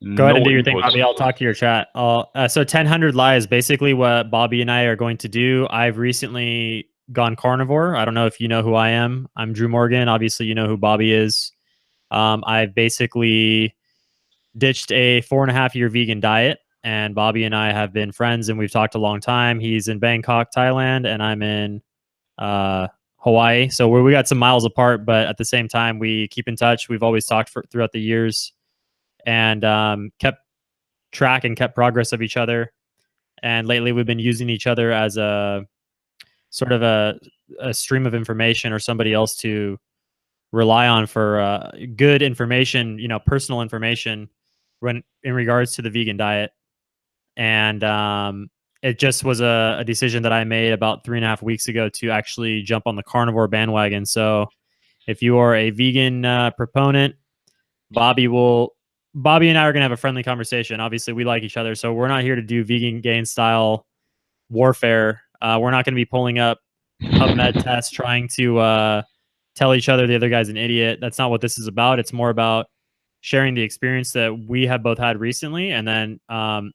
Go ahead No and do your thing, input. Bobby. I'll talk to your chat. So 1000 Lies, basically what Bobby and I are going to do. I've recently gone carnivore. I don't know if you know who I am. I'm Drew Morgan. Obviously, you know who Bobby is. I've basically ditched a 4.5 year vegan diet, and Bobby and I have been friends, and we've talked a long time. He's in Bangkok, Thailand, and I'm in Hawaii. So we got some miles apart, but at the same time, we keep in touch. We've always talked throughout the years, and kept track and kept progress of each other. And lately, we've been using each other as a sort of a stream of information or somebody else to rely on for good information, personal information when in regards to the vegan diet. And it just was a decision that I made about 3.5 weeks ago to actually jump on the carnivore bandwagon. So if you are a vegan proponent, Bobby and I are going to have a friendly conversation. Obviously, we like each other, so we're not here to do vegan gain style warfare. We're not going to be pulling up Pubmed tests trying to tell each other the other guy's an idiot. That's not what this is about. It's more about sharing the experience that we have both had recently, and then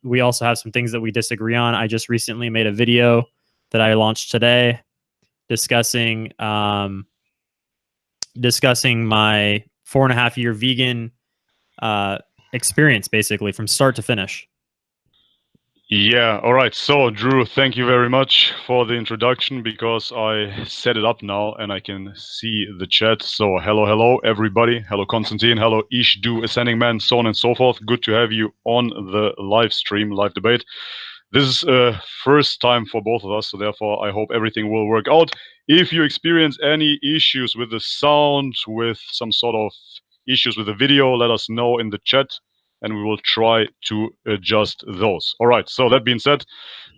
we also have some things that we disagree on. I just recently made a video that I launched today discussing my 4.5 year vegan experience, basically from start to finish. Yeah, all right. So, Drew, thank you very much for the introduction because I set it up now and I can see the chat. So, hello, everybody. Hello, Konstantin. Hello, Ishdu, Ascending Man, so on and so forth. Good to have you on the live stream, live debate. This is first time for both of us, so therefore I hope everything will work out. If you experience any issues with the sound, with some sort of issues with the video, let us know in the chat and we will try to adjust those. All right, so that being said,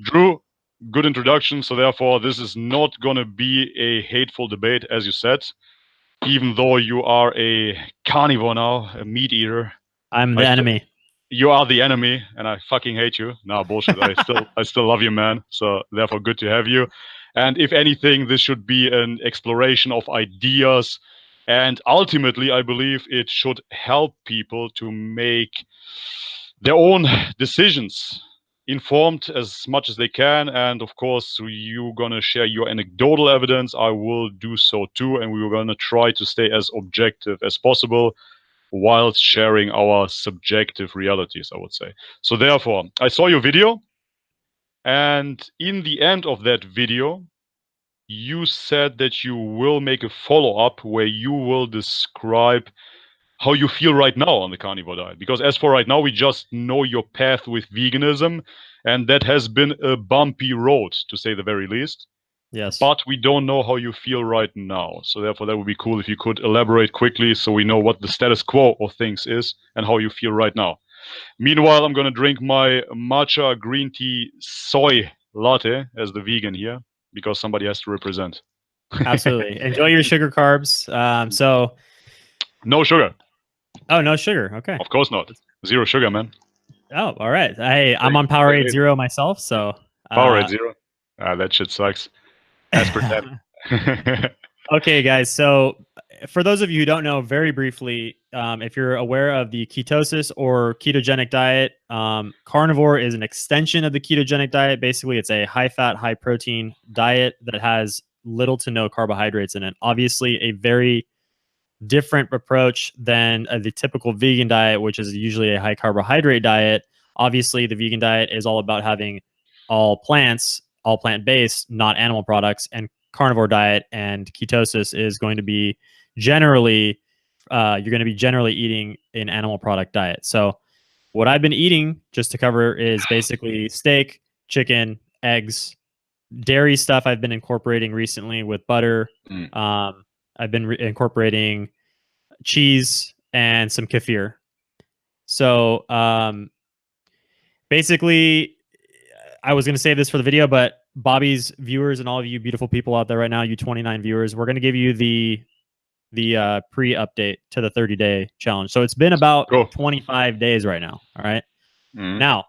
Drew, good introduction. So therefore, this is not going to be a hateful debate, as you said, even though you are a carnivore now, a meat eater. I'm the enemy. You are the enemy, and I fucking hate you. No, bullshit. I still love you, man. So therefore, good to have you. And if anything, this should be an exploration of ideas. And ultimately, I believe it should help people to make their own decisions, informed as much as they can. And of course, you're going to share your anecdotal evidence. I will do so too. And we were going to try to stay as objective as possible whilst sharing our subjective realities, I would say. So therefore, I saw your video. And in the end of that video, you said that you will make a follow-up where you will describe how you feel right now on the carnivore diet. Because as for right now, we just know your path with veganism, and that has been a bumpy road, to say the very least. Yes. But we don't know how you feel right now. So therefore, that would be cool if you could elaborate quickly so we know what the status quo of things is and how you feel right now. Meanwhile, I'm going to drink my matcha green tea soy latte as the vegan here because somebody has to represent. Absolutely. Enjoy your sugar carbs. No sugar. Oh, no sugar. Okay. Of course not. Zero sugar, man. Oh, all right. Hey, I'm on Powerade Zero myself, so Powerade Zero. That shit sucks. As per them. Okay, guys. So for those of you who don't know, very briefly, if you're aware of the ketosis or ketogenic diet, carnivore is an extension of the ketogenic diet. Basically, it's a high-fat, high-protein diet that has little to no carbohydrates in it. Obviously, a very different approach than the typical vegan diet, which is usually a high carbohydrate diet. Obviously, the vegan diet is all about having all plants, all plant-based, not animal products, and carnivore diet and ketosis is going to be generally, you're going to be generally eating an animal product diet. So what I've been eating, just to cover, is basically steak, chicken, eggs, dairy stuff I've been incorporating recently with butter. I've been incorporating cheese and some kefir. So basically, I was going to save this for the video, but Bobby's viewers and all of you beautiful people out there right now, you 29 viewers, we're going to give you the pre-update to the 30-day challenge. So it's been about 25 days right now. All right. Now,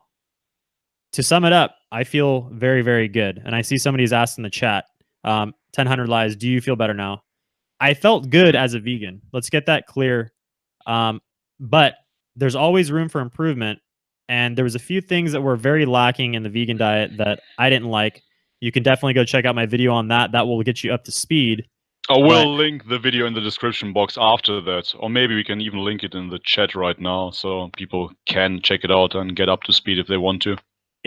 to sum it up, I feel very, very good. And I see somebody's asked in the chat, 1000 Lies, do you feel better now? I felt good as a vegan. Let's get that clear. But there's always room for improvement. And there was a few things that were very lacking in the vegan diet that I didn't like. You can definitely go check out my video on that. That will get you up to speed. I But will link the video in the description box after that, or maybe we can even link it in the chat right now, so people can check it out and get up to speed if they want to.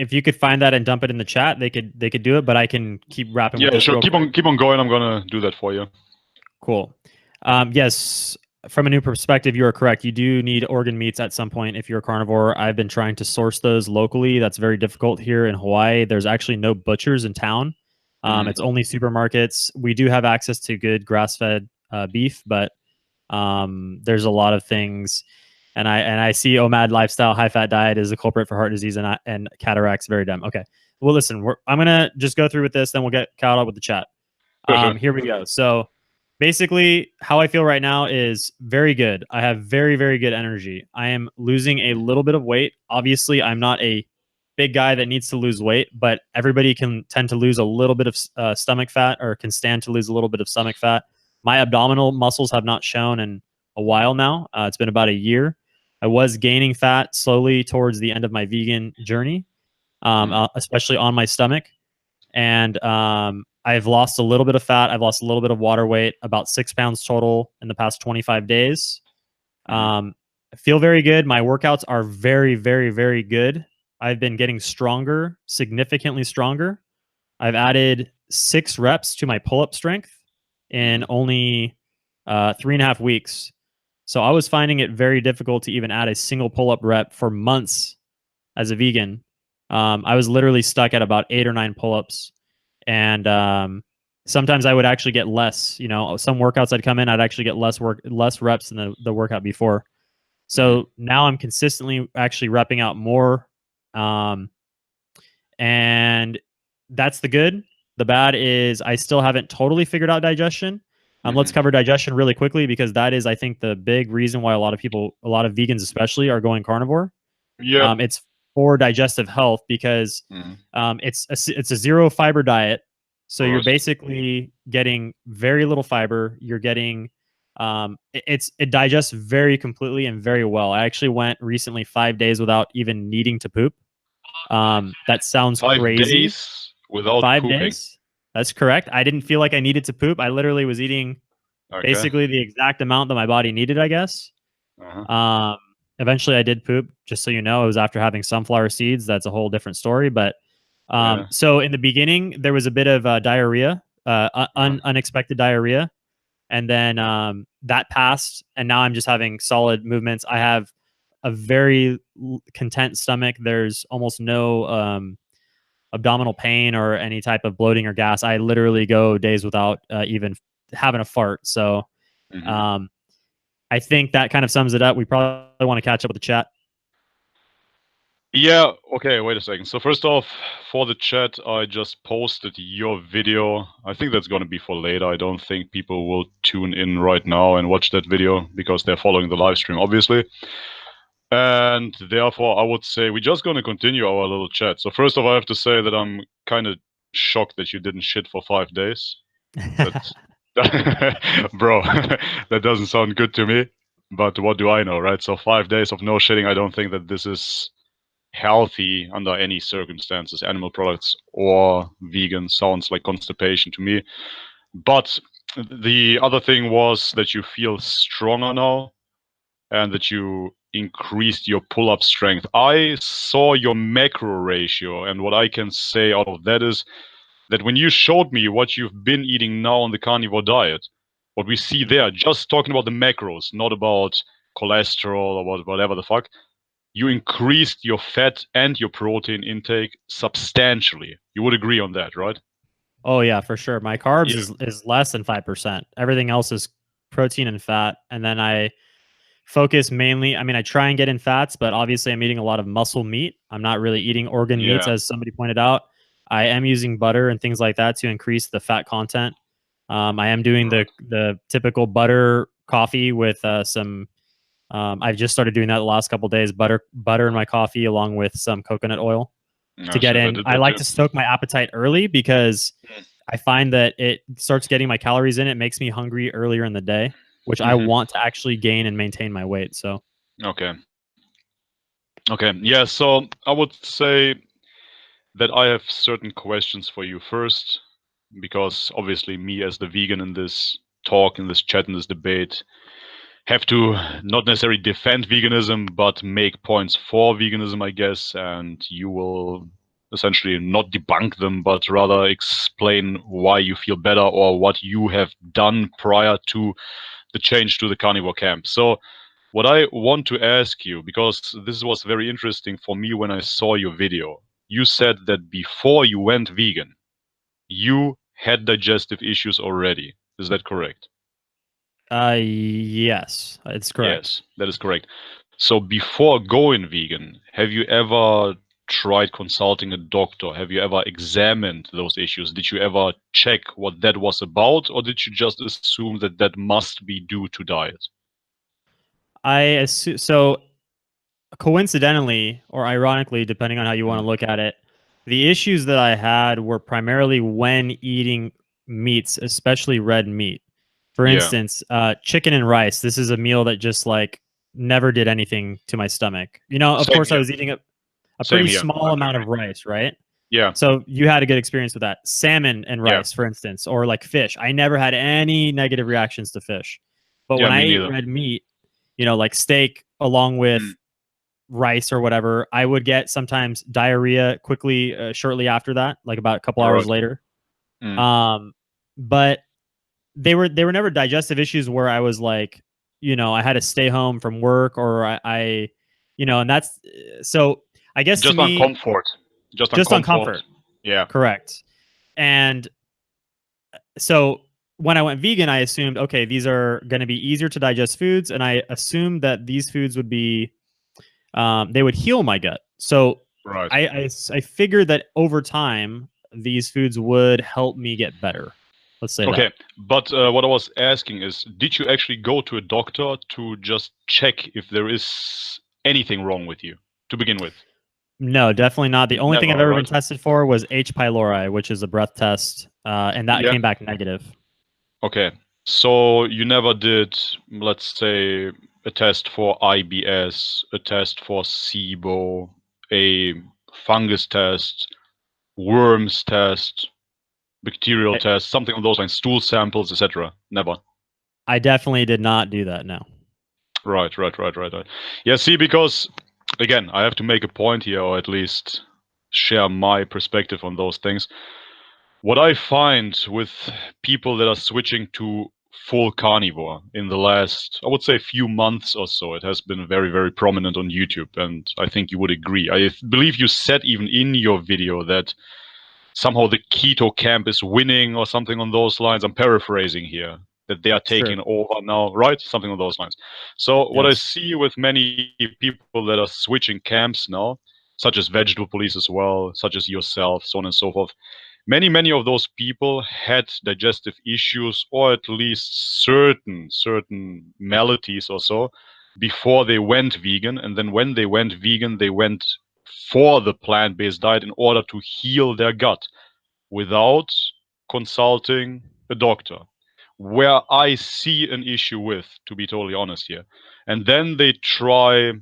if you could find that and dump it in the chat, they could do it. But I can keep wrapping with Yeah, this sure. real quick. Keep on going. I'm gonna do that for you. Cool. Yes, from a new perspective, you are correct. You do need organ meats at some point if you're a carnivore. I've been trying to source those locally. That's very difficult here in Hawaii. There's actually no butchers in town. It's only supermarkets. We do have access to good grass-fed beef, but there's a lot of things. And I see OMAD lifestyle, high-fat diet is a culprit for heart disease and cataracts. Very dumb. Okay. Well, listen, I'm gonna just go through with this, then we'll get caught up with the chat. Sure. Here we go. So basically, how I feel right now is very good. I have very, very good energy. I am losing a little bit of weight. Obviously, I'm not a big guy that needs to lose weight, but everybody can tend to lose a little bit of stomach fat or can stand to lose a little bit of stomach fat. My abdominal muscles have not shown in a while now. It's been about a year. I was gaining fat slowly towards the end of my vegan journey, especially on my stomach. And I've lost a little bit of fat. I've lost a little bit of water weight, about 6 pounds total in the past 25 days. I feel very good. My workouts are very, very, very good. I've been getting stronger, significantly stronger. I've added 6 reps to my pull-up strength in only 3.5 weeks. So I was finding it very difficult to even add a single pull-up rep for months as a vegan. I was literally stuck at about 8 or 9 pull-ups. And sometimes I would actually get less. You know, some workouts I'd come in, I'd actually get less reps than the workout before. So now I'm consistently actually repping out more. And that's the good. The bad is I still haven't totally figured out digestion. Let's cover digestion really quickly because that is, I think, the big reason why a lot of vegans especially, are going carnivore. Yeah. It's for digestive health because it's a zero fiber diet. So you're basically getting very little fiber. You're getting it digests very completely and very well. I actually went recently 5 days without even needing to poop. That sounds 5 crazy. days without 5 pooping. days. That's correct. I didn't feel like I needed to poop. I literally was eating basically the exact amount that my body needed, I guess. Eventually I did poop, just so you know. It was after having sunflower seeds. That's a whole different story. But so in the beginning, there was a bit of diarrhea, unexpected diarrhea. And then that passed. And now I'm just having solid movements. I have a very content stomach. There's almost no abdominal pain or any type of bloating or gas. I literally go days without even having a fart. So I think that kind of sums it up. We probably want to catch up with the chat. Yeah, okay, wait a second. So first off, for the chat, I just posted your video. I think that's going to be for later. I don't think people will tune in right now and watch that video because they're following the live stream, obviously. And therefore, I would say we're just going to continue our little chat. So first off, I have to say that I'm kind of shocked that you didn't shit for 5 days. Bro, that doesn't sound good to me. But what do I know, right? So 5 days of no shitting, I don't think that this is healthy under any circumstances. Animal products or vegan sounds like constipation to me. But the other thing was that you feel stronger now and that you increased your pull-up strength. I saw your macro ratio, and what I can say out of that is that when you showed me what you've been eating now on the carnivore diet, what we see there, just talking about the macros, not about cholesterol or whatever the fuck, you increased your fat and your protein intake substantially. You would agree on that, right? Oh yeah, for sure. My carbs is less than 5%. Everything else is protein and fat. And then I focus mainly, I mean, I try and get in fats, but obviously I'm eating a lot of muscle meat. I'm not really eating organ meats, as somebody pointed out. I am using butter and things like that to increase the fat content. I am doing the typical butter coffee with some I've just started doing that the last couple of days. Butter in my coffee along with some coconut oil to get in. I like to stoke my appetite early because I find that it starts getting my calories in. It makes me hungry earlier in the day, which I want to actually gain and maintain my weight. So okay. Okay. Yeah. So I would say that I have certain questions for you first, because obviously me as the vegan in this talk, in this chat, in this debate, have to not necessarily defend veganism, but make points for veganism, I guess, and you will essentially not debunk them, but rather explain why you feel better or what you have done prior to the change to the carnivore camp. So what I want to ask you, because this was very interesting for me when I saw your video, you said that before you went vegan, you had digestive issues already. Is that correct? Yes, it's correct. Yes, that is correct. So before going vegan, have you ever tried consulting a doctor? Have you ever examined those issues? Did you ever check what that was about, or did you just assume that that must be due to diet? I assume so. Coincidentally or ironically, depending on how you want to Mm. look at it, the issues that I had were primarily when eating meats, especially red meat. For Yeah, instance, chicken and rice. This is a meal that just like never did anything to my stomach. You know, of same course, I here. was eating a Same pretty here. small I would amount agree. of rice, right? Yeah, So you had a good experience with that. Salmon and yeah, rice, for instance, or like fish. I never had any negative reactions to fish. But yeah. when I Me ate neither. red meat, you know, like steak along Mm. with rice or whatever, I would get sometimes diarrhea quickly, shortly after that, like about a couple All hours right. later. Mm. Um, but they were never digestive issues where I was like, you know, I had to stay home from work or you know, and that's so I guess to Just on me, comfort. Just on just on comfort. comfort, Yeah. correct. And so when I went vegan, I assumed, okay, these are going to be easier to digest foods, and I assumed that these foods would be they would heal my gut. So Right. I figured that over time these foods would help me get better. Let's say that. Okay, but what I was asking is, did you actually go to a doctor to just check if there is anything wrong with you to begin with? No, definitely not. The only thing I've Never, ever been right? tested for was H. pylori, which is a breath test, and that Yeah. came back negative. Okay. So you never did, let's say, a test for IBS, a test for SIBO, a fungus test, worms test, bacterial I, test, something on those lines, stool samples, etc. Never. I definitely did not do that. No. Right. Yeah, see, because again, I have to make a point here, or at least share my perspective on those things. What I find with people that are switching to full carnivore in the last, I would say, few months or so, it has been very, very prominent on YouTube, and I think you would agree. I believe you said even in your video that somehow the keto camp is winning or something on those lines. I'm paraphrasing here, that they are Sure. taking over now, right? Something on those lines. So what I Yes. see with many people that are switching camps now, such as vegetable police as well, such as yourself, so on and so forth. Many of those people had digestive issues, or at least certain maladies or so, before they went vegan. And then when they went vegan, they went for the plant-based diet in order to heal their gut without consulting a doctor. Where I see an issue with, to be totally honest here. And then they try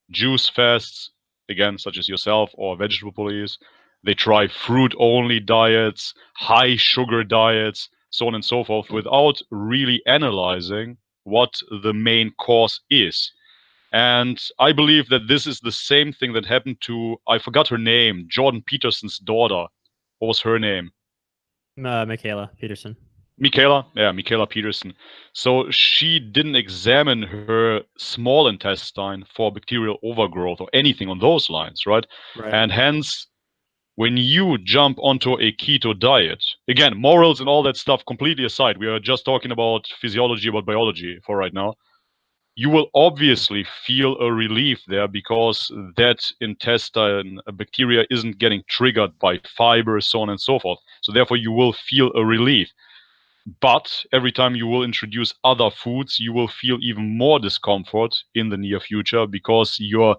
juice fasts, again, such as yourself or vegetable police. They try fruit only diets, high sugar diets, so on and so forth, without really analyzing what the main cause is. And I believe that this is the same thing that happened to, I forgot her name, Jordan Peterson's daughter. What was her name? Michaela Peterson. Michaela? Yeah, Michaela Peterson. So she didn't examine her small intestine for bacterial overgrowth or anything on those lines, right? Right. And hence, when you jump onto a keto diet, again, morals and all that stuff completely aside, we are just talking about physiology, about biology for right now. You will obviously feel a relief there because that intestine bacteria isn't getting triggered by fiber, so on and so forth. So therefore, you will feel a relief. But every time you will introduce other foods, you will feel even more discomfort in the near future because your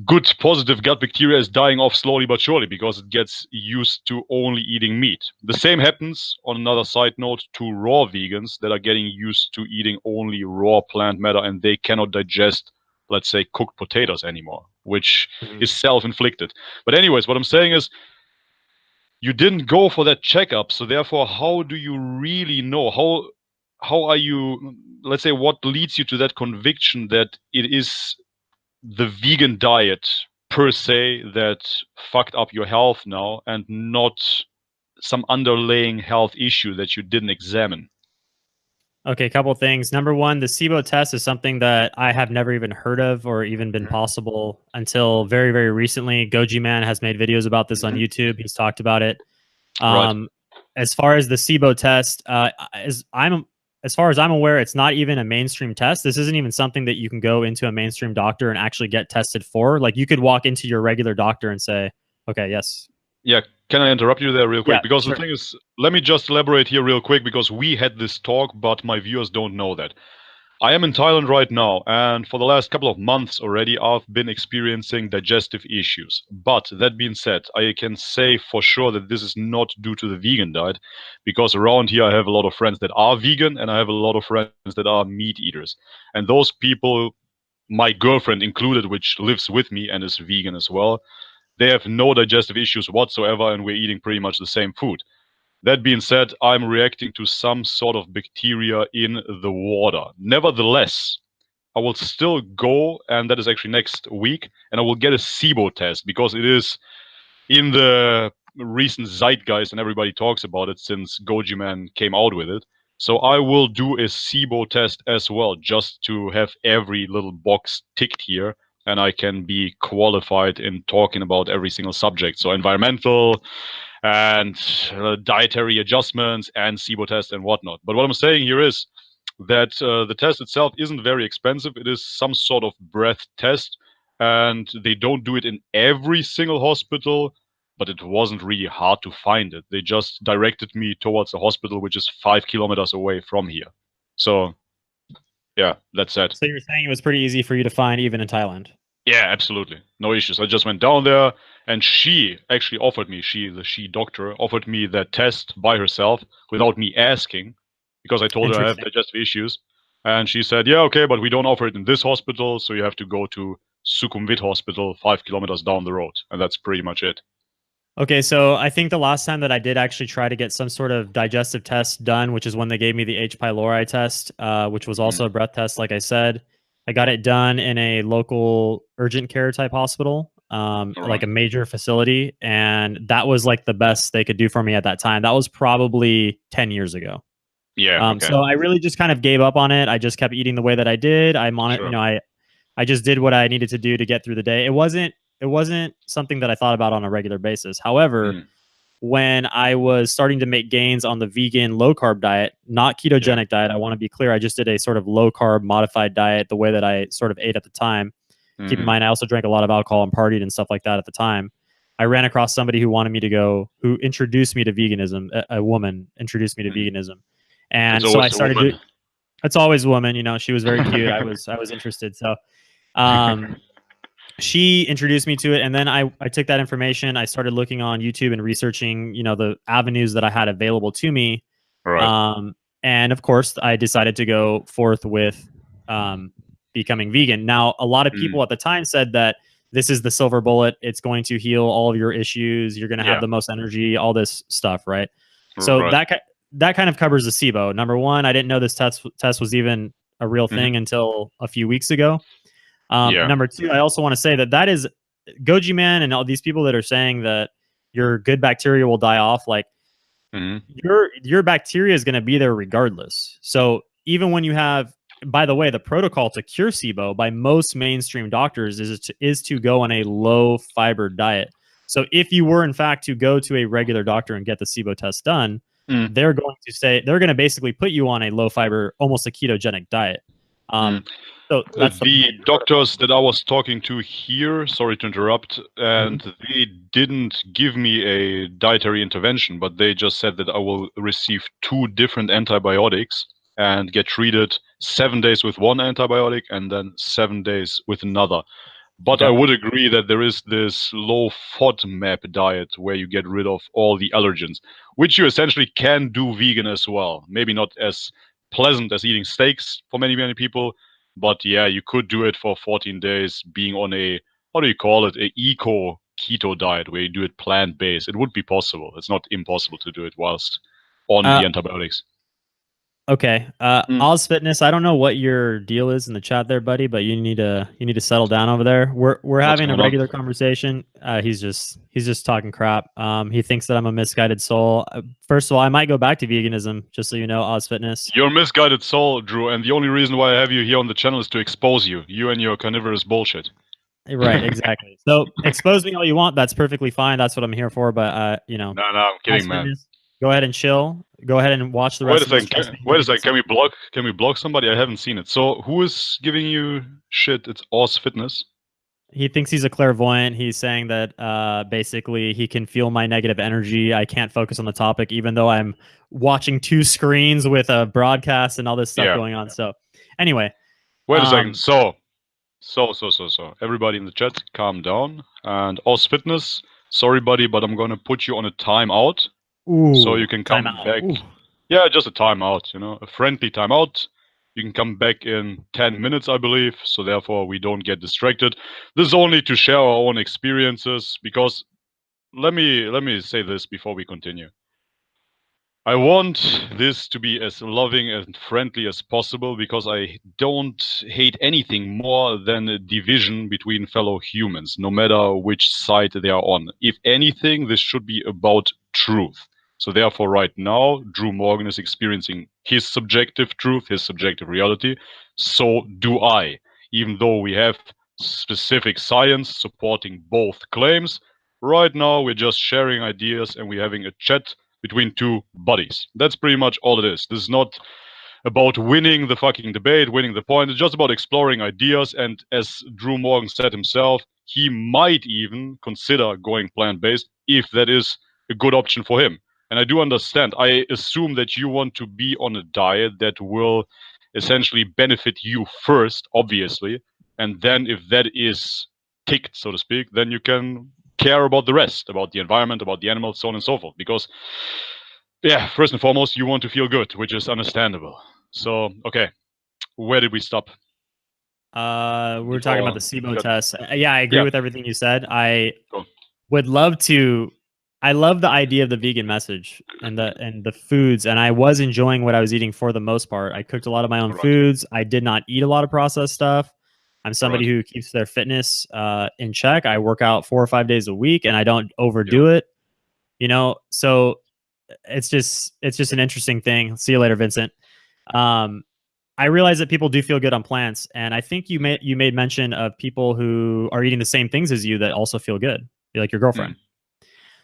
good positive gut bacteria is dying off slowly but surely because it gets used to only eating meat. The same happens, on another side note, to raw vegans that are getting used to eating only raw plant matter and they cannot digest, let's say, cooked potatoes anymore. which is self-inflicted. But anyways, what I'm saying is, you didn't go for that checkup, so therefore, how do you really know? How are you? Let's say, what leads you to that conviction that it is the vegan diet per se that fucked up your health now, and not some underlying health issue that you didn't examine? Okay, a couple things. Number one, the SIBO test is something that I have never even heard of or even been possible until very, very recently. Goji Man has made videos about this on YouTube. He's talked about it. Right. As far as the SIBO test, as far as I'm aware, it's not even a mainstream test. This isn't even something that you can go into a mainstream doctor and actually get tested for. Like, you could walk into your regular doctor and say, "Okay, yes, Yeah, can I interrupt you there real quick? yeah, Because the sure." thing is, let me just elaborate here real quick, because we had this talk, but my viewers don't know that. I am in Thailand right now, and for the last couple of months already, I've been experiencing digestive issues. But that being said, I can say for sure that this is not due to the vegan diet, because around here I have a lot of friends that are vegan, and I have a lot of friends that are meat eaters. And those people, my girlfriend included, which lives with me and is vegan as well, they have no digestive issues whatsoever, and we're eating pretty much the same food. That being said, I'm reacting to some sort of bacteria in the water. Nevertheless, I will still go, and that is actually next week, and I will get a SIBO test, because it is in the recent zeitgeist and everybody talks about it since Goji Man came out with it. So I will do a SIBO test as well, just to have every little box ticked here, and I can be qualified in talking about every single subject. So environmental and dietary adjustments and SIBO test and whatnot. But what I'm saying here is that the test itself isn't very expensive. It is some sort of breath test, and they don't do it in every single hospital, but it wasn't really hard to find it. They just directed me towards a hospital which is 5 kilometers away from here. So, yeah, that's it. So you're saying it was pretty easy for you to find even in Thailand? Yeah, absolutely. No issues. I just went down there, and she actually offered me, the doctor offered me that test by herself without me asking, because I told her I have Interesting. digestive issues. And she said, yeah, okay, but we don't offer it in this hospital, so you have to go to Sukhumvit Hospital 5 kilometers down the road. And that's pretty much it. Okay, so I think the last time that I did actually try to get some sort of digestive test done, which is when they gave me the H. pylori test, which was also a breath test, like I said. I got it done in a local urgent care type hospital, All like right. a major facility, and that was like the best they could do for me at that time. That was probably 10 years ago. Yeah, okay. So I really just kind of gave up on it. I just kept eating the way that I did. Sure. I just did what I needed to do to get through the day. It wasn't something that I thought about on a regular basis. However, Mm, when I was starting to make gains on the vegan low carb diet, not yeah. ketogenic diet, I want to be clear. I just did a sort of low carb modified diet, the way that I sort of ate at the time. Keep in Mm, mind, I also drank a lot of alcohol and partied and stuff like that at the time. I ran across somebody who introduced me to veganism. A woman introduced me to mm. veganism, It's and so I always a started woman. doing. It's always a woman, she was very cute. I was interested. So, um, she introduced me to it, and then I took that information. I started looking on YouTube and researching, the avenues that I had available to me. All right. And of course, I decided to go forth with becoming vegan. Now, a lot of Mm, people at the time said that this is the silver bullet. It's going to heal all of your issues. You're going to have yeah. the most energy, all this stuff, right? So Right. that kind of covers the SIBO. Number one, I didn't know this test was even a real Hmm. thing until a few weeks ago. Yeah. Number two, I also want to say that is Goji Man and all these people that are saying that your good bacteria will die off. Like, Hmm. your bacteria is going to be there regardless. So even when you have, by the way, the protocol to cure SIBO by most mainstream doctors is to go on a low fiber diet. So if you were in fact to go to a regular doctor and get the SIBO test done, Mm. they're going to basically put you on a low fiber, almost a ketogenic diet. Mm. Um, so that's the The main protocol. doctors that I was talking to here, sorry to interrupt, Mhm. and they didn't give me a dietary intervention, but they just said that I will receive two different antibiotics and get treated 7 days with one antibiotic and then 7 days with another. But I Okay. would agree that there is this low FODMAP diet where you get rid of all the allergens, which you essentially can do vegan as well. Maybe not as pleasant as eating steaks for many, many people, but yeah, you could do it for 14 days being on a how do you call it, a eco keto diet where you do it plant-based. It would be possible. It's not impossible to do it whilst on the antibiotics. Okay. Oz Fitness, I don't know what your deal is in the chat there, buddy, but you need to settle down over there. We're What's having a going on? regular conversation. He's just talking crap. He thinks that I'm a misguided soul. First of all, I might go back to veganism, just so you know, Oz Fitness. You're a misguided soul, Drew, and the only reason why I have you here on the channel is to expose you. You and your carnivorous bullshit. Right, exactly. So expose me all you want. That's perfectly fine. That's what I'm here for. But you know, No, I'm kidding, Oz man. Fitness, go ahead and chill. Go ahead and watch the rest of this. Wait a second. Can we block somebody? I haven't seen it. So who is giving you shit? It's Oz Fitness. He thinks he's a clairvoyant. He's saying that basically he can feel my negative energy. I can't focus on the topic, even though I'm watching two screens with a broadcast and all this stuff going on. So anyway. Wait a second. So. Everybody in the chat, calm down. And Oz Fitness, sorry, buddy, but I'm going to put you on a timeout. So you can come back. Ooh. Yeah, just a timeout, you know, a friendly timeout. You can come back in 10 minutes, I believe. So therefore, we don't get distracted. This is only to share our own experiences, because let me say this before we continue. I want this to be as loving and friendly as possible, because I don't hate anything more than a division between fellow humans, no matter which side they are on. If anything, this should be about truth. So therefore, right now, Drew Morgan is experiencing his subjective truth, his subjective reality. So do I. Even though we have specific science supporting both claims, right now we're just sharing ideas and we're having a chat between two buddies. That's pretty much all it is. This is not about winning the fucking debate, winning the point. It's just about exploring ideas. And as Drew Morgan said himself, he might even consider going plant-based if that is a good option for him. And I do understand. I assume that you want to be on a diet that will essentially benefit you first, obviously. And then if that is ticked, so to speak, then you can care about the rest, about the environment, about the animals, so on and so forth. Because, yeah, first and foremost, you want to feel good, which is understandable. So, okay, where did we stop? We're talking about the SIBO test. Yeah, I agree with everything you said. I would love to. I love the idea of the vegan message and the foods, and I was enjoying what I was eating for the most part. I cooked a lot of my own foods. I did not eat a lot of processed stuff. I'm somebody who keeps their fitness in check. I work out 4 or 5 days a week, and I don't overdo it. You know, so it's just an interesting thing. See you later, Vincent. I realize that people do feel good on plants, and I think you made mention of people who are eating the same things as you that also feel good, like your girlfriend.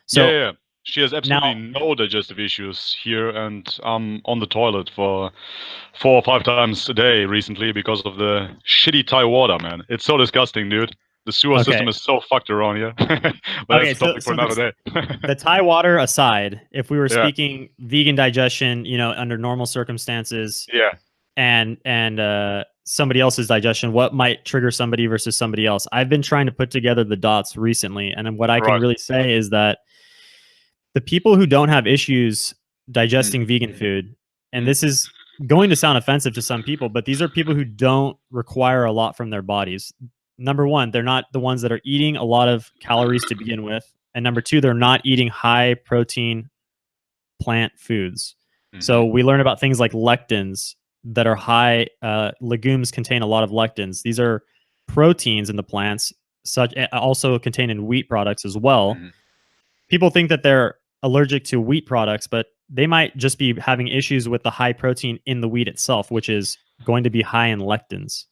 So yeah. She has absolutely no digestive issues here, and I'm on the toilet for 4 or 5 times a day recently because of the shitty Thai water, man. It's so disgusting, dude. The sewer system is so fucked around here. But that's a topic for another day. The Thai water aside, if we were speaking vegan digestion, you know, under normal circumstances, and somebody else's digestion, what might trigger somebody versus somebody else? I've been trying to put together the dots recently, and what I can really say is that the people who don't have issues digesting vegan food, and this is going to sound offensive to some people, but these are people who don't require a lot from their bodies. Number one, they're not the ones that are eating a lot of calories to begin with. And number two, they're not eating high protein plant foods. So we learn about things like lectins that are high. Legumes contain a lot of lectins. These are proteins in the plants, also contained in wheat products as well. People think that they're allergic to wheat products, but they might just be having issues with the high protein in the wheat itself, which is going to be high in lectins.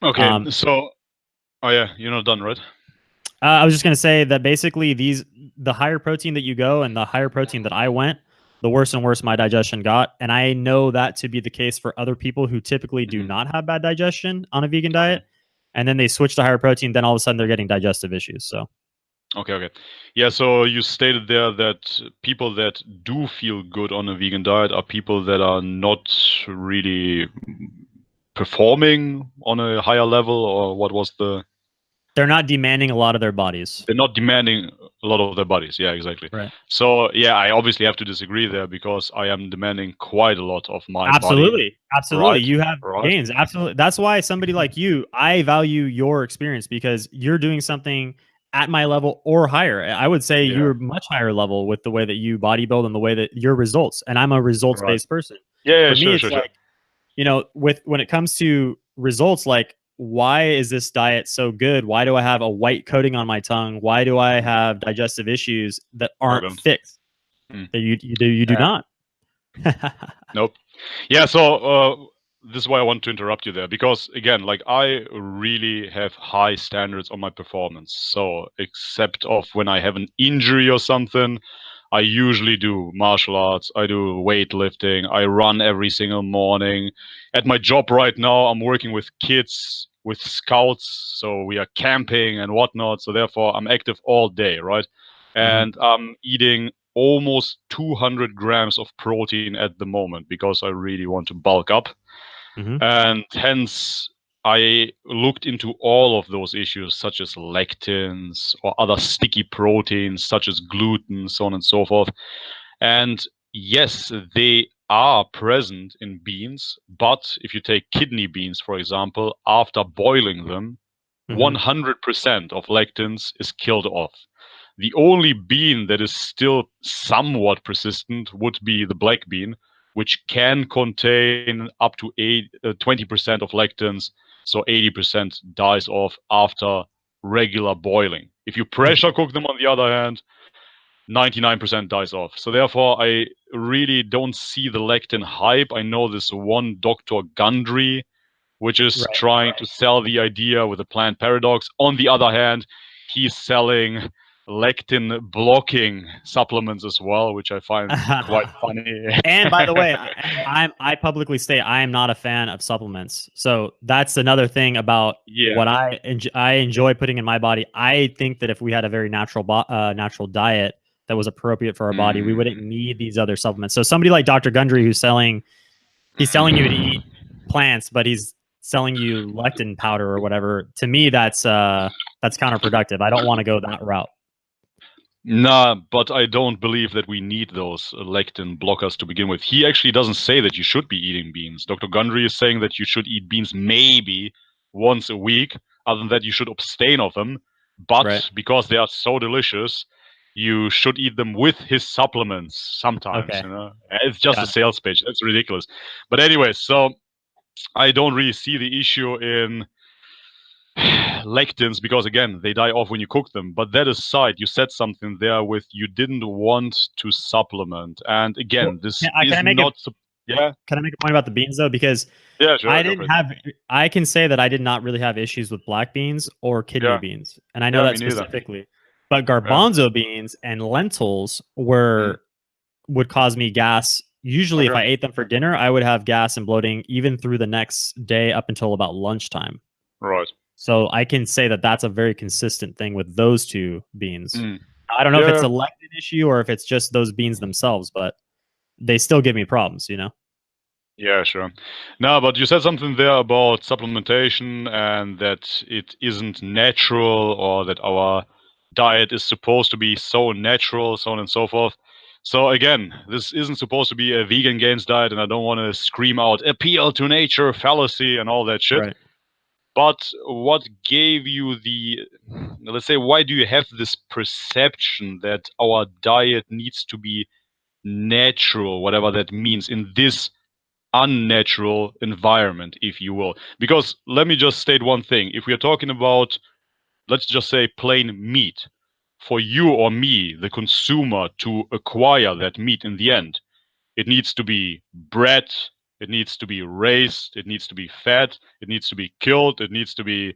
Okay, so, oh yeah, you're not done, right? I was just going to say that basically the higher protein that you go and the higher protein that I went, the worse and worse my digestion got. And I know that to be the case for other people who typically do not have bad digestion on a vegan diet. And then they switch to higher protein, then all of a sudden they're getting digestive issues. So. Okay. Yeah, so you stated there that people that do feel good on a vegan diet are people that are not really performing on a higher level, or what was the... They're not demanding a lot of their bodies. They're not demanding a lot of their bodies. Yeah, exactly. Right. So yeah, I obviously have to disagree there because I am demanding quite a lot of my body. Absolutely. Absolutely. Right. You have Right. gains. Absolutely. That's why somebody like you, I value your experience because you're doing something at my level or higher. I would say Yeah. you're much higher level with the way that you bodybuild and the way that your results. And I'm a results Right. based person. Yeah. Yeah. For me, Sure. it's Sure. Sure. like, with when it comes to results, like, why is this diet so good? Why do I have a white coating on my tongue? Why do I Mm. have digestive issues that I aren't don't. fixed? Mm. That you do Yeah. not. Nope. Yeah, so this is why I want to interrupt you there because again, like I really have high standards on my performance. So except of when I have an injury or something, I usually do martial arts, I do weightlifting, I run every single morning. At my job right now, I'm working with kids, with scouts, so we are camping and whatnot. So therefore, I'm active all day, right? Hmm. And I'm eating almost 200 grams of protein at the moment because I really want to bulk up. Hmm. And hence, I looked into all of those issues, such as lectins or other sticky proteins, such as gluten, so on and so forth. And yes, they are present in beans, but if you take kidney beans, for example, after boiling them, Hmm. 100% of lectins is killed off. The only bean that is still somewhat persistent would be the black bean, which can contain up to 20% of lectins, so 80% dies off after regular boiling. If you Hmm. pressure cook them, on the other hand, 99% dies off. So therefore, I really don't see the lectin hype. I know this one Dr. Gundry which is Right. trying to sell the idea with the plant paradox. On the other hand, he's selling lectin blocking supplements as well, which I find quite funny. And by the way, I publicly state I am not a fan of supplements. So that's another thing about Yeah. what I enjoy putting in my body. I think that if we had a very natural diet that was appropriate for our body, we wouldn't Mm, need these other supplements. So somebody like Dr. Gundry he's selling you to mm. eat plants, but he's selling you lectin powder or whatever. To me, that's counterproductive. I don't want to go that route. Nah, but I don't believe that we need those lectin blockers to begin with. He actually doesn't say that you should be eating beans. Dr. Gundry is saying that you should eat beans maybe once a week. Other than that, you should abstain of them. Right. But because they are so delicious, you should eat them with his supplements sometimes, Okay. you know. It's just a Got it. sales pitch. That's ridiculous. But anyway, so I don't really see the issue in lectins because again they die off when you cook them, but that aside, you said something there with you didn't want to supplement, and Well, again this can I can is I make a not yeah. can I make a point about the beans though? Because Yeah, sure, I go didn't for it. have I can say that I did not really have issues with black beans or kidney Yeah, beans. And I know yeah, that me neither. specifically. But Yeah. garbanzo beans and lentils Mm. would cause me gas. Usually if Okay. I ate them for dinner, I would have gas and bloating even through the next day up until about lunchtime. Right. So I can say that that's a very consistent thing with those two beans. Mm. I don't know if it's Yeah. a lectin issue or if it's just those beans themselves, but they still give me problems. Yeah, sure. No, but you said something there about supplementation and that it isn't natural or that our diet is supposed to be so natural, so on and so forth. So again, this isn't supposed to be a vegan gains diet, and I don't want to scream out appeal to nature fallacy and all that shit. Right. But what gave you the, let's say, why do you have this perception that our diet needs to be natural, whatever that means, in this unnatural environment, if you will? Because let me just state one thing. If we are talking about, let's just say, plain meat, for you or me, the consumer, to acquire that meat in the end, it needs to be bred, it needs to be raised, it needs to be fed, it needs to be killed, it needs to be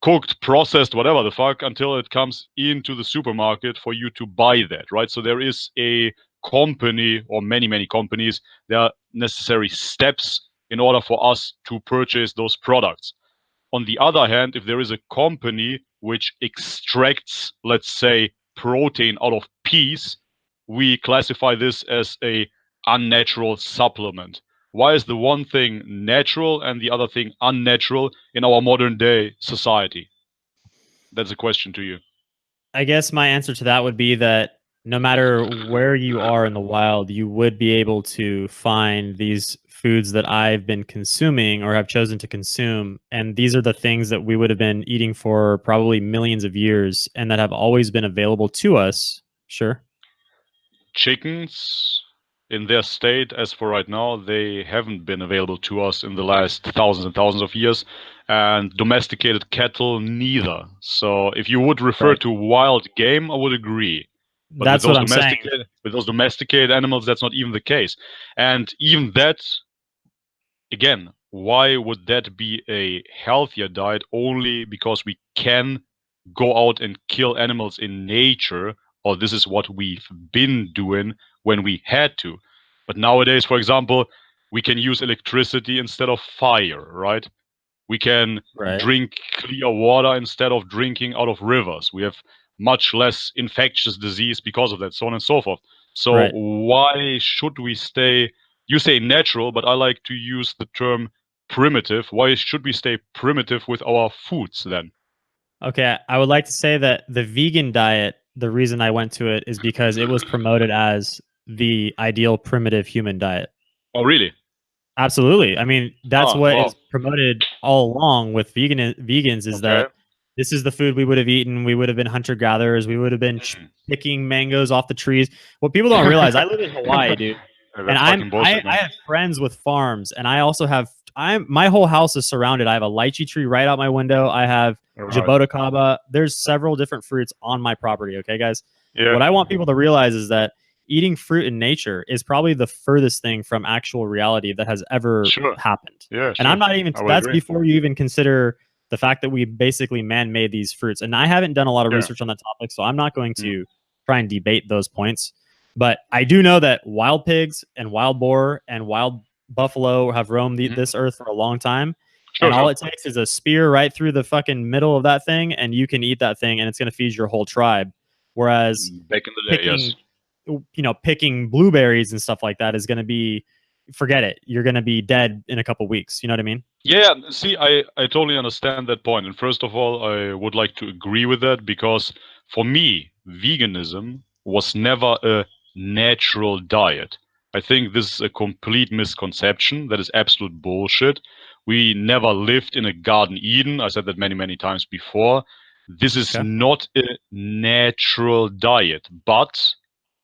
cooked, processed, whatever the fuck, until it comes into the supermarket for you to buy that, right? So there is a company or many, many companies, there are necessary steps in order for us to purchase those products. On the other hand, if there is a company which extracts, let's say, protein out of peas, we classify this as a unnatural supplement. Why is the one thing natural and the other thing unnatural in our modern day society? That's a question to you. I guess my answer to that would be that no matter where you are in the wild, you would be able to find these foods that I've been consuming or have chosen to consume. And these are the things that we would have been eating for probably millions of years and that have always been available to us. Sure. Chickens in their state as for right now, they haven't been available to us in the last thousands and thousands of years, and domesticated cattle neither. So if you would refer Right. to wild game, I would agree. But That's what I'm saying. with those domesticated animals, that's not even the case. And even that, again, why would that be a healthier diet? Only because we can go out and kill animals in nature, or this is what we've been doing when we had to. But nowadays, for example, we can use electricity instead of fire, right? We can Right. drink clear water instead of drinking out of rivers. We have much less infectious disease because of that, so on and so forth. So Right. why should we stay, you say natural, but I like to use the term primitive. Why should we stay primitive with our foods then? Okay, I would like to say that the vegan diet, the reason I went to it is because it was promoted as the ideal primitive human diet. Oh, really? Absolutely. I mean, that's Oh, what wow. is promoted all along with vegans is Okay. that this is the food we would have eaten. We would have been hunter gatherers. We would have been Mm. picking mangoes off the trees. What people don't realize, I live in Hawaii, dude. And That's fucking bullshit, I man. have friends with farms, and I also have my whole house is surrounded. I have a lychee tree right out my window. I have Right. jaboticaba. There's several different fruits on my property. Okay, guys. Yeah. What I want people to realize is that eating fruit in nature is probably the furthest thing from actual reality that has ever Sure. happened. Yeah, And I'm sure. not even. I would That's agree. before you even consider the fact that we basically man-made these fruits. And I haven't done a lot of Yeah. research on that topic, so I'm not going Mm. to try and debate those points. But I do know that wild pigs and wild boar and wild buffalo have roamed Mhm. this earth for a long time. Sure, And all sure. it takes is a spear right through the fucking middle of that thing, and you can eat that thing, and it's going to feed your whole tribe. Whereas Back in the day, yes. picking blueberries and stuff like that is going to be, forget it. You're going to be dead in a couple weeks. You know what I mean? Yeah, see, I totally understand that point. And first of all, I would like to agree with that because for me, veganism was never a natural diet. I think this is a complete misconception. That is absolute bullshit. We never lived in a Garden Eden. I said that many, many times before. This is Okay. not a natural diet, but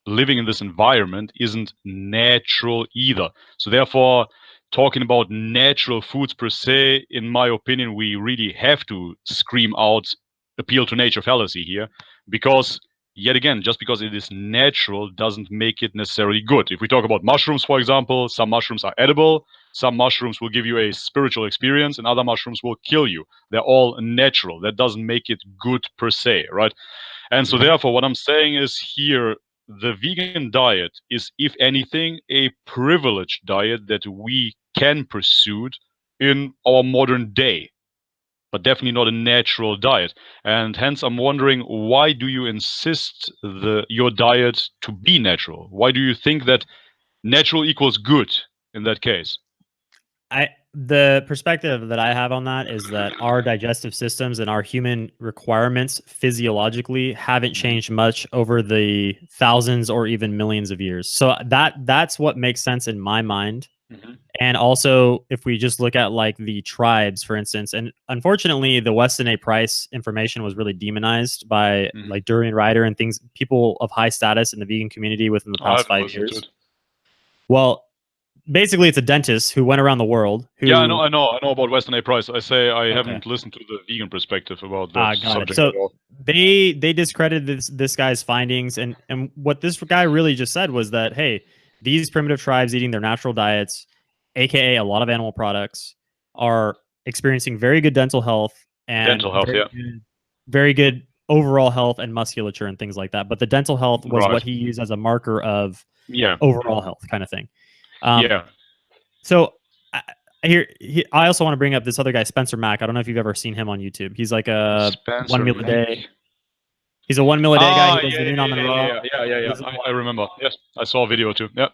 living in this environment isn't natural either. So therefore, talking about natural foods per se, in my opinion, we really have to scream out appeal to nature fallacy here, because yet again, just because it is natural doesn't make it necessarily good. If we talk about mushrooms, for example, some mushrooms are edible, some mushrooms will give you a spiritual experience, and other mushrooms will kill you. They're all natural. That doesn't make it good per se, right? And so, therefore, what I'm saying is here, the vegan diet is, if anything, a privileged diet that we can pursue in our modern day, but definitely not a natural diet. And hence, I'm wondering, why do you insist your diet to be natural? Why do you think that natural equals good in that case? The perspective that I have on that is that our digestive systems and our human requirements physiologically haven't Mhm. changed much over the thousands or even millions of years. So that's what makes sense in my mind. Mhm. And also, if we just look at like the tribes, for instance, and unfortunately, the Weston A. Price information was really demonized by Mhm. like Durian Ryder and things, people of high status in the vegan community within the I past haven't five listened to years. it. Well, basically, it's a dentist who went around the world Yeah, who, I know about Western A Price. I say I okay, haven't listened to the vegan perspective about that got it. subject So at all. they discredited this guy's findings, and what this guy really just said was that, hey, these primitive tribes eating their natural diets, aka a lot of animal products, are experiencing very good dental health and Dental health, yeah. very good overall health and musculature and things like that. But the dental health was Right. what he used as a marker of Yeah. overall health, kind of thing. Um, Yeah. so I, I also want to bring up this other guy, Spencer Mack. I don't know if you've ever seen him on YouTube. He's like a one Spencer meal a Mack. day. He's a 1 meal a day guy. He Ah, does yeah, the Noon yeah, on the yeah, Raw. yeah, yeah, yeah, He yeah. lives in I Hawaii. remember. Yes, I saw a video too. Yeah.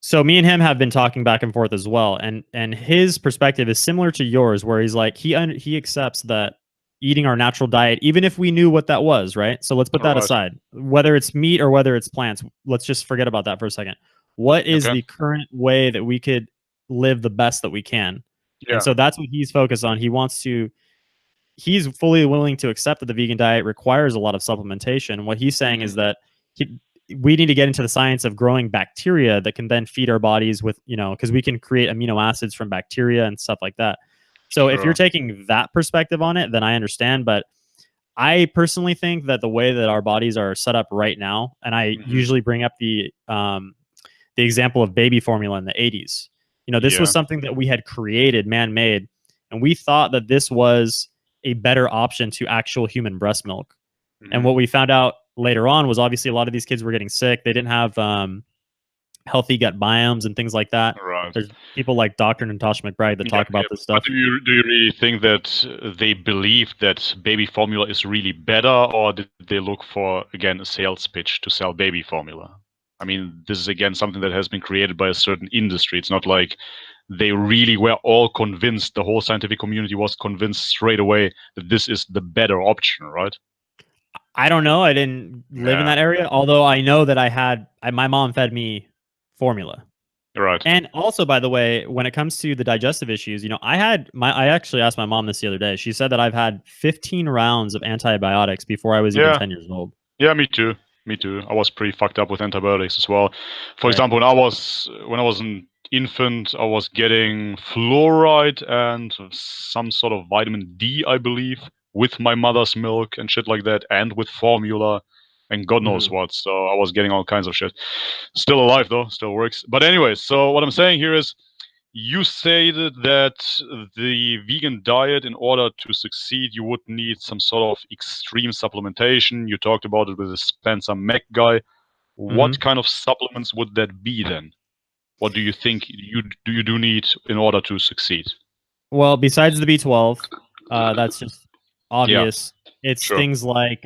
So me and him have been talking back and forth as well, and his perspective is similar to yours, where he's like he accepts that eating our natural diet, even if we knew what that was, right? So let's put All that right. aside. Whether it's meat or whether it's plants, let's just forget about that for a second. What is Okay. the current way that we could live the best that we can? And Yeah. so that's what he's focused on. He's fully willing to accept that the vegan diet requires a lot of supplementation. What he's saying is that he, we need to get into the science of growing bacteria that can then feed our bodies with, because we can create amino acids from bacteria and stuff like that. So if you're Sure. taking that perspective on it, then I understand. But I personally think that the way that our bodies are set up right now, and I Hmm. usually bring up the example of baby formula in the 80s. This was Yeah. something that we had created, man made, and we thought that this was a better option to actual human breast milk. And Hmm. what we found out later on was obviously a lot of these kids were getting sick. They didn't have healthy gut biomes and things like that. Right. There's people like Dr. Natasha McBride that Yeah, talk yeah. about this But stuff. do you really think that they believe that baby formula is really better, or did they look for, again, a sales pitch to sell baby formula? I mean, this is again something that has been created by a certain industry. It's not like they really were all convinced, the whole scientific community was convinced straight away that this is the better option, right? I don't know. I didn't live in Yeah, that area, although I know that my mom fed me formula. right. And also, by the way, when it comes to the digestive issues, I actually asked my mom this the other day. She said that I've had 15 rounds of antibiotics before I was even Yeah, 10 years old. yeah, me too. Me too. I was pretty fucked up with antibiotics as well. For Right. example, when I was an infant, I was getting fluoride and some sort of vitamin D, I believe, with my mother's milk and shit like that, and with formula and God knows Hmm. what. So I was getting all kinds of shit. Still alive though, still works. But anyway, so what I'm saying here is you stated that the vegan diet, in order to succeed, you would need some sort of extreme supplementation. You talked about it with the Spencer Mac guy. Hmm. What kind of supplements would that be then? What do you think you do need in order to succeed? Well, besides the B12, that's just Yeah, obvious. It's sure. things like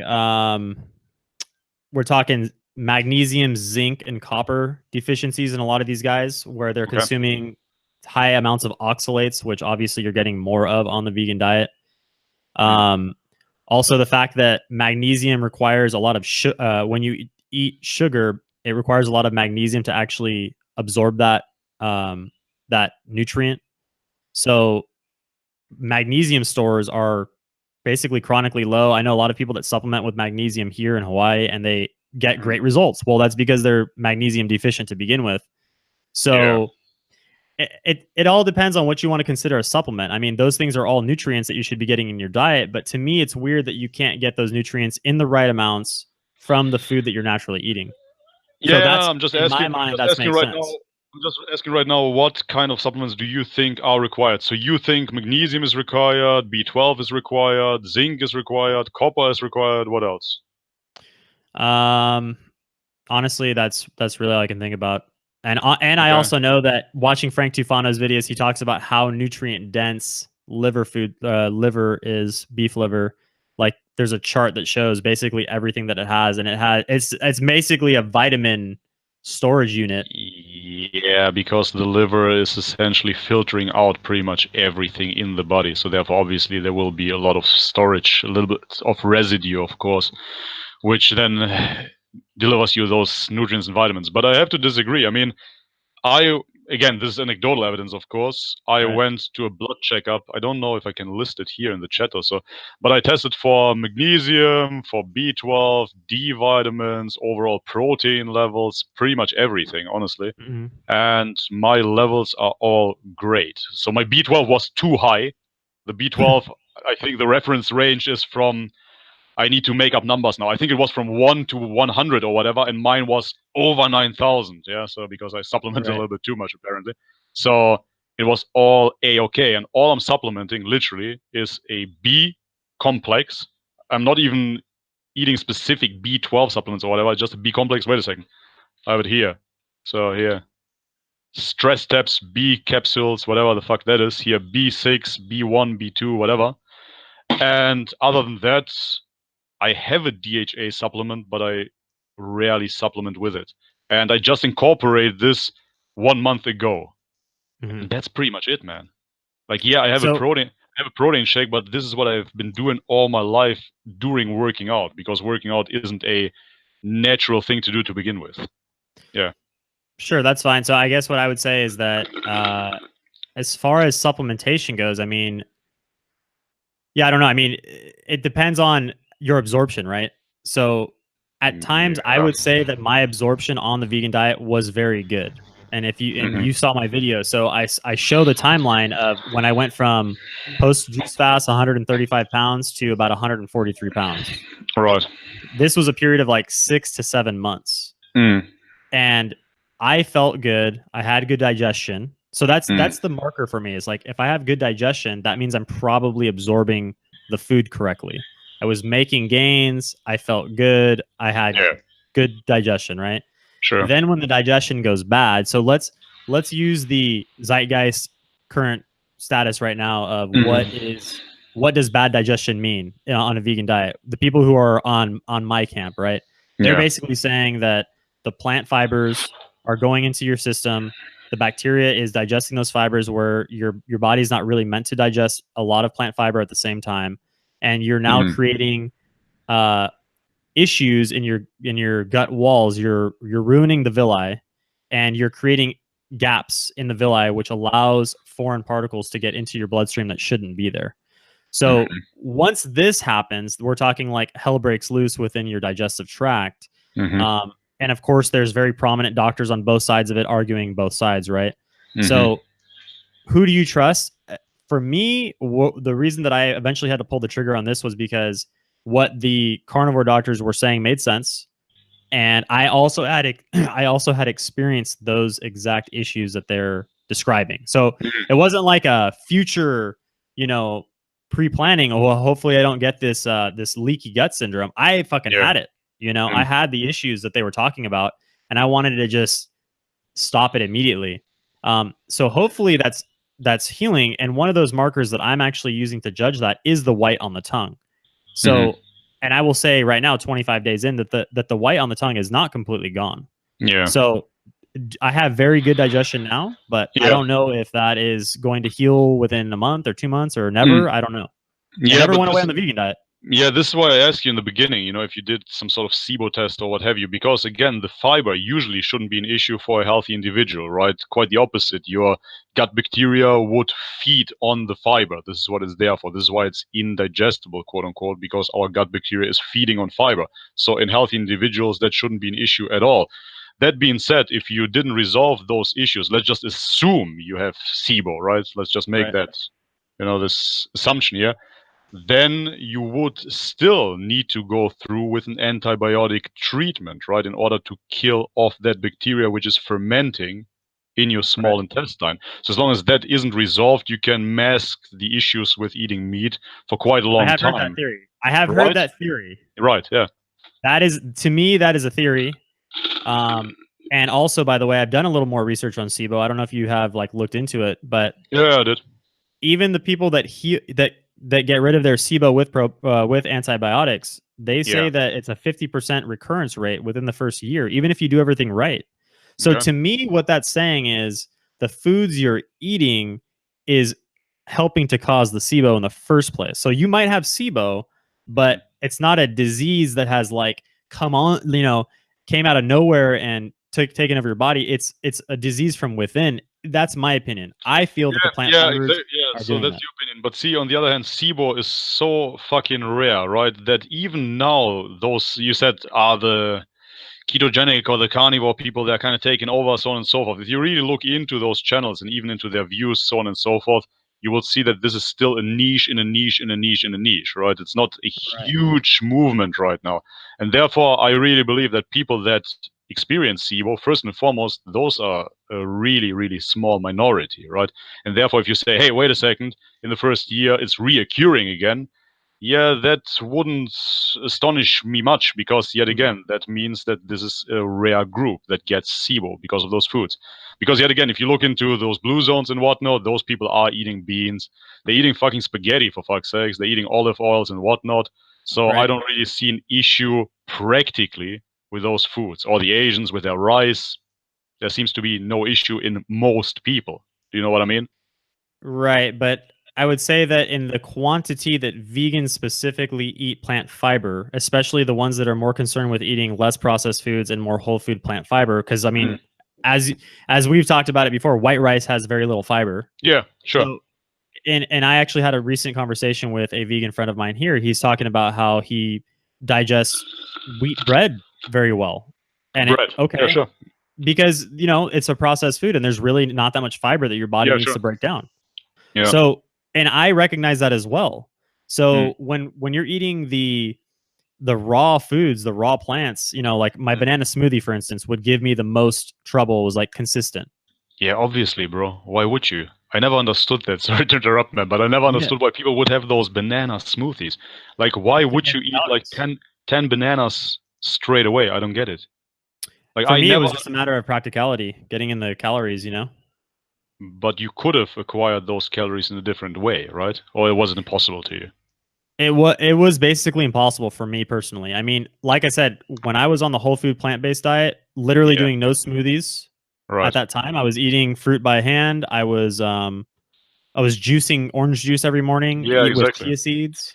we're talking magnesium, zinc, and copper deficiencies in a lot of these guys, where they're Okay. consuming high amounts of oxalates, which obviously you're getting more of on the vegan diet. Mm. Um, Also, the fact that magnesium requires a lot of when you eat sugar, it requires a lot of magnesium to actually absorb that nutrient. So magnesium stores are basically chronically low. I know a lot of people that supplement with magnesium here in Hawaii, and they get Mm. great results. Well, that's because they're magnesium deficient to begin with. Yeah. So it all depends on what you want to consider a supplement. I mean, those things are all nutrients that you should be getting in your diet, but to me, it's weird that you can't get those nutrients in the right amounts from the food that you're naturally eating. So Yeah, that's I'm just in asking. my I'm mind, just that asking makes right now. sense. I'm just asking right now. What kind of supplements do you think are required? So you think magnesium is required, B12 is required, zinc is required, copper is required. What else? Um, Honestly, that's really all I can think about. And I Okay. also know that watching Frank Tufano's videos, he talks about how nutrient dense liver is, beef liver. Like there's a chart that shows basically everything that it has, and it's basically a vitamin storage unit. Yeah, because the liver is essentially filtering out pretty much everything in the body. So therefore, obviously, there will be a lot of storage, a little bit of residue, of course, which then delivers you those nutrients and vitamins. But I have to disagree. I mean, I again, this is anecdotal evidence, of course. I Right. went to a blood checkup. I don't know if I can list it here in the chat or so, but I tested for magnesium, for B12, D vitamins, overall protein levels, pretty much everything, honestly. Hmm. And my levels are all great. So my B12 was too high. The B12, I think the reference range is from, I need to make up numbers now. I think it was from 1 to 100 or whatever, and mine was over 9,000. Yeah, so because I supplemented a Right. little bit too much apparently. So it was all a-okay, and all I'm supplementing literally is a B complex. I'm not even eating specific B12 supplements or whatever, just a B complex. Wait a second, I have it here. So here, stress steps, B capsules, whatever the fuck that is. Here, B6, B1, B2, whatever. And other than that, I have a DHA supplement, but I rarely supplement with it. And I just incorporated this 1 month ago. Hmm. And that's pretty much it, man. Like, yeah, I have a So protein. have a protein shake, but this is what I've been doing all my life during working out, because working out isn't a natural thing to do to begin with. Yeah. Sure, that's fine. So I guess what I would say is that as far as supplementation goes, I mean, yeah, I don't know. I mean, it depends on your absorption, right? So at times I Yeah. would say that my absorption on the vegan diet was very good. And if you Mhm. saw my video, so I show the timeline of when I went from post juice fast 135 pounds to about 143 pounds. Right. This was a period of like 6 to 7 months. Mm. And I felt good. I had good digestion. So that's Mm. the marker for me. Is like if I have good digestion, that means I'm probably absorbing the food correctly. I was making gains. I felt good. I had Yeah. good digestion, right? Sure. Then when the digestion goes bad, so let's use the zeitgeist current status right now of what does bad digestion mean on a vegan diet? The people who are on my camp, right? They're Yeah. basically saying that the plant fibers are going into your system. The bacteria is digesting those fibers where your body's not really meant to digest a lot of plant fiber at the same time, and you're now Mhm. creating uh, issues in your gut walls. You're ruining the villi, and you're creating gaps in the villi, which allows foreign particles to get into your bloodstream that shouldn't be there. So Mhm. once this happens, we're talking like hell breaks loose within your digestive tract. Mhm. And of course, there's very prominent doctors on both sides of it arguing both sides, right? Mhm. So who do you trust? For me, the reason that I eventually had to pull the trigger on this was because what the carnivore doctors were saying made sense, and I also had I also had experienced those exact issues that they're describing. So Mhm. it wasn't like a future, you know, pre-planning. Oh, well, hopefully I don't get this leaky gut syndrome. I fucking Yeah. had it. You know, I Mm. had the issues that they were talking about, and I wanted to just stop it immediately. So hopefully that's healing. And one of those markers that I'm actually using to judge that is the white on the tongue. Mhm. So, and I will say right now, 25 days in, that the white on the tongue is not completely gone. Yeah. So I have very good digestion now, but I Yeah. don't know if that is going to heal within a month or 2 months or Mm. never. I don't know. It Yeah, never but went away this on the vegan diet. Yeah, this is why I asked you in the beginning, if you did some sort of SIBO test or what have you, because again, the fiber usually shouldn't be an issue for a healthy individual, right? Quite the opposite. Your gut bacteria would feed on the fiber. This is what it's there for. This is why it's indigestible, quote unquote, because our gut bacteria is feeding on fiber. So in healthy individuals, that shouldn't be an issue at all. That being said, if you didn't resolve those issues, let's just assume you have SIBO, right? Let's just make Right. that, this assumption here, then you would still need to go through with an antibiotic treatment, right, in order to kill off that bacteria which is fermenting in your Right. small intestine. So as long as that isn't resolved, you can mask the issues with eating meat for quite a I long have heard that time. theory. I have heard Right? that theory. Right, yeah. That is, to me, that is a theory. And also, by the way, I've done a little more research on SIBO. I don't know if you have like looked into it, but Yeah, I did. even the people that get rid of their SIBO with antibiotics, they Yeah. say that it's a 50% recurrence rate within the first year, even if you do everything right. So Okay. to me, what that's saying is the foods you're eating is helping to cause the SIBO in the first place. So you might have SIBO, Mhm. but it's not a disease that has like come on, came out of nowhere and taken over your body. It's a disease from within. That's my opinion. I feel that the plant Yeah, fibers exactly. Yeah, are so doing that's that. your opinion. But see, on the other hand, SIBO is so fucking rare, right? That even now, those you said are the ketogenic or the carnivore people, they're kind of taking over, so on and so forth. If you really look into those channels and even into their views, so on and so forth, you will see that this is still a niche in a niche in a niche in a niche, right? It's not a Right. huge movement right now. And therefore, I really believe that people that experience SIBO, first and foremost, those are a really, really small minority, right? And therefore, if you say, hey, wait a second, in the first year, it's reoccurring again, yeah, that wouldn't astonish me much, because yet Mhm. again, that means that this is a rare group that gets SIBO because of those foods. Because yet again, if you look into those blue zones and whatnot, those people are eating beans. They're eating fucking spaghetti, for fuck's sakes. They're eating olive oils and whatnot. So I Right. don't really see an issue practically with those foods. Or the Asians with their rice. There seems to be no issue in most people. Do you know what I mean? Right. But I would say that in the quantity that vegans specifically eat plant fiber, especially the ones that are more concerned with eating less processed foods and more whole food plant fiber, because I mean, as as we've talked about it before, white rice has very little fiber. Yeah, sure. So, and I actually had a recent conversation with a vegan friend of mine here. He's talking about how he digests wheat bread very well, and Bread. Yeah, okay, sure. because it's a processed food and there's really not that much fiber that your body Yeah, needs sure. to break down. Yeah. So, and I recognize that as well. Mm. So when you're eating the raw foods, the raw plants, like my banana smoothie, for instance, would give me the most trouble. Was like consistent. Yeah, obviously, bro. Why would you? I never understood that. Sorry to interrupt, man, but I never Yeah, understood why people would have those banana smoothies. Like, why too would many you eat like calories. 10 bananas straight away? I don't get it. Like, For I me, it never, was just a matter of practicality, getting in the calories. but you could have acquired those calories in a different way, right? Or it wasn't impossible to you. It was basically impossible for me personally. I mean, like I said, when I was on the whole food plant-based diet, literally Yeah, doing no smoothies at right. that time, I was eating fruit by hand. I was juicing orange juice every morning, Yeah, eat with exactly. chia seeds,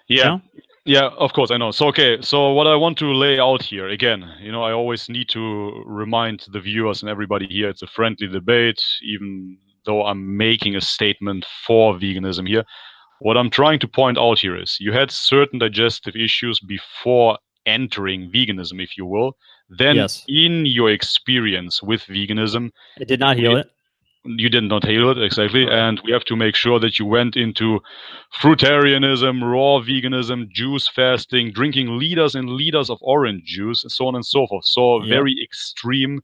you Yeah, know? yeah, of course, I know. So, okay, so what I want to lay out here, again, I always need to remind the viewers and everybody here it's a friendly debate, even though I'm making a statement for veganism here. What I'm trying to point out here is you had certain digestive issues before entering veganism, if you will. Then, Yes. in your experience with veganism, It did not heal we it. you did not hail it exactly, Right. and we have to make sure that you went into fruitarianism, raw veganism, juice fasting, drinking liters and liters of orange juice, and so on and so forth. So Yep. very extreme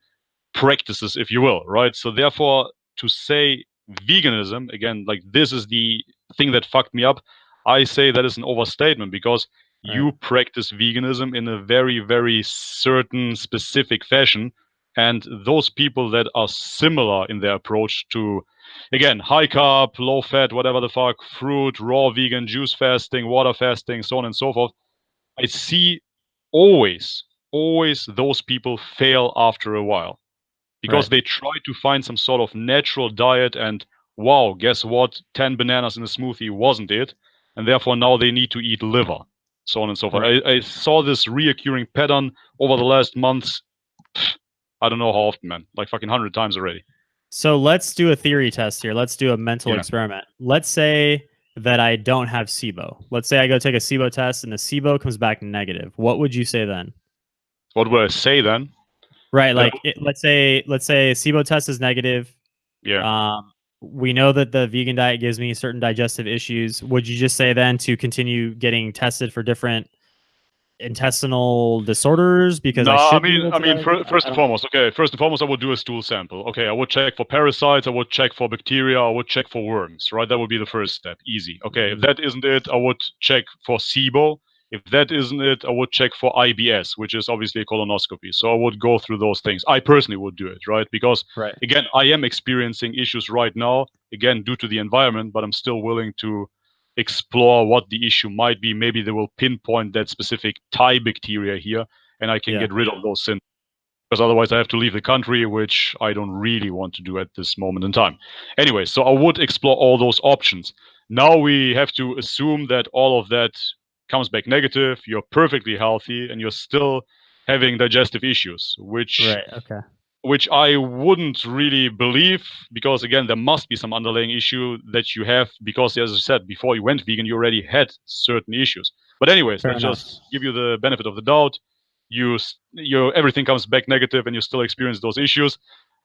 practices, if you will, right? So therefore, to say veganism again, like this is the thing that fucked me up, I say that is an overstatement because Right. you practice veganism in a very, very certain, specific fashion. And those people that are similar in their approach to, again, high carb, low fat, whatever the fuck, fruit, raw vegan, juice fasting, water fasting, so on and so forth, I see always, always those people fail after a while because Right. they try to find some sort of natural diet and wow, guess what? 10 bananas in a smoothie wasn't it. And therefore now they need to eat liver, so on and so forth. Right. I saw this reoccurring pattern over the last months. I don't know how often, man. Like fucking 100 times already. So let's do a theory test here. Let's do a mental Yeah. experiment. Let's say that I don't have SIBO. Let's say I go take a SIBO test and the SIBO comes back negative. What would you say then? What would I say then? Right. That, Like let's say a SIBO test is negative. yeah. We know that the vegan diet gives me certain digestive issues. Would you just say then to continue getting tested for different intestinal disorders because No, I I should be mean, able I to? mean, first I and don't. foremost, okay. First and foremost, I would do a stool sample. Okay, I would check for parasites. I would check for bacteria. I would check for worms. Right, that would be the first step. Easy. Okay, if Mhm. that isn't it, I would check for SIBO. If that isn't it, I would check for IBS, which is obviously a colonoscopy. So I would go through those things. I personally would do it, right? Because Right. again, I am experiencing issues right now, again due to the environment, but I'm still willing to explore what the issue might be. Maybe they will pinpoint that specific Thai bacteria here and I can Yeah. get rid of those symptoms. Because otherwise, I have to leave the country, which I don't really want to do at this moment in time. Anyway, so I would explore all those options. Now we have to assume that all of that comes back negative. You're perfectly healthy, and you're still having digestive issues, which Right. Okay. which I wouldn't really believe because again there must be some underlying issue that you have because as I said before you went vegan you already had certain issues. But anyways, Fair let's enough. just give you the benefit of the doubt. You everything comes back negative and you still experience those issues.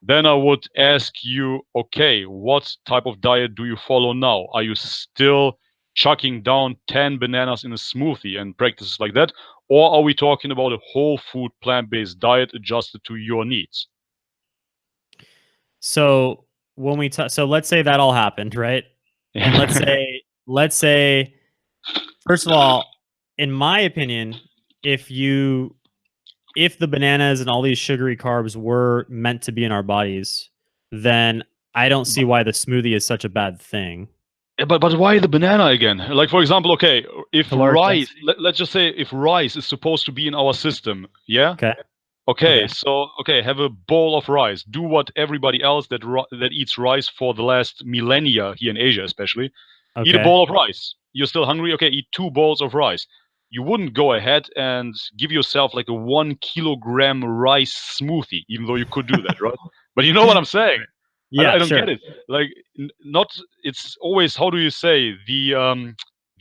Then I would ask you, okay, what type of diet do you follow now? Are you still chucking down 10 bananas in a smoothie and practices like that? Or are we talking about a whole food plant-based diet adjusted to your needs? So so let's say that all happened, right? And let's Yeah. say first of all, in my opinion, if you if the bananas and all these sugary carbs were meant to be in our bodies, then I don't see why the smoothie is such a bad thing. Yeah, but why the banana again? Like for example, okay, if Caloric rice, density. let's just say if rice is supposed to be in our system, yeah. Okay. Okay, Okay. so okay, have a bowl of rice. Do what everybody else that eats rice for the last millennia here in Asia, especially. Eat a Okay. bowl of rice. You're still hungry? Okay, eat 2 bowls of rice. You wouldn't go ahead and give yourself like a 1 kilogram rice smoothie, even though you could do that, right? But you know what I'm saying? I Yeah, don't get sure. it. Like, not. It's always, how do you say, the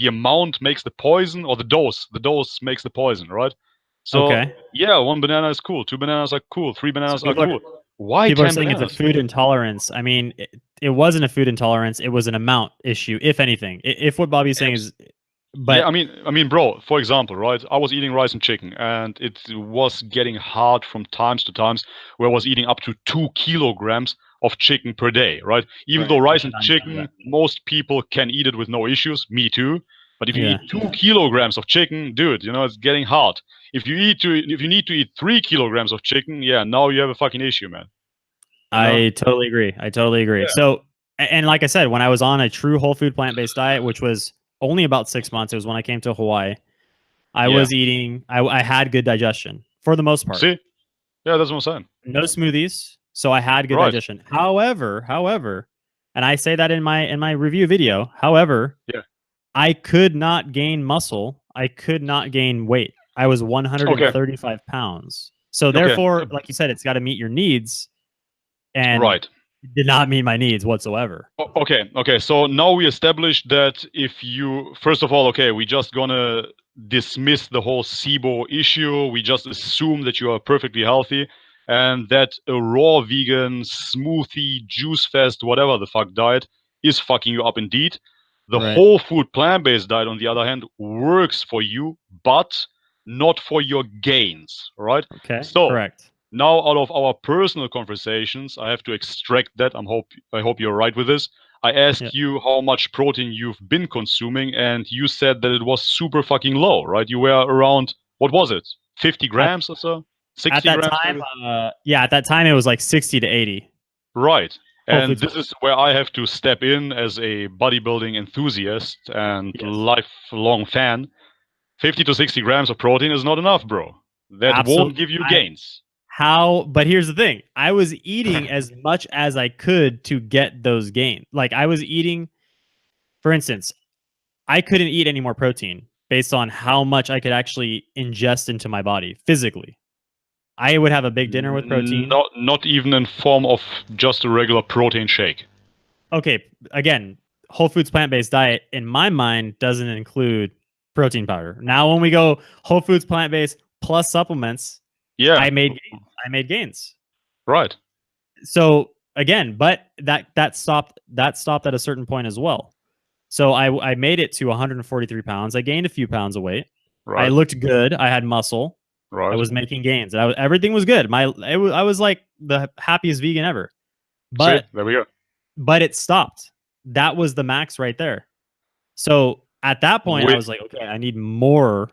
amount makes the poison, or the dose. The dose makes the poison, right? So Okay. yeah, 1 banana is cool. 2 bananas are cool. 3 bananas So are cool. Why people are 10 saying it's a bananas? food intolerance. I mean, it wasn't a food intolerance. It was an amount issue, if anything. If what Bobby's saying is, Yeah, but bro, for example, right? I was eating rice and chicken, and it was getting hard from times to times where I was eating up to 2 kilograms of chicken per day, right? Even though right, I rice and cannot even do that. chicken, most people can eat it with no issues, me too. But if you Yeah, eat 2 kilograms of chicken, dude, it's getting hard. If you need to eat 3 kilograms of chicken, yeah, now you have a fucking issue, man. You know? I totally agree. I totally agree. Yeah. So, and like I said, when I was on a true whole food plant based diet, which was only about 6 months, it was when I came to Hawaii. I Yeah. was eating. I had good digestion for the most part. See? Yeah, that's what I'm saying. No smoothies, so I had good Right. digestion. However, and I say that in my review video. However, Yeah. I could not gain muscle. I could not gain weight. I was Okay. 135 pounds. So Okay. therefore, like you said, it's got to meet your needs, and Right. it did not meet my needs whatsoever. Okay. So now we established that if you, first of all, okay, we just gonna dismiss the whole SIBO issue. We just assume that you are perfectly healthy and that a raw vegan smoothie, juice fest, whatever the fuck diet is fucking you up indeed. The Right. whole food plant-based diet, on the other hand, works for you, but not for your gains, right? Okay. So Correct. now, out of our personal conversations, I have to extract that. I hope you're right with this. I Yeah. asked you how much protein you've been consuming, and you said that it was super fucking low, right? You were around, what was it, 50 At grams or so? at 60 that grams, time, maybe? yeah, at that time it was like 60 to 80. Right. Whole And Foods. this is where I have to step in as a bodybuilding enthusiast and Yes. lifelong fan. 50 to 60 grams of protein is not enough, bro. That won't Absolutely. give you gains. But here's the thing. I was eating as much as I could to get those gains. Like I was eating, for instance, I couldn't eat any more protein based on how much I could actually ingest into my body physically. I would have a big dinner with protein. Not even in form of just a regular protein shake. Okay, again, whole foods plant-based diet in my mind doesn't include protein powder. Now when we go whole foods plant-based plus supplements, Yeah. I made gains. Right. So again, but that stopped at a certain point as well. So I made it to 143 pounds. I gained a few pounds of weight. I Right. looked good. I had muscle. Right. I was making gains. Everything was good. I was like the happiest vegan ever. See, But there we go. it stopped. That was the max right there. So at that point, I was like, okay, I need more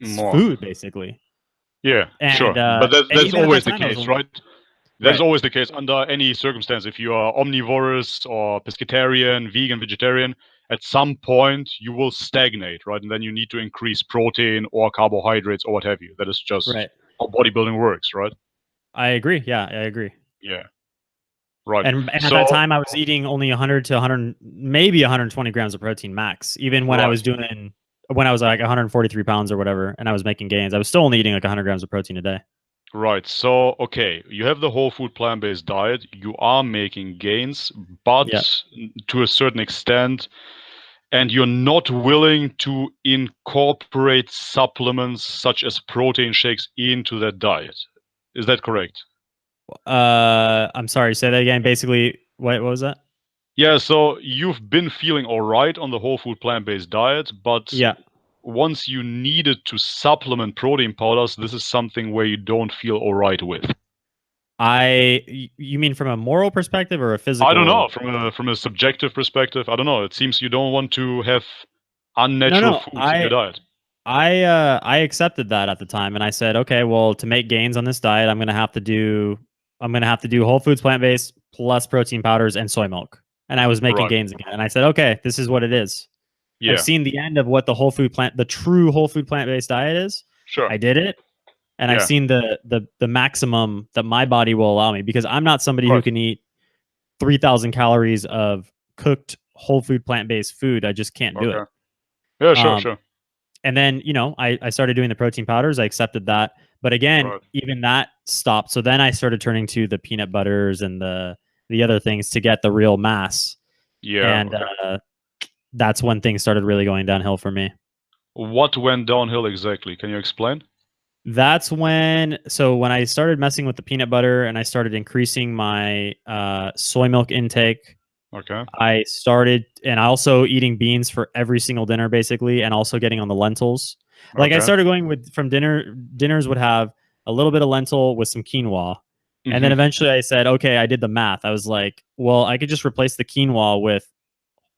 food, basically. Yeah, And sure. But and that's even at always that the time, I was case, only, right? That is right. always the case under any circumstance. If you are omnivorous or pescatarian, vegan, vegetarian, at some point you will stagnate, right? And then you need to increase protein or carbohydrates or what have you. That is just Right. how bodybuilding works, right? I agree. Yeah, I agree. Yeah. Right. And at that So, time, I was eating only 100 to 100, maybe 120 grams of protein max. Even when I was right. when I was like 143 pounds or whatever, and I was making gains, I was still only eating like 100 grams of protein a day. Right. So, okay, you have the whole food plant-based diet. You are making gains, but Yeah. to a certain extent, and you're not willing to incorporate supplements such as protein shakes into that diet. Is that correct? I'm sorry. Say that again. Basically, what was that? Yeah. So you've been feeling all right on the whole food plant-based diet, but Yeah. once you needed to supplement protein powders, this is something where you don't feel all right with. You mean from a moral perspective or a I don't know, physical? from a subjective perspective. I don't know. It seems you don't want to have No, unnatural no. foods in your diet. I accepted that at the time, and I said, okay, well, to make gains on this diet, I'm gonna have to do whole foods plant based plus protein powders and soy milk. And I was making Right. gains again, and I said, okay, this is what it is. I've Yeah. seen the end of what the true whole food plant based diet is. Sure. I did it, and I've Yeah. seen the maximum that my body will allow me, because I'm not somebody who Right. can eat 3,000 calories of cooked whole food, plant-based food. I just can't do it. Okay. Yeah, Um, sure. and then, I started doing the protein powders. I accepted that. But again, Right. even that stopped. So then I started turning to the peanut butters and the other things to get the real mass. Yeah, And okay. that's when things started really going downhill for me. What went downhill exactly? Can you explain? That's when I started messing with the peanut butter and I started increasing my soy milk intake. Okay. I started, and also eating beans for every single dinner, basically, and also getting on the lentils. Like I Okay. started going with from dinners would have a little bit of lentil with some quinoa. And then Mm-hmm. eventually I said, okay, I did the math. I was like, well, I could just replace the quinoa with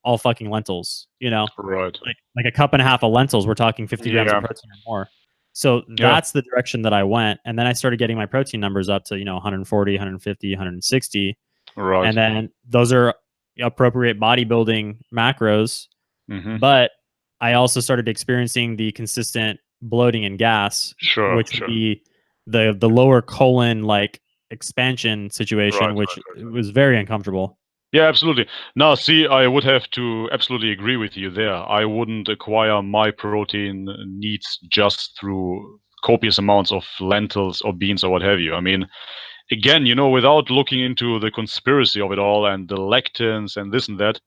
all fucking lentils, Right. like a cup and a half of lentils. We're talking 50 grams of Yeah. protein or more. So Yeah. that's the direction that I went. And then I started getting my protein numbers up to, 140, 150, 160. Right. And then those are appropriate bodybuilding macros. Mm-hmm. But I also started experiencing the consistent bloating and gas, Sure. which would be the lower colon like expansion situation, which was very uncomfortable. Yeah, absolutely. Now, see, I would have to absolutely agree with you there. I wouldn't acquire my protein needs just through copious amounts of lentils or beans or what have you. I mean, again, without looking into the conspiracy of it all and the lectins and this and that,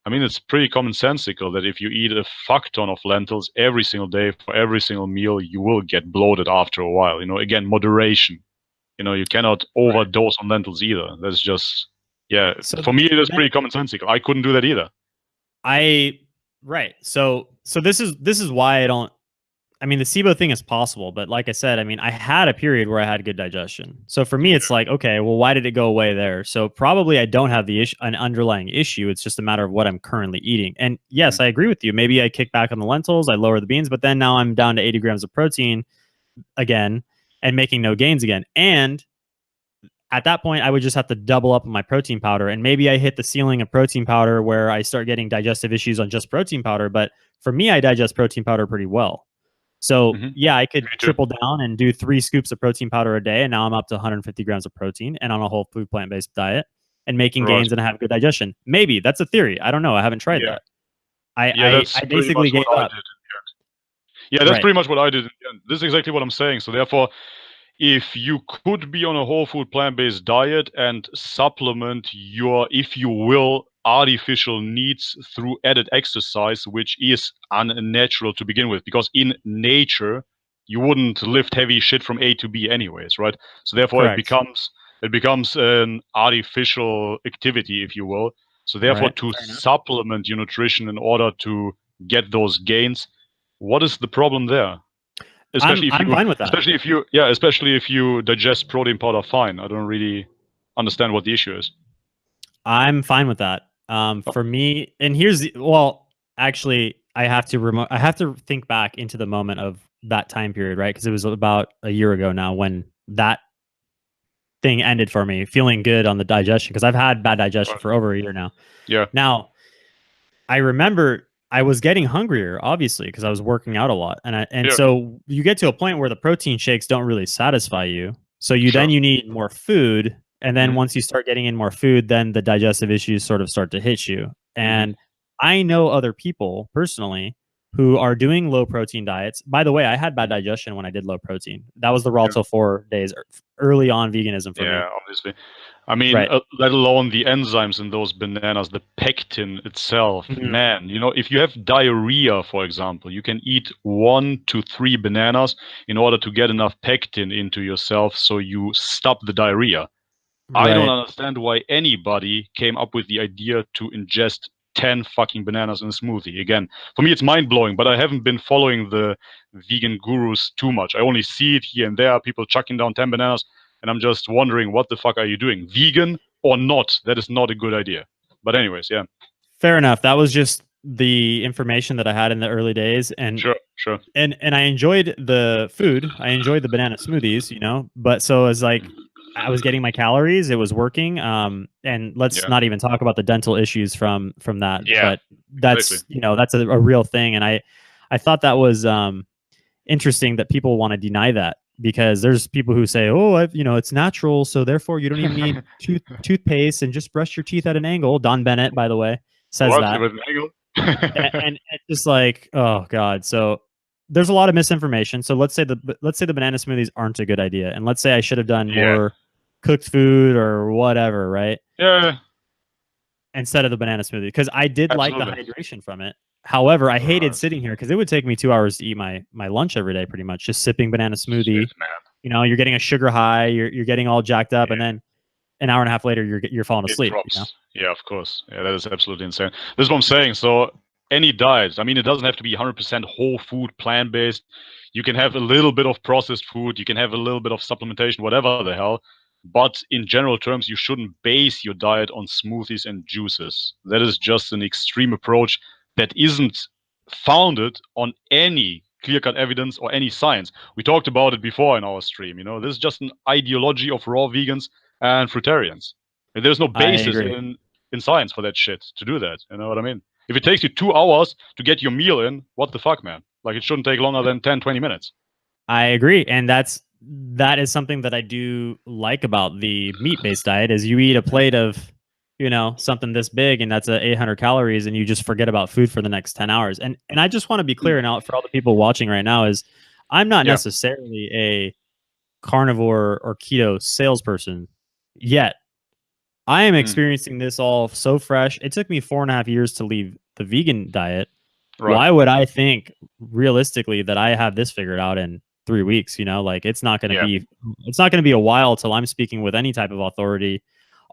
I mean, it's pretty commonsensical that if you eat a fuck ton of lentils every single day for every single meal, you will get bloated after a while. Again, moderation. You cannot overdose on lentils either. That's just, yeah, So for me, it is pretty commonsensical. I couldn't do that either. Right. So this is why I don't. I mean, the SIBO thing is possible, but like I said, I mean, I had a period where I had good digestion. So for me, it's like, okay, well, why did it go away there? So probably I don't have an underlying issue. It's just a matter of what I'm currently eating. And yes, I agree with you. Maybe I kick back on the lentils, I lower the beans, but then now I'm down to 80 grams of protein again and making no gains again. And at that point, I would just have to double up on my protein powder. And maybe I hit the ceiling of protein powder where I start getting digestive issues on just protein powder. But for me, I digest protein powder pretty well. So yeah, I could triple down and do 3 scoops of protein powder a day, and now I'm up to 150 grams of protein and on a whole food plant-based diet and making gains and I have good digestion. Maybe that's a theory. I don't know. I haven't tried that. I basically gave up. Yeah, that's pretty much what I did. This is exactly what I'm saying. So therefore, if you could be on a whole food plant-based diet and supplement your, if you will, artificial needs through added exercise, which is unnatural to begin with, because in nature you wouldn't lift heavy shit from A to B anyways, right? So therefore it becomes an artificial activity, if you will. So therefore, to supplement your nutrition in order to get those gains, what is the problem there? I'm fine with that. Especially if you digest protein powder fine. I don't really understand what the issue is. I'm fine with that. For me, and actually, I have to think back into the moment of that time period, right? Because it was about a year ago now when that thing ended for me, feeling good on the digestion, because I've had bad digestion for over a year now. Yeah. Now, I remember I was getting hungrier, obviously, because I was working out a lot, so you get to a point where the protein shakes don't really satisfy you. So then you need more food, and then once you start getting in more food, then the digestive issues sort of start to hit you. And I know other people personally who are doing low protein diets. By the way, I had bad digestion when I did low protein. That was the raw till 4 days early on veganism for me. Yeah, obviously. I mean, let alone the enzymes in those bananas, the pectin itself. Man, if you have diarrhea, for example, you can eat 1 to 3 bananas in order to get enough pectin into yourself so you stop the diarrhea. I don't understand why anybody came up with the idea to ingest 10 fucking bananas in a smoothie. Again, for me, it's mind-blowing, but I haven't been following the vegan gurus too much. I only see it here and there, people chucking down 10 bananas, and I'm just wondering, what the fuck are you doing? Vegan or not? That is not a good idea. But anyways, yeah. Fair enough. That was just the information that I had in the early days. And sure. And I enjoyed the food. I enjoyed the banana smoothies, but so it's like I was getting my calories, it was working. And let's not even talk about the dental issues from that. Yeah, but that's that's a real thing. And I thought that was interesting that people want to deny that, because there's people who say, oh, it's natural, so therefore you don't even need toothpaste and just brush your teeth at an angle. Don Bennett, by the way, says What? that. With an angle? And it's just like, oh god. So there's a lot of misinformation. So let's say the banana smoothies aren't a good idea, and let's say I should have done Yeah. more cooked food or whatever, right? Yeah. Instead of the banana smoothie, because I did like the Absolutely. hydration from it. However, I hated Right. sitting here because it would take me 2 hours to eat my lunch every day, pretty much just sipping banana Shit, smoothie. man. You know, you're getting a sugar high, you're getting all jacked up, and Yeah. then an hour and a half later you're falling It asleep. You know. drops. Yeah, of course. Yeah, that is absolutely insane. This is what I'm saying. So any diet, I mean, it doesn't have to be 100% whole food, plant-based. You can have a little bit of processed food. You can have a little bit of supplementation, whatever the hell. But in general terms, you shouldn't base your diet on smoothies and juices. That is just an extreme approach that isn't founded on any clear-cut evidence or any science. We talked about it before in our stream. You know, this is just an ideology of raw vegans and fruitarians. There's no I basis agree. in science for that shit to do that. You know what I mean? If it takes you 2 hours to get your meal in, what the fuck, man? Like, it shouldn't take longer than 10, 20 minutes. I agree, and that is something that I do like about the meat-based diet is you eat a plate of, you know, something this big and that's 800 calories and you just forget about food for the next 10 hours. And I just want to be clear now for all the people watching right now is I'm not Yeah. necessarily a carnivore or keto salesperson yet. I am experiencing this all so fresh. It took me 4.5 years to leave the vegan diet. Right. Why would I think realistically that I have this figured out in 3 weeks? You know, like it's not going to Yeah. be a while till I'm speaking with any type of authority.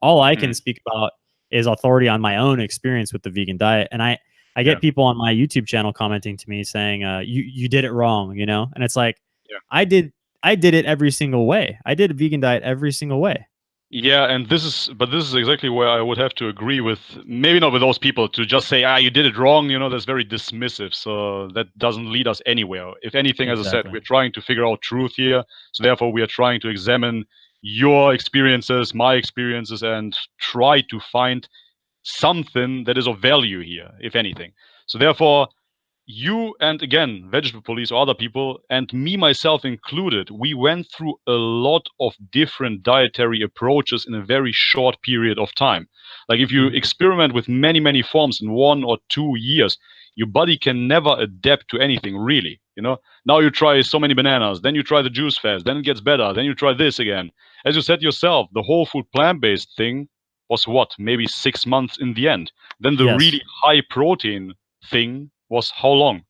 All I can speak about is authority on my own experience with the vegan diet. And I Yeah. get people on my YouTube channel commenting to me saying, you did it wrong, you know? And it's like, Yeah. I did it every single way. I did a vegan diet every single way. Yeah, and this is exactly where I would have to agree with, maybe not with those people to just say, you did it wrong, you know, that's very dismissive. So that doesn't lead us anywhere. If anything, as I said, Exactly. we're trying to figure out truth here. So therefore, we are trying to examine your experiences, my experiences, and try to find something that is of value here, if anything. So therefore, you and again vegetable police or other people and me myself included, we went through a lot of different dietary approaches in a very short period of time. Like if you experiment with many forms in 1 or 2 years, your body can never adapt to anything really, you know. Now you try so many bananas, then you try the juice fast, then it gets better, then you try this again. As you said yourself, the whole food plant-based thing was what, maybe 6 months in the end. Then the Yes. really high protein thing was how long?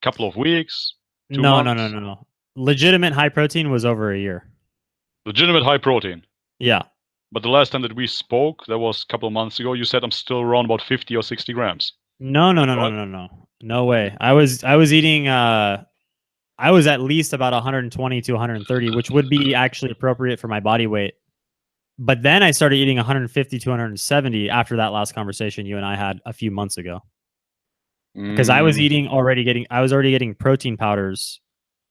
Couple of weeks, 2 No, no, no, months? no, no. Legitimate high protein was over a year. Legitimate high protein. Yeah. But the last time that we spoke, that was a couple of months ago, you said I'm still around about 50 or 60 grams. No, no, no, no, Right? no, no. No way. I was eating I was at least about 120 to 130, which would be actually appropriate for my body weight. But then I started eating 150 to 170 after that last conversation you and I had a few months ago. Because I was already getting protein powders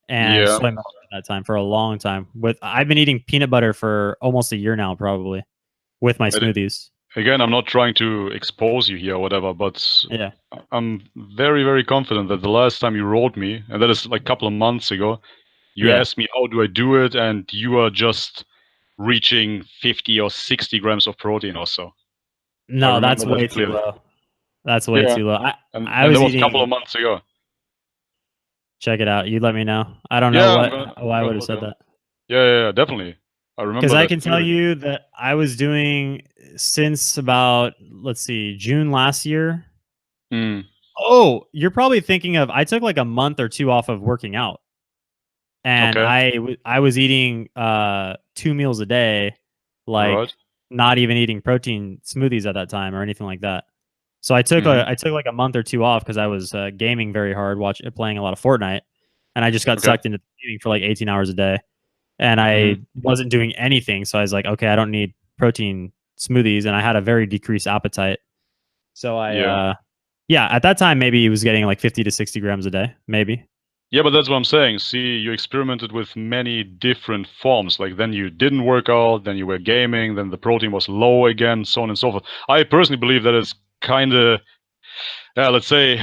and Yeah. soy milk at that time for a long time. I've been eating peanut butter for almost a year now, probably, with my And smoothies. again, I'm not trying to expose you here or whatever, but Yeah. I'm very confident that the last time you wrote me, and that is like a couple of months ago, you Yeah. asked me how do I do it, and you are just reaching 50 or 60 grams of protein or so. I No, that's remember way that too clearly. low. That's way Yeah. too low. And I and that was was a couple of eating. months ago. Check it out. You let me know. I don't know Yeah, why I'm I would gonna have look said up. that. Yeah, definitely. I Because remember I that can tell clearly. you that I was doing since about, let's see, June last year. Mm, Oh, you're probably thinking of I took like a month or two off of working out, and okay. I was eating 2 meals a day, Right. like not even eating protein smoothies at that time or anything like that. So Mm-hmm. I took like a month or two off because I was gaming very hard, playing a lot of Fortnite, and I just got Okay. sucked into gaming for like 18 hours a day, and Mm-hmm. I wasn't doing anything. So I was like, okay, I don't need protein smoothies, and I had a very decreased appetite. So Yeah. yeah, at that time maybe he was getting like 50 to 60 grams a day, maybe. Yeah, but that's what I'm saying. See, you experimented with many different forms. Like then you didn't work out, then you were gaming, then the protein was low again, so on and so forth. I personally believe that it's kind of, yeah, let's say,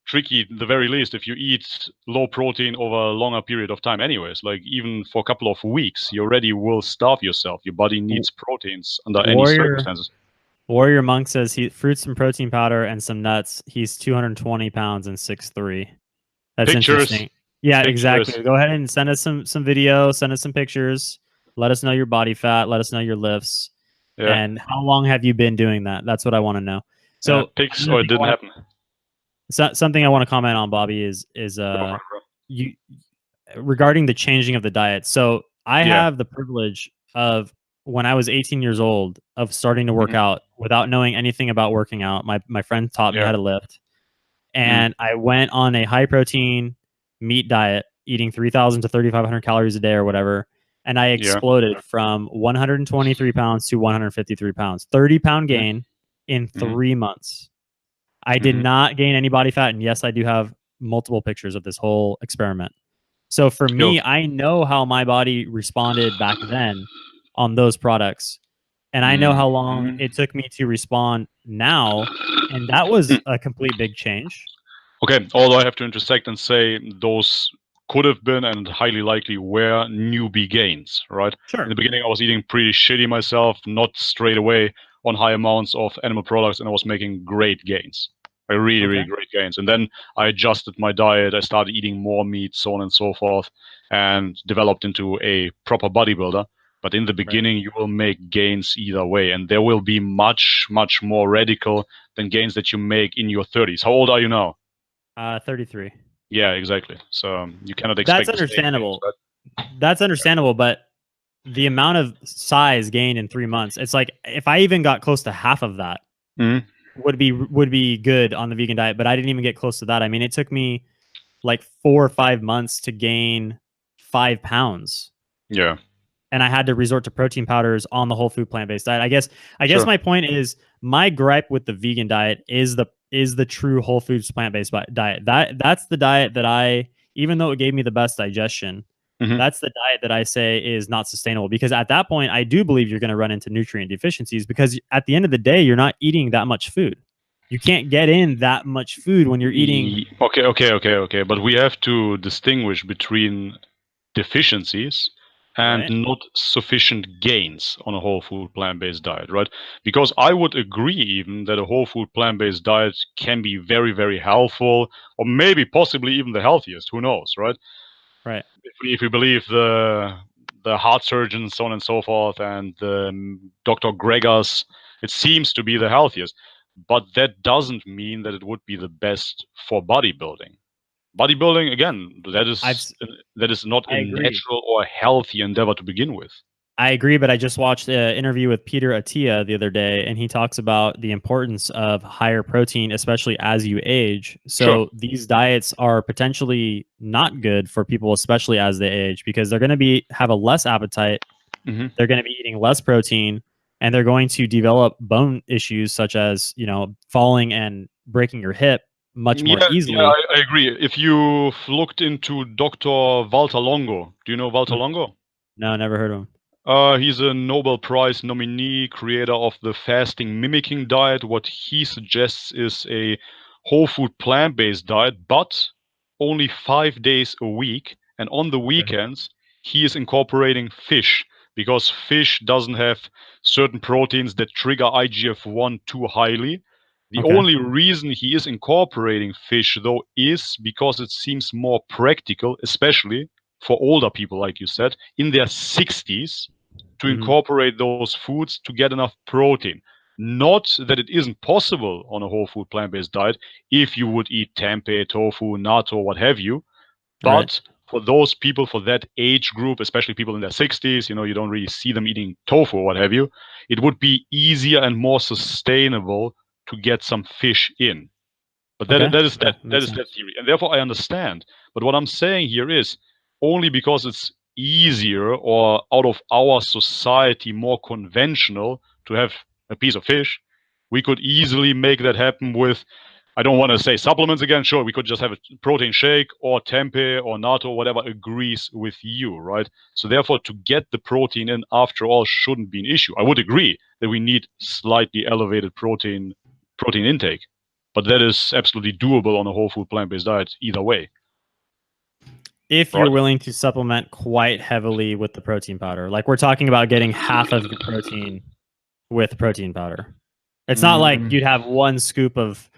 tricky at the very least if you eat low protein over a longer period of time anyways. Like even for a couple of weeks, you already will starve yourself. Your body needs proteins under any Warrior circumstances. Warrior Monk says he fruits and protein powder and some nuts. He's 220 pounds and 6'3". That's Pictures, interesting. Yeah, pictures. exactly. Go ahead and send us some video, send us some pictures. Let us know your body fat, let us know your lifts, Yeah, and how long have you been doing that? That's what I want to know. So pics, another or it thing I didn't want happen. something I want to comment on, Bobby, is Bro, bro. you regarding the changing of the diet. So I Yeah. have the privilege of when I was 18 years old of starting to work Mhm. out without knowing anything about working out. My friend taught me Yeah. how to lift, Mhm. and I went on a high protein meat diet, eating 3,000 to 3,500 calories a day or whatever. And I Yeah. exploded from 123 pounds to 153 pounds, 30-pound Mhm. gain in Mhm. 3 months. I did Mhm. not gain any body fat. And yes, I do have multiple pictures of this whole experiment. So for Yo. me, I know how my body responded back then on those products. And I know how long Mhm. it took me to respond now. And that was Mm. a complete big change. Okay, although I have to intersect and say those could have been and highly likely were newbie gains, right? In Sure. the beginning, I was eating pretty shitty myself, not straight away on high amounts of animal products, and I was making great gains. Really, Okay. really great gains. And then I adjusted my diet. I started eating more meat, so on and so forth, and developed into a proper bodybuilder. But in the Right. beginning, you will make gains either way, and there will be much, much more radical than gains that you make in your 30s. How old are you now? 33. Yeah, exactly. So you cannot That's expect the same gains, understandable. right? That's understandable, but the amount of size gained in 3 months, it's like if I even got close to half of that Mhm. would be good on the vegan diet, but I didn't even get close to that. I mean, it took me like 4 or 5 months to gain 5 pounds. Yeah, And I had to resort to protein powders on the whole food plant-based diet. I guess sure. my point is my gripe with the vegan diet is the true whole foods plant-based diet. That's the diet that even though it gave me the best digestion, Hmm. that's the diet that I say is not sustainable because at that point I do believe you're going to run into nutrient deficiencies because at the end of the day you're not eating that much food. You can't get in that much food when you're eating, Okay, okay, okay, okay. But we have to distinguish between deficiencies and right? not sufficient gains on a whole food plant-based diet, right? Because I would agree even that a whole food plant-based diet can be very, very helpful, or maybe possibly even the healthiest. Who knows, right? Right. If we believe the heart surgeons, so on and so forth, and Dr. Gregor's, it seems to be the healthiest. But that doesn't mean that it would be the best for bodybuilding. Bodybuilding, again, I've s- that is not a I agree. natural or healthy endeavor to begin with. I agree, but I just watched an interview with Peter Attia the other day, and he talks about the importance of higher protein, especially as you age. Sure. So these diets are potentially not good for people, especially as they age, because they're going to have a less appetite. Hmm. They're going to be eating less protein, and they're going to develop bone issues such as falling and breaking your hip much more Yeah, yeah, easily. I agree. If you've looked into Dr. Walter Longo, do you know Walter Mhm. Longo? No, never heard of him. He's a Nobel Prize nominee, creator of the fasting mimicking diet. What he suggests is a whole food plant-based diet, but only 5 days a week. And on the Okay. weekends, he is incorporating fish because fish doesn't have certain proteins that trigger IGF-1 too highly. The Okay. only reason he is incorporating fish, though, is because it seems more practical, especially for older people, like you said, in their 60s, to Hmm. incorporate those foods to get enough protein. Not that it isn't possible on a whole food plant-based diet if you would eat tempeh, tofu, natto, what have you, Right. but for those people, for that age group, especially people in their 60s, you don't really see them eating tofu or what have you, it would be easier and more sustainable to get some fish in. But Okay. that is Yeah, that makes is that sense. theory, and therefore I understand. But what I'm saying here is only because it's easier or out of our society more conventional to have a piece of fish, we could easily make that happen with. I don't want to say supplements again. Sure, we could just have a protein shake or tempeh or natto, whatever agrees with you, right? So therefore, to get the protein in, after all, shouldn't be an issue. I would agree that we need slightly elevated protein intake, but that is absolutely doable on a whole food plant-based diet either way, If you're right? willing to supplement quite heavily with the protein powder, like we're talking about getting half of your protein with protein powder. It's not like you'd have one scoop of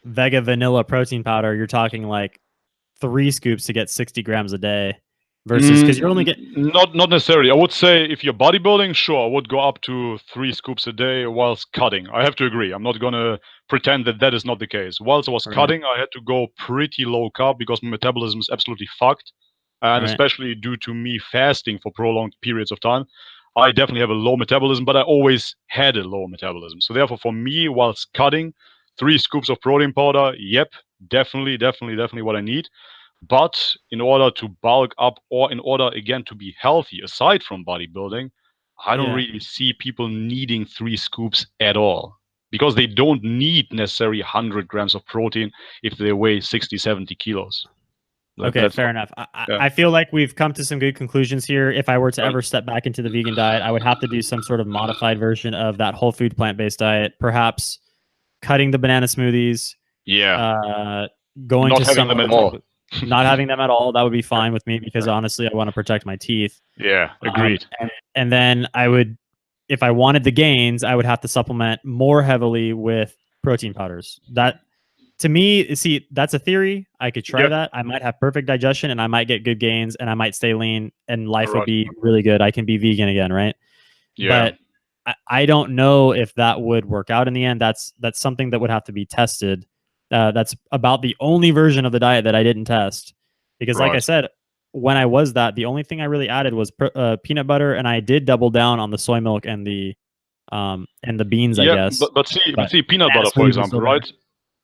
Vega vanilla protein powder. You're talking like 3 scoops to get 60 grams a day versus because you're only get Not necessarily. I would say if you're bodybuilding, sure, I would go up to 3 scoops a day whilst cutting. I have to agree. I'm not gonna pretend that that is not the case. Whilst I was Right. cutting, I had to go pretty low carb because my metabolism is absolutely fucked, and Right. especially due to me fasting for prolonged periods of time, I definitely have a low metabolism. But I always had a low metabolism. So therefore, for me, whilst cutting, 3 scoops of protein powder, yep, definitely what I need. But in order to bulk up or in order, again, to be healthy, aside from bodybuilding, I don't Yeah. really see people needing 3 scoops at all because they don't need necessarily 100 grams of protein if they weigh 60, 70 kilos. Okay, That's fair not, enough. yeah. I feel like we've come to some good conclusions here. If I were to Right. ever step back into the vegan diet, I would have to do some sort of modified version of that whole food plant-based diet, perhaps cutting the banana smoothies, Yeah. going Not to having some them other at type all. of, not having them at all. That would be fine with me because honestly, I want to protect my teeth. Yeah, agreed. And then I would, if I wanted the gains, I would have to supplement more heavily with protein powders. That to me, see, that's a theory. I could try Yeah. that. I might have perfect digestion and I might get good gains and I might stay lean and life will Right. be really good. I can be vegan again, right? Yeah. But I don't know if that would work out in the end. That's something that would have to be tested. That's about the only version of the diet that I didn't test because, like I Right. said, when I was that, the only thing I really added was peanut butter, and I did double down on the soy milk and the beans, I Yeah, guess. but see, But peanut banana butter, for smoothies was example, still better. right?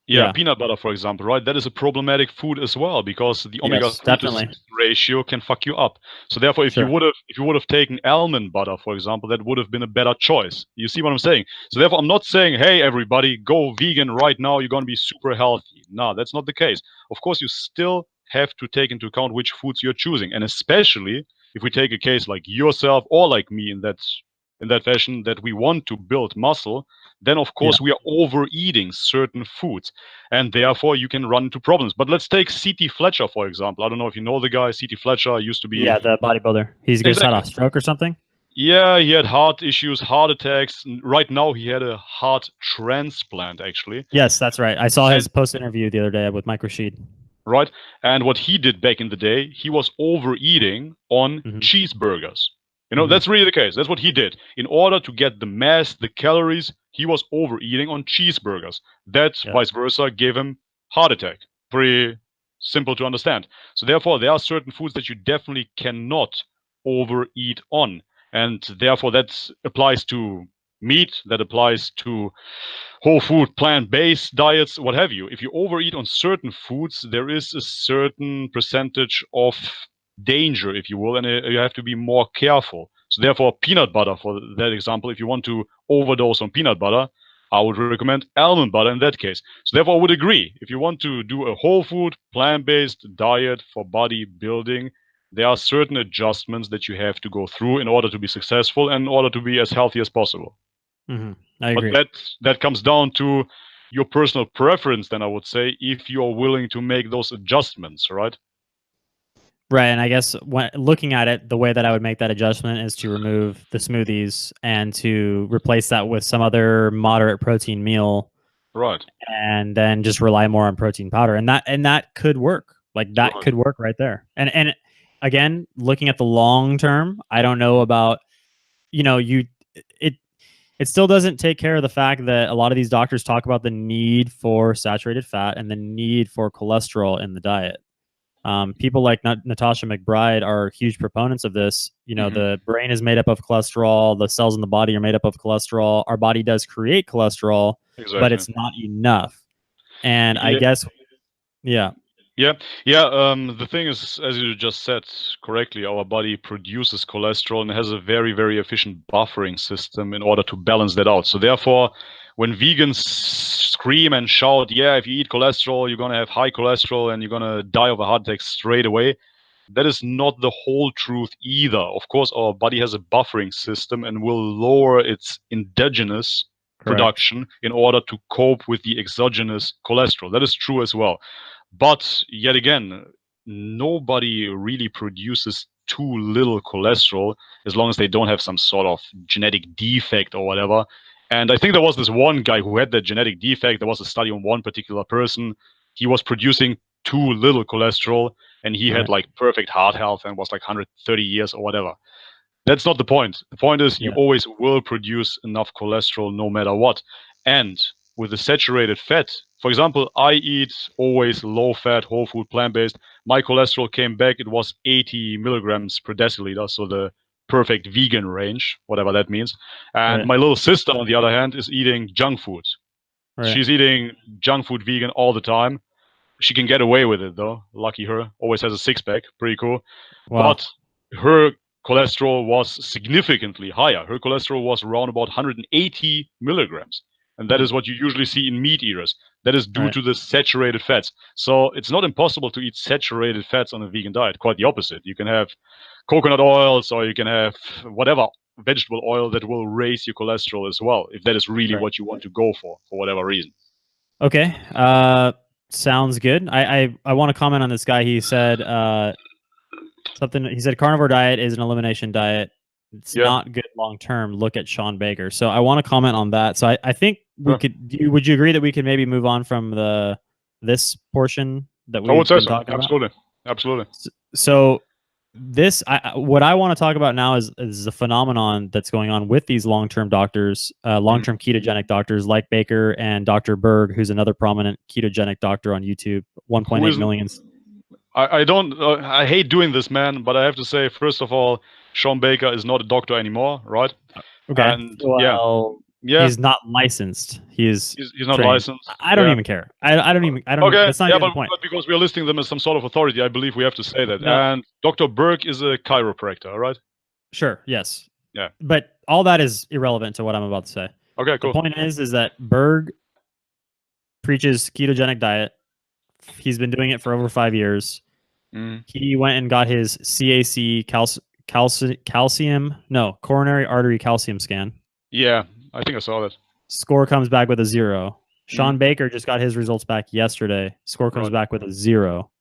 Yeah, Yeah. peanut butter, for example, right? That is a problematic food as well because the Yes, omega-3 to 6 definitely. ratio can fuck you up. So therefore, Sure. if you would have taken almond butter, for example, that would have been a better choice. You see what I'm saying? So therefore, I'm not saying, hey, everybody, go vegan right now. You're gonna be super healthy. No, that's not the case. Of course, you still have to take into account which foods you're choosing, and especially if we take a case like yourself or like me in that fashion that we want to build muscle, then of Yeah. course we are overeating certain foods and therefore you can run into problems. But let's take CT Fletcher, for example. I don't know if you know the guy. CT Fletcher used to be Yeah, the bodybuilder. He's just had exactly. a stroke or something. Yeah, he had heart issues, heart attacks. Right now he had a heart transplant actually. Yes, that's right. I saw his And post interview the other day with Mike Rashid. right, and what he did back in the day, he was overeating on Hmm. cheeseburgers. Hmm. That's really the case. That's what he did. In order to get the mass, the calories, he was overeating on cheeseburgers. That, Yeah. vice versa, gave him heart attack. Pretty simple to understand. So therefore, there are certain foods that you definitely cannot overeat on. And therefore, that applies to meat, that applies to whole food, plant-based diets, what have you. If you overeat on certain foods, there is a certain percentage of danger, if you will, and you have to be more careful. So therefore, peanut butter, for that example, if you want to overdose on peanut butter, I would recommend almond butter in that case. So therefore, I would agree. If you want to do a whole food, plant-based diet for bodybuilding, there are certain adjustments that you have to go through in order to be successful and in order to be as healthy as possible. Hmm. I But agree. that comes down to your personal preference, then I would say, if you're willing to make those adjustments, right? Right, and I guess when looking at it, the way that I would make that adjustment is to remove the smoothies and to replace that with some other moderate protein meal, Right. and then just rely more on protein powder, and that could work. Like that Right. could work right there. And again, looking at the long term, I don't know about you it it still doesn't take care of the fact that a lot of these doctors talk about the need for saturated fat and the need for cholesterol in the diet. People like Natasha McBride are huge proponents of this. Hmm. The brain is made up of cholesterol. The cells in the body are made up of cholesterol. Our body does create cholesterol, but Exactly. it's not enough. And I Yeah. guess, yeah, Yeah, the thing is, as you just said correctly, our body produces cholesterol and has a very, very efficient buffering system in order to balance that out. So therefore, when vegans scream and shout, "Yeah, if you eat cholesterol, you're gonna have high cholesterol and you're gonna die of a heart attack straight away," that is not the whole truth either. Of course, our body has a buffering system and will lower its endogenous correct. production in order to cope with the exogenous cholesterol. That is true as well. But yet again, nobody really produces too little cholesterol as long as they don't have some sort of genetic defect or whatever. And I think there was this one guy who had that genetic defect. There was a study on one particular person. He was producing too little cholesterol, and he had Right. like perfect heart health and was like 130 years or whatever. That's not the point. The point is you Yeah. always will produce enough cholesterol no matter what. And with the saturated fat, for example, I eat always low fat, whole food, plant based. My cholesterol came back, it was 80 milligrams per deciliter, so the perfect vegan range, whatever that means. And Right. my little sister, on the other hand, is eating junk food. Right. She's eating junk food vegan all the time. She can get away with it though. Lucky her. Always has a six pack. Pretty cool. Wow. But her cholesterol was significantly higher. Her cholesterol was around about 180 milligrams. And that Mm. is what you usually see in meat eaters. That is due Right. to the saturated fats. So it's not impossible to eat saturated fats on a vegan diet. Quite the opposite. You can have coconut oils or you can have whatever vegetable oil that will raise your cholesterol as well, if that is really Right. what you want to go for whatever reason. Okay. Sounds good. I want to comment on this guy. He said something. He said carnivore diet is an elimination diet. It's Yeah. not good long term. Look at Sean Baker. So I want to comment on that. So I think we Yeah. could. Would you agree that we could maybe move on from this portion that I would we've say been so. talking about? Absolutely. Absolutely. So this what I want to talk about now is the phenomenon that's going on with these long-term doctors, long-term ketogenic doctors like Baker and Dr. Berg, who's another prominent ketogenic doctor on YouTube, 1.8 million. I don't. I hate doing this, man. But I have to say, first of all, Sean Baker is not a doctor anymore, right? Okay. And Well, yeah, he's not licensed. He's not trained. licensed. I don't Yeah. even care. I don't even. I don't. Okay, That's not yeah, even the point. but because we are listing them as some sort of authority, I believe we have to say that. No. And Dr. Berg is a chiropractor, right? Sure. Yes. Yeah. But all that is irrelevant to what I'm about to say. Okay, cool. The point is that Berg preaches ketogenic diet. He's been doing it for over 5 years. He went and got his CAC coronary artery calcium scan. Yeah, I think I saw that. Score comes back with a 0. Sean Baker just got his results back yesterday. Score comes back with a 0.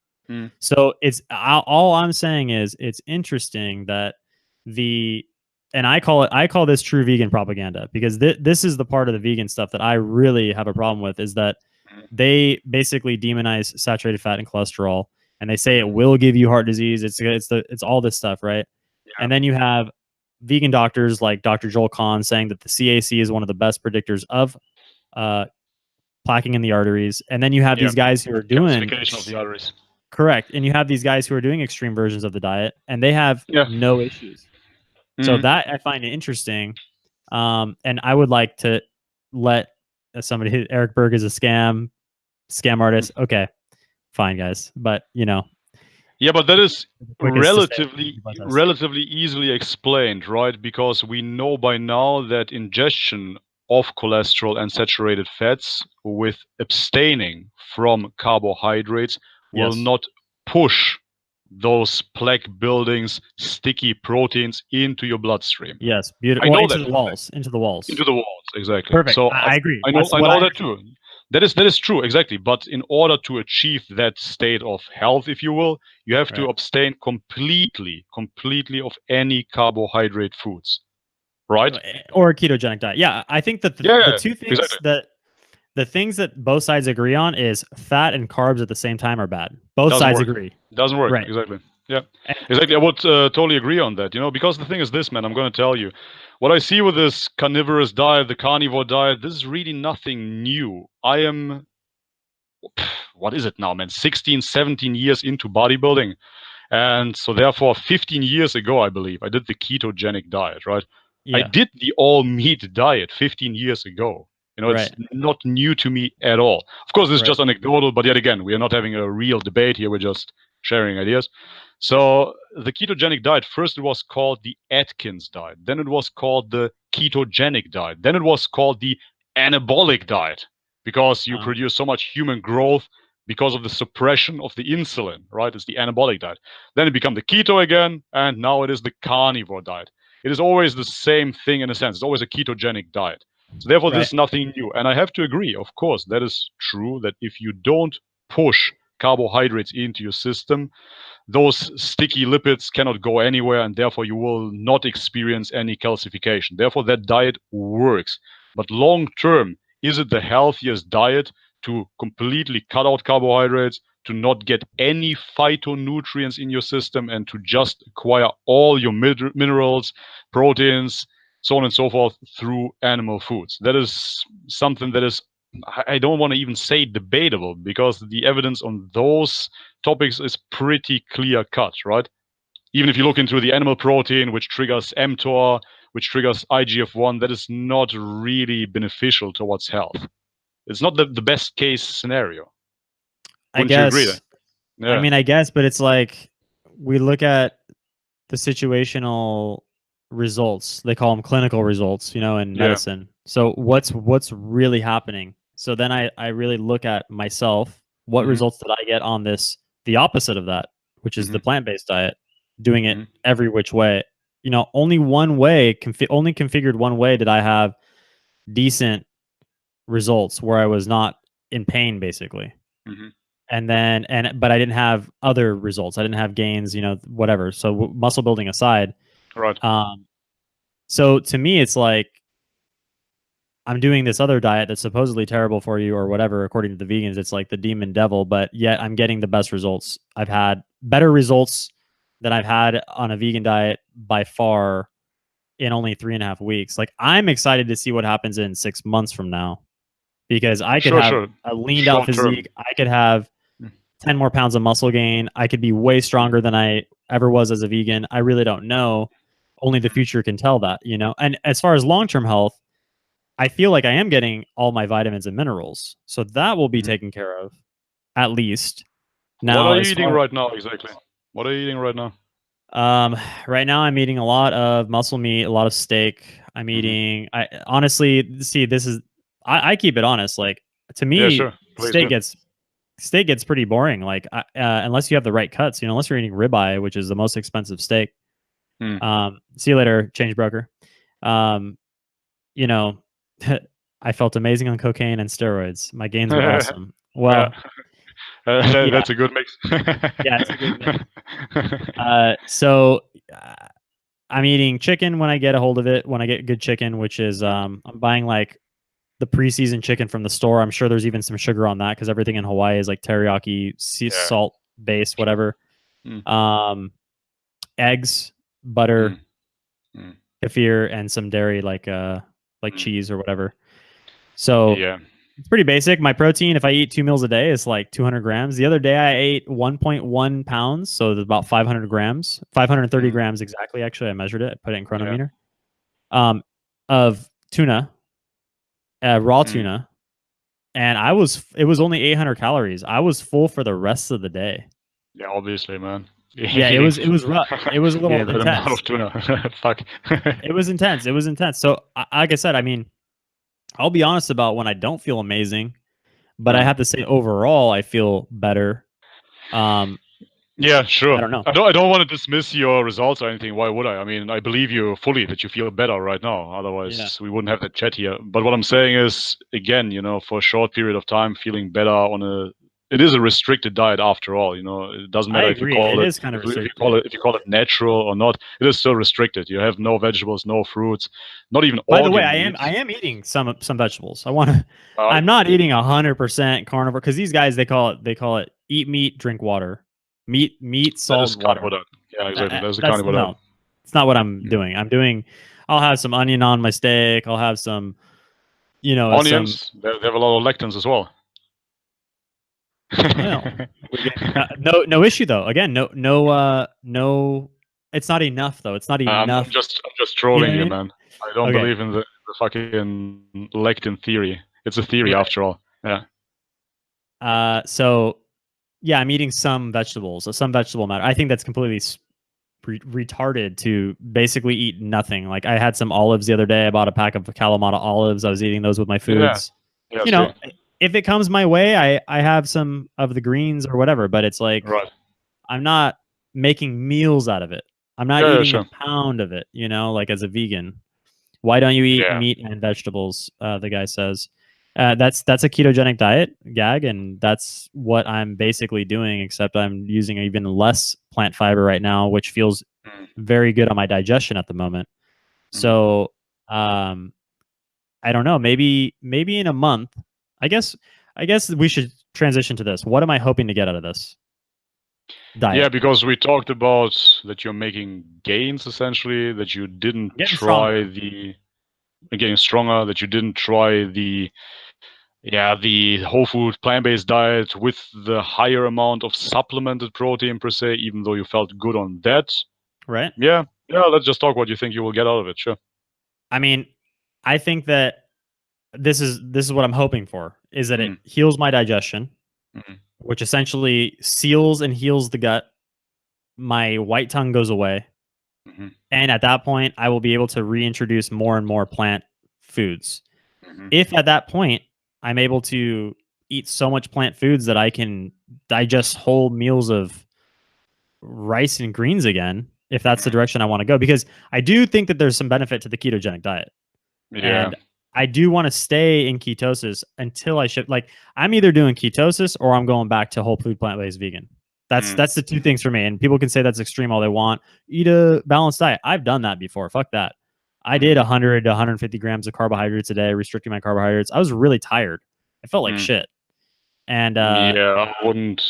So it's all I'm saying is it's interesting that and I call this true vegan propaganda, because this is the part of the vegan stuff that I really have a problem with, is that they basically demonize saturated fat and cholesterol, and they say it will give you heart disease. It's all this stuff, right? Yeah. And then you have vegan doctors like Dr. Joel Kahn saying that the CAC is one of the best predictors of plaquing in the arteries. And then you have these guys who are doing calcification of the arteries. Correct. And you have these guys who are doing extreme versions of the diet, and they have no issues. So that I find interesting. And I would like to let somebody, Eric Berg is a scam artist. Okay, fine, guys. But yeah, but that is relatively easily explained, right? Because we know by now that ingestion of cholesterol and saturated fats with abstaining from carbohydrates will not push those plaque buildings, sticky proteins into your bloodstream. Yes, beautiful. Well, into the walls. Into the walls, exactly. Perfect. So I agree. I know that too. That is true, exactly. But in order to achieve that state of health, if you will, you have to abstain completely of any carbohydrate foods, right? Or a ketogenic diet. Yeah, I think that the two things the things that both sides agree on is fat and carbs at the same time are bad. Both sides agree. Doesn't work. Right. Exactly. Yeah. Exactly. I would totally agree on that. Because the thing is this, man. I'm going to tell you, what I see with this carnivorous diet, the carnivore diet, this is really nothing new. I am, what is it now, man? 16, 17 years into bodybuilding. And so therefore 15 years ago, I believe, I did the ketogenic diet, right? Yeah. I did the all meat diet 15 years ago. It's not new to me at all. Of course, this is just anecdotal, but yet again, we are not having a real debate here. We're just sharing ideas. So the ketogenic diet, first it was called the Atkins diet. Then it was called the ketogenic diet. Then it was called the anabolic diet, because you produce so much human growth because of the suppression of the insulin, right? It's the anabolic diet. Then it became the keto again, and now it is the carnivore diet. It is always the same thing in a sense. It's always a ketogenic diet. So therefore, this is nothing new. And I have to agree, of course, that is true, that if you don't push carbohydrates into your system, those sticky lipids cannot go anywhere, and therefore you will not experience any calcification. Therefore, that diet works. But long term, is it the healthiest diet to completely cut out carbohydrates, to not get any phytonutrients in your system, and to just acquire all your minerals, proteins, so on and so forth through animal foods? That is something that is, I don't want to even say debatable, because the evidence on those topics is pretty clear cut, right? Even if you look into the animal protein, which triggers mTOR, which triggers IGF-1, that is not really beneficial towards health. It's not the best case scenario. I Wouldn't you agree? guess. I Yeah. mean, I guess, but it's like we look at the situational results. They call them clinical results, in Yeah. medicine. So what's really happening? So then I really look at myself. What results did I get on this? The opposite of that, which is the plant-based diet, doing it every which way. Only one way, only configured one way did I have decent results where I was not in pain, basically. And then, but I didn't have other results. I didn't have gains, whatever. So muscle building aside, Right. so to me, it's like I'm doing this other diet that's supposedly terrible for you or whatever, according to the vegans. It's like the demon devil, but yet I'm getting the best results. I've had better results than I've had on a vegan diet by far in only 3.5 weeks. Like, I'm excited to see what happens in 6 months from now, because I could have a leaned out physique. I could have 10 more pounds of muscle gain. I could be way stronger than I ever was as a vegan. I really don't know. Only the future can tell that, And as far as long-term health, I feel like I am getting all my vitamins and minerals. So that will be taken care of, at least. Now, what are you eating right now exactly? What are you eating right now? Right now I'm eating a lot of muscle meat, a lot of steak. I'm eating, I honestly, see, this is, I keep it honest. Like, to me, steak gets pretty boring. Like, unless you have the right cuts, unless you're eating ribeye, which is the most expensive steak. See you later, change broker. I felt amazing on cocaine and steroids. My gains were awesome. Well, that's a good mix. Yeah, it's a good mix. So I'm eating chicken when I get a hold of it, when I get good chicken, which is I'm buying like the preseason chicken from the store. I'm sure there's even some sugar on that because everything in Hawaii is like teriyaki, sea salt based, whatever. Eggs, butter, kefir, and some dairy like cheese or whatever. So it's pretty basic. My protein, if I eat 2 meals a day, is like 200 grams. The other day I ate 1.1 pounds, so it's about 500 grams, 530 grams exactly. Actually, I measured it. I put it in chronometer. Of tuna, raw tuna, and it was only 800 calories. I was full for the rest of the day. Yeah, obviously, man. Yeah, it was rough. It was a little intense. Amount of tuna. Fuck. It was intense. It was intense. So, like I said, I mean, I'll be honest about when I don't feel amazing, but I have to say overall I feel better. Yeah, sure. I don't know. I don't want to dismiss your results or anything. Why would I? I mean, I believe you fully that you feel better right now. Otherwise, we wouldn't have that chat here. But what I'm saying is, again, for a short period of time, feeling better it is a restricted diet after all. It doesn't matter if you call it, kind of if you call it natural or not. It is still restricted. You have no vegetables, no fruits, not even. By the way, I am eating some vegetales. I'm not eating 100% carnivore, because these guys they call it eat meat, drink water. Meat, salt, water. Yeah, exactly. That's the carnivore diet. No, it's not what I'm doing. I'll have some onion on my steak. I'll have some, onions. They have a lot of lectins as well. No issue though. Again, no. It's not enough though. It's not enough. I'm just trolling you, man. I don't believe in the fucking lectin theory. It's a theory after all. Yeah. So yeah, I'm eating some vegetables, some vegetable matter. I think that's completely retarded to basically eat nothing. Like, I had some olives the other day. I bought a pack of Kalamata olives. I was eating those with my foods. Yeah, if it comes my way, I have some of the greens or whatever, but it's like, I'm not making meals out of it. I'm not eating a pound of it, like as a vegan. Why don't you eat meat and vegetables? The guy says. That's a ketogenic diet, gag, and that's what I'm basically doing, except I'm using even less plant fiber right now, which feels very good on my digestion at the moment. So I don't know, maybe in a month. I guess we should transition to this. What am I hoping to get out of this diet? Yeah, because we talked about that you're making gains essentially, that you didn't Getting try stronger. the getting stronger, that you didn't try the whole food plant-based diet with the higher amount of supplemented protein per se, even though you felt good on that. Right? Yeah, let's just talk what you think you will get out of it. Sure. I mean, I think that this is what I'm hoping for, is that it Mm, heals my digestion, mm, which essentially seals and heals the gut. My white tongue goes away. mhm, And at that point, I will be able to reintroduce more and more plant foods. mhm, If at that point I'm able to eat so much plant foods that I can digest whole meals of rice and greens again, if that's the mhm. direction I want to go, because I do think that there's some benefit to the ketogenic diet. Yeah. And I do want to stay in ketosis until I shift. Like, I'm either doing ketosis or I'm going back to whole food plant-based vegan. Mm, That's the two things for me. And people can say that's extreme all they want. Eat a balanced diet. I've done that before. Fuck that. I did mm, 100 to 150 grams of carbohydrates a day, restricting my carbohydrates. I was really tired. I felt like mm. shit. And Yeah, I wouldn't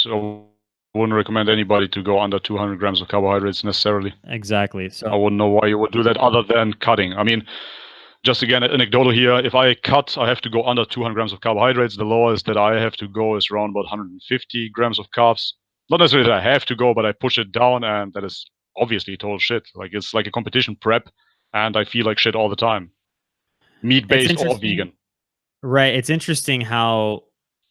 recommend anybody to go under 200 grams of carbohydrates necessarily. exactly. I So wouldn't know why you would do that other than cutting. I mean, just again, anecdotal here. If I cut, I have to go under 200 grams of carbohydrates. The lowest that I have to go is around about 150 grams of carbs. Not necessarily that I have to go, but I push it down, and that is obviously total shit. Like it's like a competition prep, and I feel like shit all the time. Meat it's based or interesting. vegan. Right. It's interesting how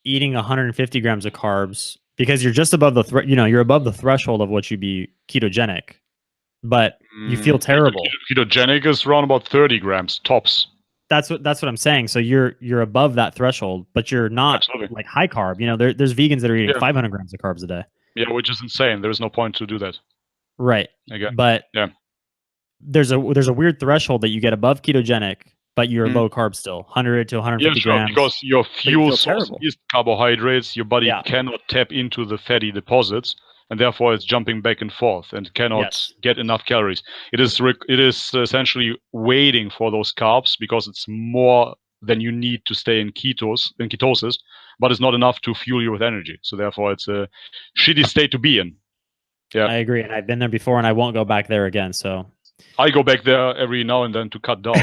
eating 150 grams of carbs, because you're just above the you're above the threshold of what you'd be ketogenic, but you feel terrible. Ketogenic is around about 30 grams tops. That's what I'm saying. So you're above that threshold, but you're not Absolutely. like high carb. There's vegans that are eating Yeah. 500 grams of carbs a day. Yeah, which is insane. There is no point to do that. Right. Again. But Yeah. there's a weird threshold that you get above ketogenic, but you're Mm. low carb still, 100 to Yeah, 150 sure. grams, Because your but you fuel feel source terrible. is carbohydrates. Your body Yeah. cannot tap into the fatty deposits, and therefore it's jumping back and forth and cannot Yes. get enough calories. It is essentially waiting for those carbs because it's more than you need to stay in ketosis, but it's not enough to fuel you with energy. So therefore, it's a shitty state to be in. Yeah. I agree. And I've been there before and I won't go back there again. So I go back there every now and then to cut down.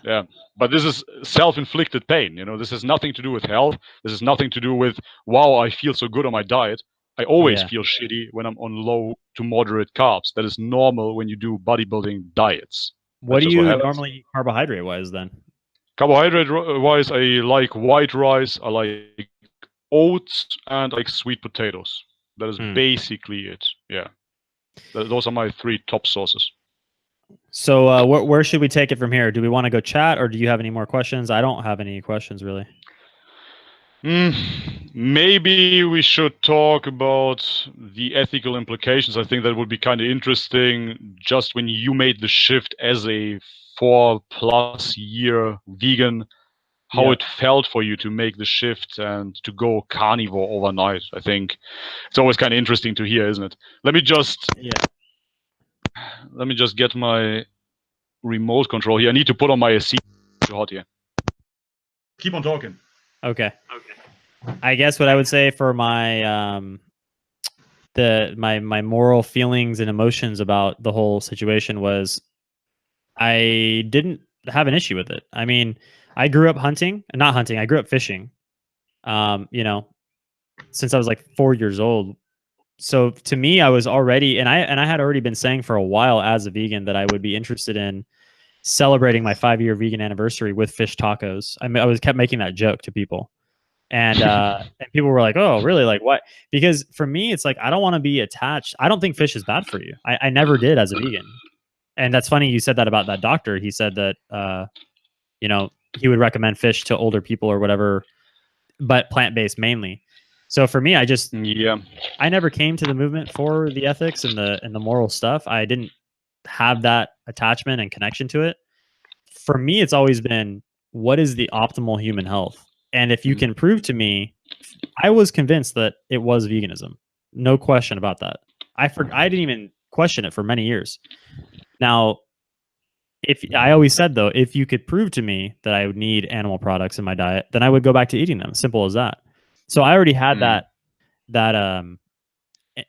Yeah, but this is self-inflicted pain. This has nothing to do with health. This has nothing to do with, wow, I feel so good on my diet. I always yeah. feel shitty when I'm on low to moderate carbs. That is normal when you do bodybuilding diets. What That's do just what you happens. normally eat carbohydrate wise then? Carbohydrate-wise, I like white rice, I like oats, and I like sweet potatoes. That is Hmm. basically it. Yeah, those are my three top sources. So where should we take it from here? Do we want to go chat or do you have any more questions? I don't have any questions really. Maybe we should talk about the ethical implications. I think that would be kind of interesting. Just when you made the shift as a 4+ year vegan, how Yeah. it felt for you to make the shift and to go carnivore overnight. I think it's always kind of interesting to hear, isn't it? Let me just get my remote control here. I need to put on my seat. Too hot here. Keep on talking. Okay. I guess what I would say for my my moral feelings and emotions about the whole situation was I didn't have an issue with it. I mean, I grew up not hunting, I grew up fishing. Since I was like 4 years old. So to me, I was already and I had already been saying for a while as a vegan that I would be interested in celebrating my 5-year vegan anniversary with fish tacos. I mean, I was kept making that joke to people. And people were like, "Oh, really? Like what?" Because for me, it's like I don't want to be attached. I don't think fish is bad for you. I never did as a vegan. And that's funny you said that about that doctor. He said that he would recommend fish to older people or whatever, but plant-based mainly. So for me, Yeah. I never came to the movement for the ethics and the moral stuff. I didn't have that attachment and connection to it. For me, it's always been what is the optimal human health? And if you can prove to me, I was convinced that it was veganism. No question about that. I didn't even question it for many years. Now, if I always said though, if you could prove to me that I would need animal products in my diet, then I would go back to eating them. Simple as that. So I already had that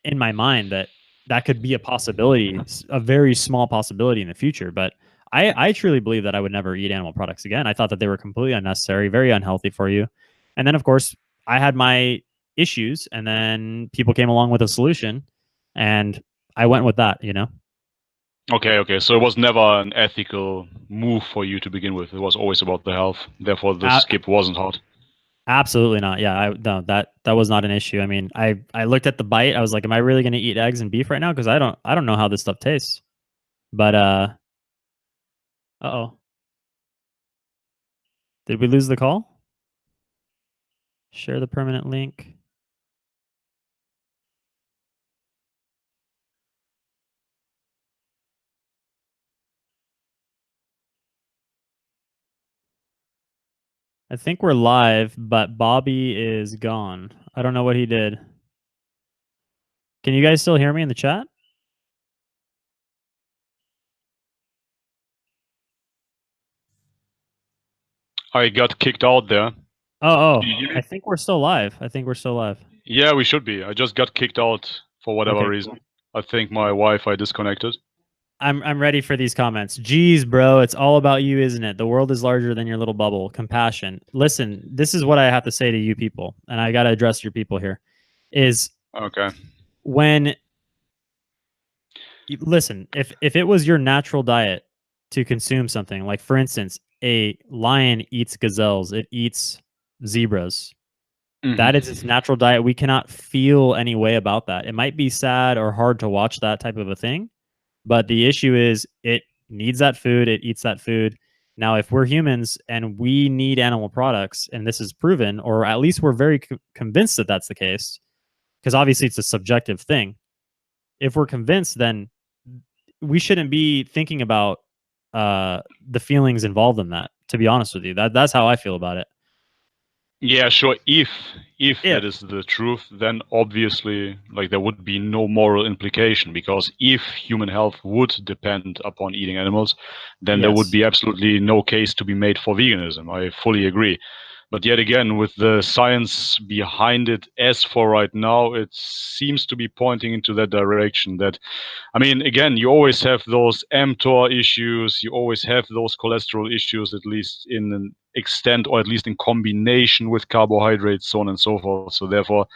in my mind that that could be a possibility, a very small possibility in the future. But I truly believe that I would never eat animal products again. I thought that they were completely unnecessary, very unhealthy for you. And then, of course, I had my issues, and then people came along with a solution, and I went with that. You know. Okay. So it was never an ethical move for you to begin with. It was always about the health. Therefore, the A- skip wasn't hard. Absolutely not. Yeah, no, that was not an issue. I mean, I looked at the bite. I was like, am I really going to eat eggs and beef right now? Because I don't know how this stuff tastes. But oh, did we lose the call? Share the permanent link. I think we're live, but Bobby is gone. I don't know what he did. Can you guys still hear me in the chat? I got kicked out there. Oh, Do you hear I me? think we're still live. I think we're still live. Yeah, we should be. I just got kicked out for whatever Okay, reason. cool. I think my Wi-Fi disconnected. I'm ready for these comments. Geez, bro, it's all about you, isn't it? The world is larger than your little bubble. Compassion. Listen, this is what I have to say to you people, and I got to address your people here. Is Okay. when listen, if it was your natural diet to consume something, like for instance, a lion eats gazelles, it eats zebras. That is its natural diet. We cannot feel any way about that. It might be sad or hard to watch that type of a thing, but the issue is it needs that food, it eats that food. Now, if we're humans and we need animal products, and this is proven, or at least we're very convinced that that's the case, because obviously it's a subjective thing. If we're convinced, then we shouldn't be thinking about the feelings involved in that. To be honest with you, that's how I feel about it. Yeah, sure. If that If is the truth, then obviously, like, there would be no moral implication, because if human health would depend upon eating animals, then there would yes, be absolutely no case to be made for veganism. I fully agree. But yet again, with the science behind it, as for right now, it seems to be pointing into that direction. That, I mean, again, you always have those mTOR issues, you always have those cholesterol issues, at least in an extent, or at least in combination with carbohydrates, so on and so forth. So therefore,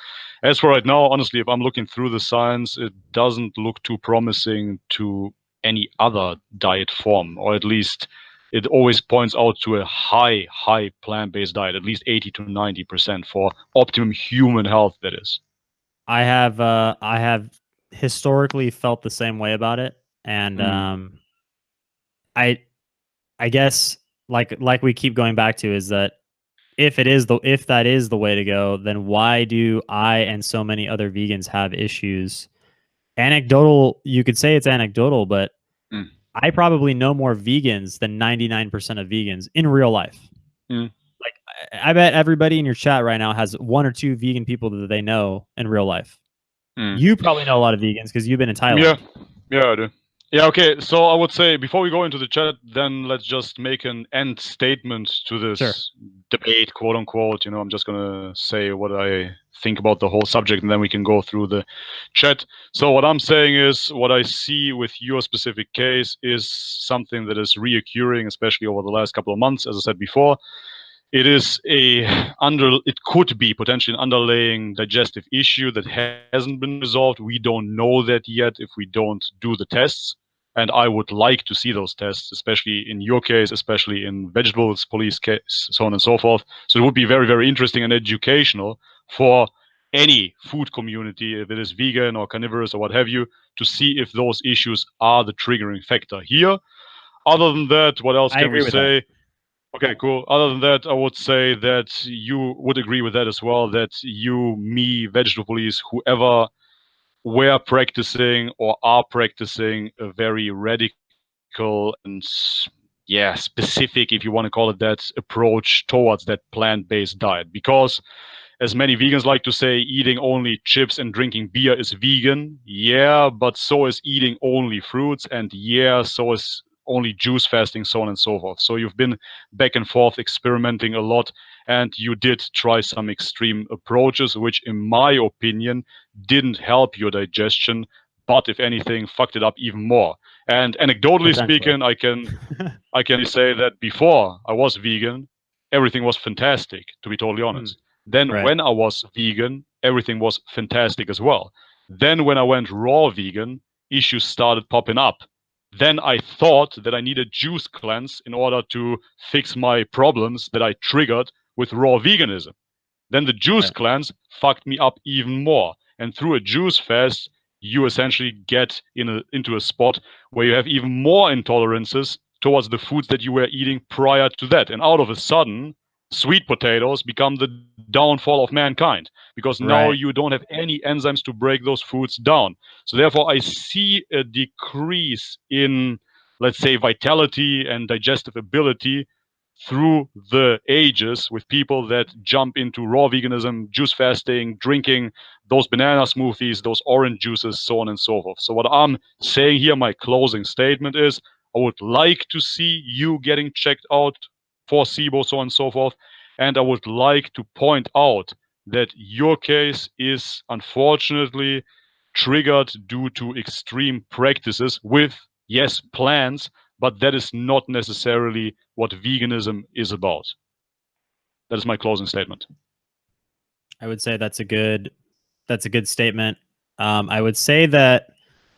as for right now, honestly, if I'm looking through the science, it doesn't look too promising to any other diet form, or at least it always points out to a high plant-based diet, at least 80 to 90% for optimum human health, that is. I have historically felt the same way about it, and Mm, I I guess like we keep going back to is that if that is the way to go, then why do I and so many other vegans have issues? Anecdotal, you could say it's anecdotal, but mm, I probably know more vegans than 99% of vegans in real life. mm, Like I bet everybody in your chat right now has one or two vegan people that they know in real life. mm. You probably know a lot of vegans because you've been in Yeah, Thailand. yeah, I do. Yeah, okay. So I would say before we go into the chat, then let's just make an end statement to Sure. this debate, quote unquote. You know, I'm just gonna say what I think about the whole subject, and then we can go through the chat. So what I'm saying is, what I see with your specific case is something that is reoccurring, especially over the last couple of months, as I said before. It is it could be potentially an underlying digestive issue that hasn't been resolved. We don't know that yet if we don't do the tests. And I would like to see those tests, especially in your case, especially in vegetables police case, so on and so forth. So it would be very, very interesting and educational for any food community, if it is vegan or carnivorous or what have you, to see if those issues are the triggering factor here. Other than that, what else I can we agree with that. say? Okay, cool. Other than that, I would say that you would agree with that as well, that you, me, vegetable police, whoever were practicing or are practicing a very radical and, yeah, specific, if you want to call it that, approach towards that plant-based diet. Because as many vegans like to say, eating only chips and drinking beer is vegan. Yeah, but so is eating only fruits, and yeah, so is only juice fasting, so on and so forth. So you've been back and forth experimenting a lot, and you did try some extreme approaches, which in my opinion didn't help your digestion, but if anything, fucked it up even more. And anecdotally speaking, I can say that before I was vegan, everything was fantastic, to be totally honest. Then Right. when I was vegan, everything was fantastic as well. Then when I went raw vegan, issues started popping up. Then I thought that I needed juice cleanse in order to fix my problems that I triggered with raw veganism. Then the juice cleanse fucked me up even more. And through a juice fast, you essentially get into a spot where you have even more intolerances towards the foods that you were eating prior to that. And out of a sudden, sweet potatoes become the downfall of mankind because now you don't have any enzymes to break those foods down. So therefore, I see a decrease in, let's say, vitality and digestive ability through the ages with people that jump into raw veganism, juice fasting, drinking those banana smoothies, those orange juices, so on and so forth. So what I'm saying here, my closing statement is, I would like to see you getting checked out for SIBO, so on and so forth. And I would like to point out that your case is unfortunately triggered due to extreme practices with, yes, plants, but that is not necessarily what veganism is about. That is my closing statement. I would say that's a good statement. I would say that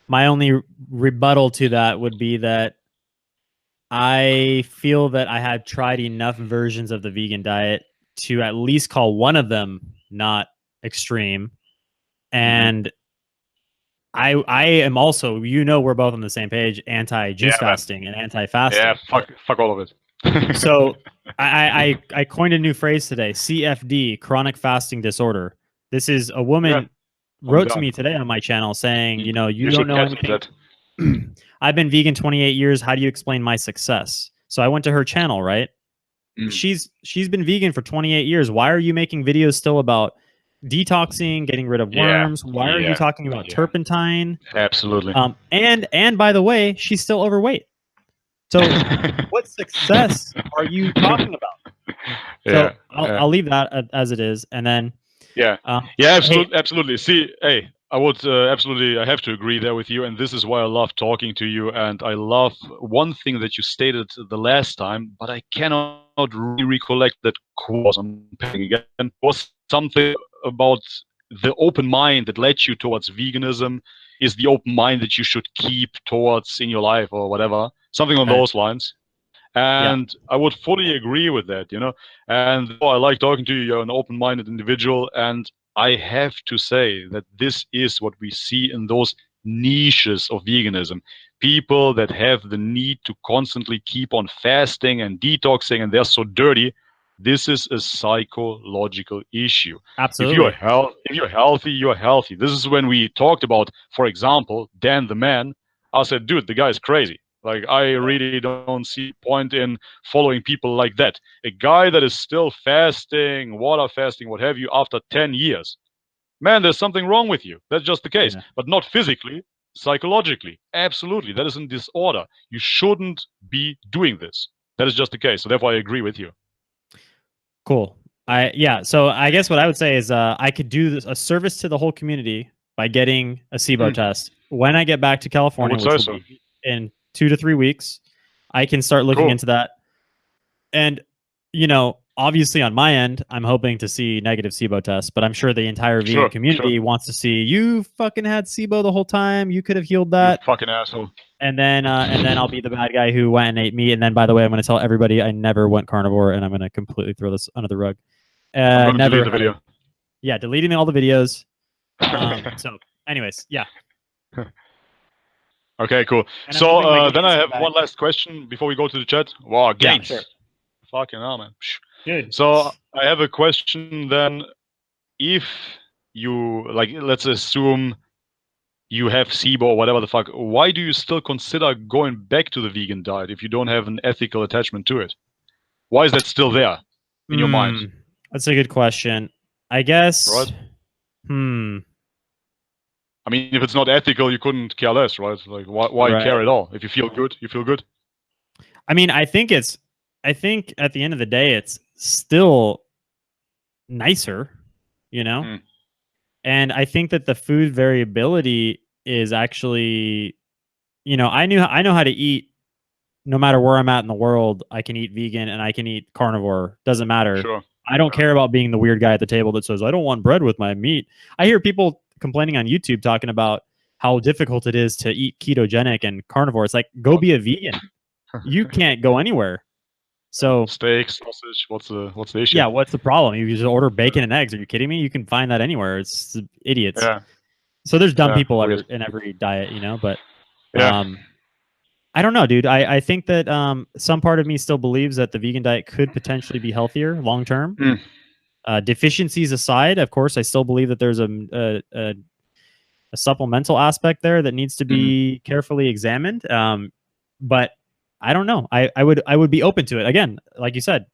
my only rebuttal to that would be that I feel that I had tried enough versions of the vegan diet to at least call one of them not extreme. And I am also, we're both on the same page, anti-juice fasting and anti-fasting. Yeah, fuck all of it. So I coined a new phrase today, CFD, chronic fasting disorder. This is a woman wrote to me today on my channel saying, you don't know anything. I've been vegan 28 years. How do you explain my success? So I went to her channel, right? She's been vegan for 28 years. Why are you making videos still about detoxing, getting rid of worms? Why are you talking about turpentine? Absolutely. And by the way, she's still overweight. So what success are you talking about? So I'll leave that as it is, and then absolutely. See, hey, I would absolutely, I have to agree there with you, and this is why I love talking to you. And I love one thing that you stated the last time, but I cannot really recollect that quote. I'm paying again. Was something about the open mind that led you towards veganism is the open mind that you should keep towards in your life or whatever, something on those lines. And I would fully agree with that, and I like talking to you. You're an open-minded individual, and I have to say that this is what we see in those niches of veganism. People that have the need to constantly keep on fasting and detoxing, and they're so dirty. This is a psychological issue. Absolutely. If you're healthy, you're healthy. This is when we talked about, for example, Dan the Man. I said, dude, the guy's crazy. Like, I really don't see point in following people like that. A guy that is still fasting, water fasting, what have you, after 10 years. Man, there's something wrong with you. That's just the case. But not physically, psychologically. Absolutely. That is a disorder. You shouldn't be doing this. That is just the case. So therefore, I agree with you. Cool. So I guess what I would say is I could do a service to the whole community by getting a SIBO test. When I get back to California, which will be in 2 to 3 weeks, I can start looking into that. And, obviously on my end, I'm hoping to see negative SIBO tests, but I'm sure the entire vegan community wants to see you fucking had SIBO the whole time. You could have healed that. You fucking asshole. And then I'll be the bad guy who went and ate meat. And then, by the way, I'm going to tell everybody I never went carnivore, and I'm going to completely throw this under the rug. I'm never delete the video. Yeah, deleting all the videos. So, anyways, yeah. Okay, cool. And so then I have one last question before we go to the chat. Wow, gains. Yeah, sure. Fucking hell, man. Good. So I have a question then. If you, like, let's assume you have SIBO or whatever the fuck, why do you still consider going back to the vegan diet if you don't have an ethical attachment to it? Why is that still there in your mind? That's a good question. I guess. Right? I mean, if it's not ethical, you couldn't care less, right? Like, why care at all? If you feel good, you feel good. I mean, I think at the end of the day, it's still nicer, you know? Mm, And I think that the food variability is actually, I know how to eat no matter where I'm at in the world. I can eat vegan and I can eat carnivore. Doesn't matter. sure. I don't care about being the weird guy at the table that says, I don't want bread with my meat. I hear people complaining on YouTube talking about how difficult it is to eat ketogenic and carnivore. It's like, go What? be a vegan. You can't go anywhere. So, Steak, sausage. What's the issue? yeah, what's the problem? You just order bacon and eggs. Are you kidding me? You can find that anywhere. It's idiots. Yeah, So there's dumb yeah, people weird. in every diet, but Yeah. I don't know, dude. I think that some part of me still believes that the vegan diet could potentially be healthier long term. Mm, Deficiencies aside, of course, I still believe that there's a supplemental aspect there that needs to mhm. be carefully examined. But I don't know. I would be open to it. Again, like you said,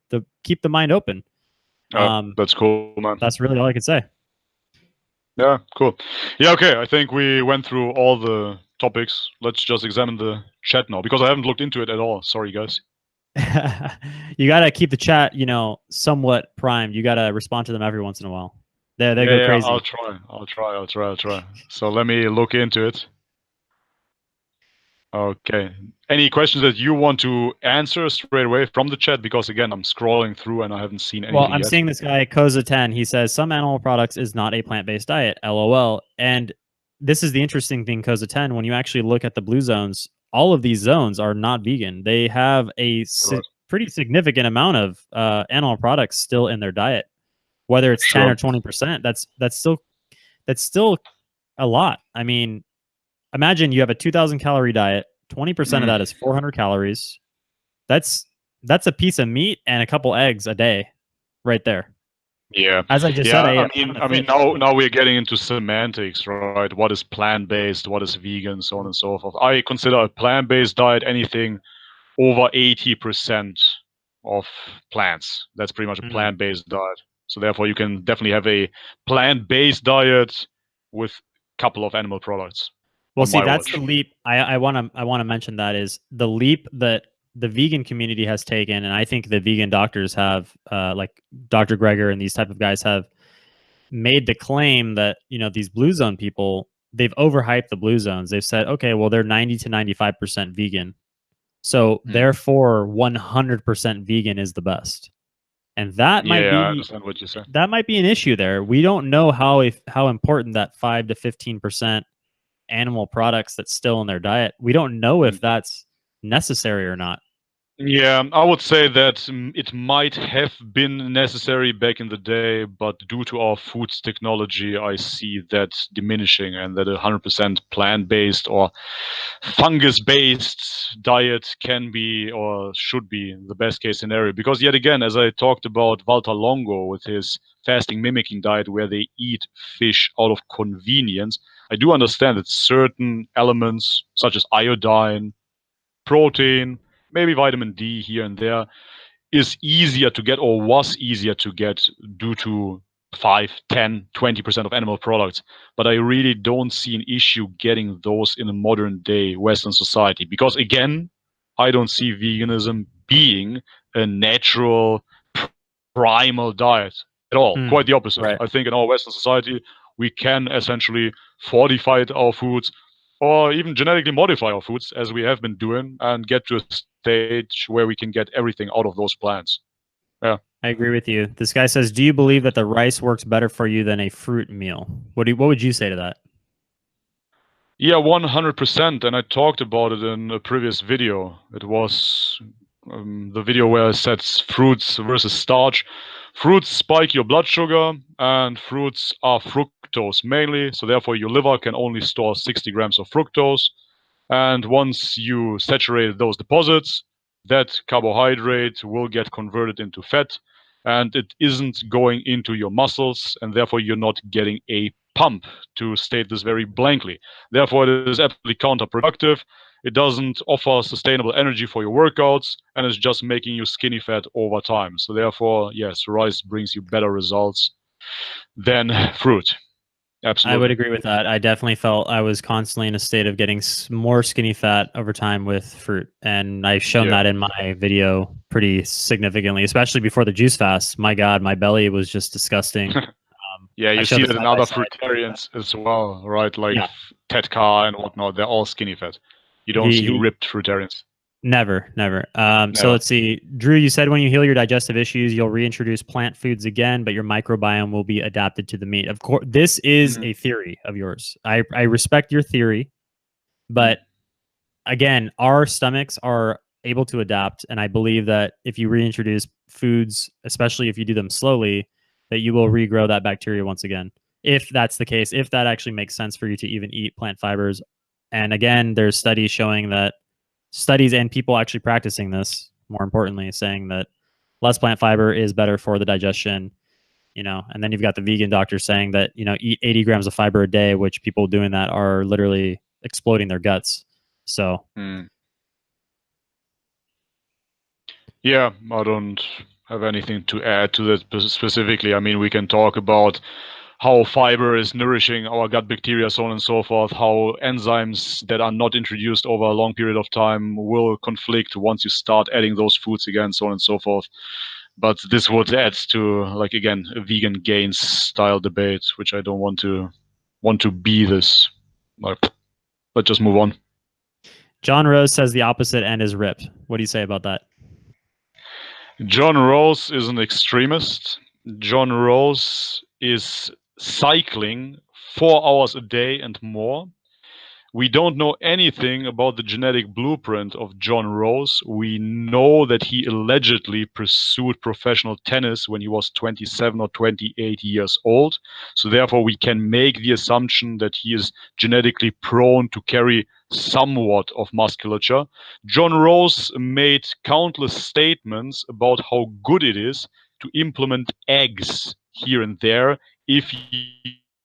keep the mind open. That's cool, man. That's really all I could say. Yeah, cool. Yeah, okay. I think we went through all the topics. Let's just examine the chat now because I haven't looked into it at all. Sorry, guys. You got to keep the chat, somewhat primed. You got to respond to them every once in a while. They go Yeah, crazy. I'll try. So let me look into it. Okay. Any questions that you want to answer straight away from the chat? Because again, I'm scrolling through and I haven't seen anything Well, I'm yet. seeing this guy Koza10. He says some animal products is not a plant-based diet. LOL. And this is the interesting thing, Koza10. When you actually look at the blue zones, all of these zones are not vegan. They have a Right. pretty significant amount of animal products still in their diet, whether it's 10 or Sure. 20%. That's still a lot. I mean, imagine you have a 2,000 calorie diet. 20% of that is 400 calories. That's a piece of meat and a couple eggs a day, right there. Yeah. As I just said, I ate a ton of fish. Now we're getting into semantics, right? What is plant-based? What is vegan? So on and so forth. I consider a plant-based diet anything over 80% of plants. That's pretty much a plant-based diet. So therefore, you can definitely have a plant-based diet with a couple of animal products. Well, see, that's the leap. I want to mention that is the leap that the vegan community has taken, and I think the vegan doctors have, like Dr. Greger and these type of guys have made the claim that these blue zone people, they've overhyped the blue zones. They've said, okay, well they're 90 to 95% vegan, so therefore 100% vegan is the best, and that might be I understand what you say. That might be an issue there. We don't know how important that 5 to 15% animal products that's still in their diet. We don't know if that's necessary or not. Yeah, I would say that it might have been necessary back in the day, but due to our foods technology, I see that diminishing, and that 100% plant-based or fungus-based diet can be or should be the best case scenario. Because yet again, as I talked about Walter Longo with his fasting mimicking diet, where they eat fish out of convenience, I do understand that certain elements such as iodine, protein, maybe vitamin D here and there, is easier to get or was easier to get due to 5, 10, 20% of animal products. But I really don't see an issue getting those in a modern day Western society. Because again, I don't see veganism being a natural primal diet at all. Quite the opposite. Right. I think in our Western society, we can essentially fortify our foods or even genetically modify our foods as we have been doing and get to a stage where we can get everything out of those plants. Yeah. I agree with you. This guy says, do you believe that the rice works better for you than a fruit meal? What would you say to that? Yeah, 100%. And I talked about it in a previous video. It was the video where I said fruits versus starch. Fruits spike your blood sugar, and fruits are fructose mainly. So therefore, your liver can only store 60 grams of fructose. And once you saturate those deposits, that carbohydrate will get converted into fat, and it isn't going into your muscles, and therefore you're not getting a pump, to state this very blankly. Therefore, it is absolutely counterproductive. It doesn't offer sustainable energy for your workouts, and it's just making you skinny fat over time. So therefore, yes, rice brings you better results than fruit. Absolutely. I would agree with that. I definitely felt I was constantly in a state of getting more skinny fat over time with fruit. And I've shown that in my video pretty significantly, especially before the juice fast. My God, my belly was just disgusting. Yeah, I you showed see the that in side by other side. fruitarians as well, right? Like Yeah. Ted Carr and whatnot. They're all skinny fat. You don't see He ripped fruitarians. Never, never. So Never. let's see. Drew, you said when you heal your digestive issues, you'll reintroduce plant foods again, but your microbiome will be adapted to the meat. Of course, this is a theory of yours. I respect your theory, but again, our stomachs are able to adapt. And I believe that if you reintroduce foods, especially if you do them slowly, that you will regrow that bacteria once again. If that's the case, if that actually makes sense for you to even eat plant fibers. And again, there's studies showing that studies and people actually practicing this, more importantly, saying that less plant fiber is better for the digestion, and then you've got the vegan doctor saying that, eat 80 grams of fiber a day, which people doing that are literally exploding their guts. So yeah, I don't have anything to add to that specifically. I mean, we can talk about how fiber is nourishing our gut bacteria, so on and so forth, how enzymes that are not introduced over a long period of time will conflict once you start adding those foods again, so on and so forth. But this would add to, like, again, a vegan gains style debate, which I don't want to be this. Like, let's just move on. John Rose says the opposite end is ripped. What do you say about that? John Rose is an extremist. John Rose is cycling 4 hours a day and more. We don't know anything about the genetic blueprint of John Rose. We know that he allegedly pursued professional tennis when he was 27 or 28 years old. So therefore, we can make the assumption that he is genetically prone to carry somewhat of musculature. John Rose made countless statements about how good it is to implement eggs here and there if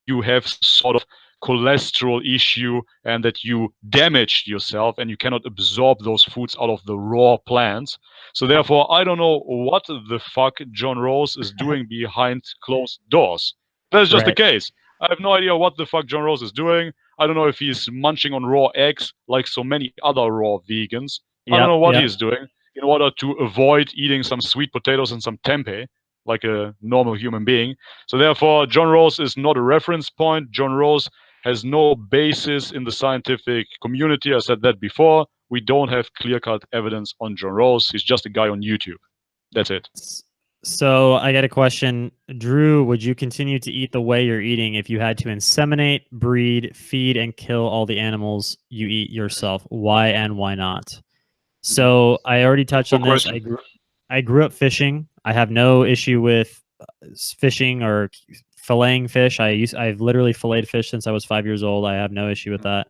you have sort of cholesterol issue and that you damaged yourself and you cannot absorb those foods out of the raw plants. So therefore, I don't know what the fuck John Rose is doing behind closed doors. That's just the case. I have no idea what the fuck John Rose is doing. I don't know if he's munching on raw eggs like so many other raw vegans. I don't know what he is doing in order to avoid eating some sweet potatoes and some tempeh like a normal human being. So therefore, John Rose is not a reference point. John Rose has no basis in the scientific community. I said that before. We don't have clear-cut evidence on John Rose. He's just a guy on YouTube. That's it. So I got a question. Drew, would you continue to eat the way you're eating if you had to inseminate, breed, feed, and kill all the animals you eat yourself? Why and why not? So I already touched on this. I grew up fishing. I have no issue with fishing or filleting fish. I've literally filleted fish since I was 5 years old. I have no issue with that.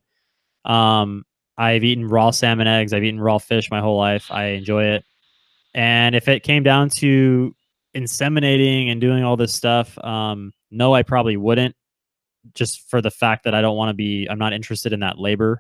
I've eaten raw salmon eggs. I've eaten raw fish my whole life. I enjoy it. And if it came down to inseminating and doing all this stuff, no, I probably wouldn't, just for the fact that I'm not interested in that labor.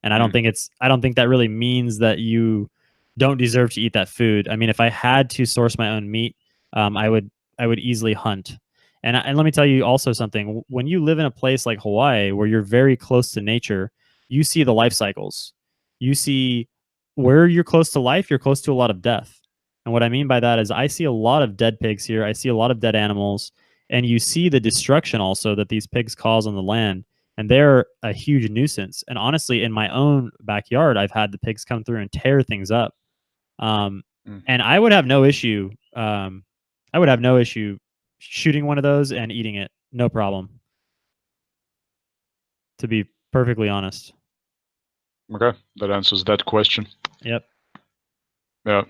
And I don't think that really means that you don't deserve to eat that food. I mean, if I had to source my own meat, I would easily hunt. And let me tell you also something. When you live in a place like Hawaii, where you're very close to nature, you see the life cycles. You see where you're close to life, you're close to a lot of death. And what I mean by that is I see a lot of dead pigs here. I see a lot of dead animals. And you see the destruction also that these pigs cause on the land. And they're a huge nuisance. And honestly, in my own backyard, I've had the pigs come through and tear things up. And I would have no issue. I would have no issue shooting one of those and eating it. No problem. To be perfectly honest. Okay, that answers that question. Yep. Yeah.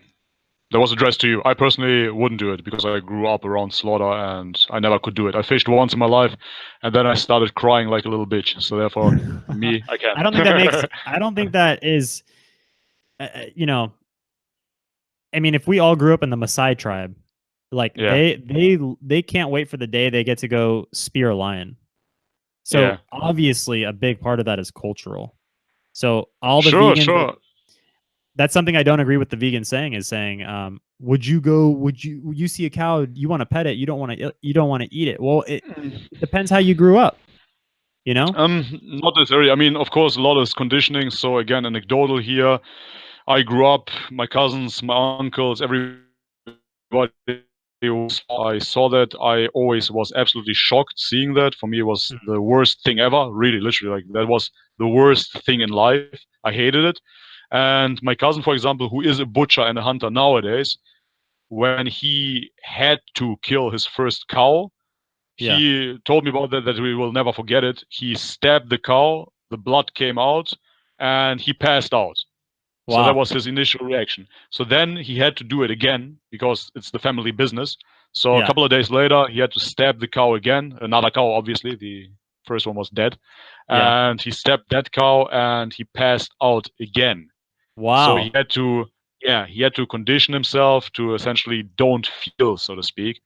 That was addressed to you. I personally wouldn't do it because I grew up around slaughter and I never could do it. I fished once in my life and then I started crying like a little bitch. So therefore, me, I can't. I don't think that is, I mean, if we all grew up in the Maasai tribe, like they can't wait for the day they get to go spear a lion. So obviously a big part of that is cultural. So all the vegans, that's something I don't agree with the vegan saying, would you see a cow, you want to pet it, you don't want to eat it. Well, it depends how you grew up. You know? Not necessarily. I mean, of course, a lot is conditioning. So again, anecdotal here. I grew up, my cousins, my uncles, everybody. I saw that. I always was absolutely shocked seeing that. For me, it was the worst thing ever. Really, literally, like that was the worst thing in life. I hated it. And my cousin, for example, who is a butcher and a hunter nowadays, when he had to kill his first cow, Yeah. he told me about that we will never forget it. He stabbed the cow, the blood came out, and he passed out. So that Wow. was his initial reaction. So then he had to do it again because it's the family business. So a Yeah. couple of days later, he had to stab the cow again. Another cow, obviously. The first one was dead. Yeah. And he stabbed that cow and he passed out again. So he Wow. had to, yeah, he had to condition himself to essentially don't feel, so to speak.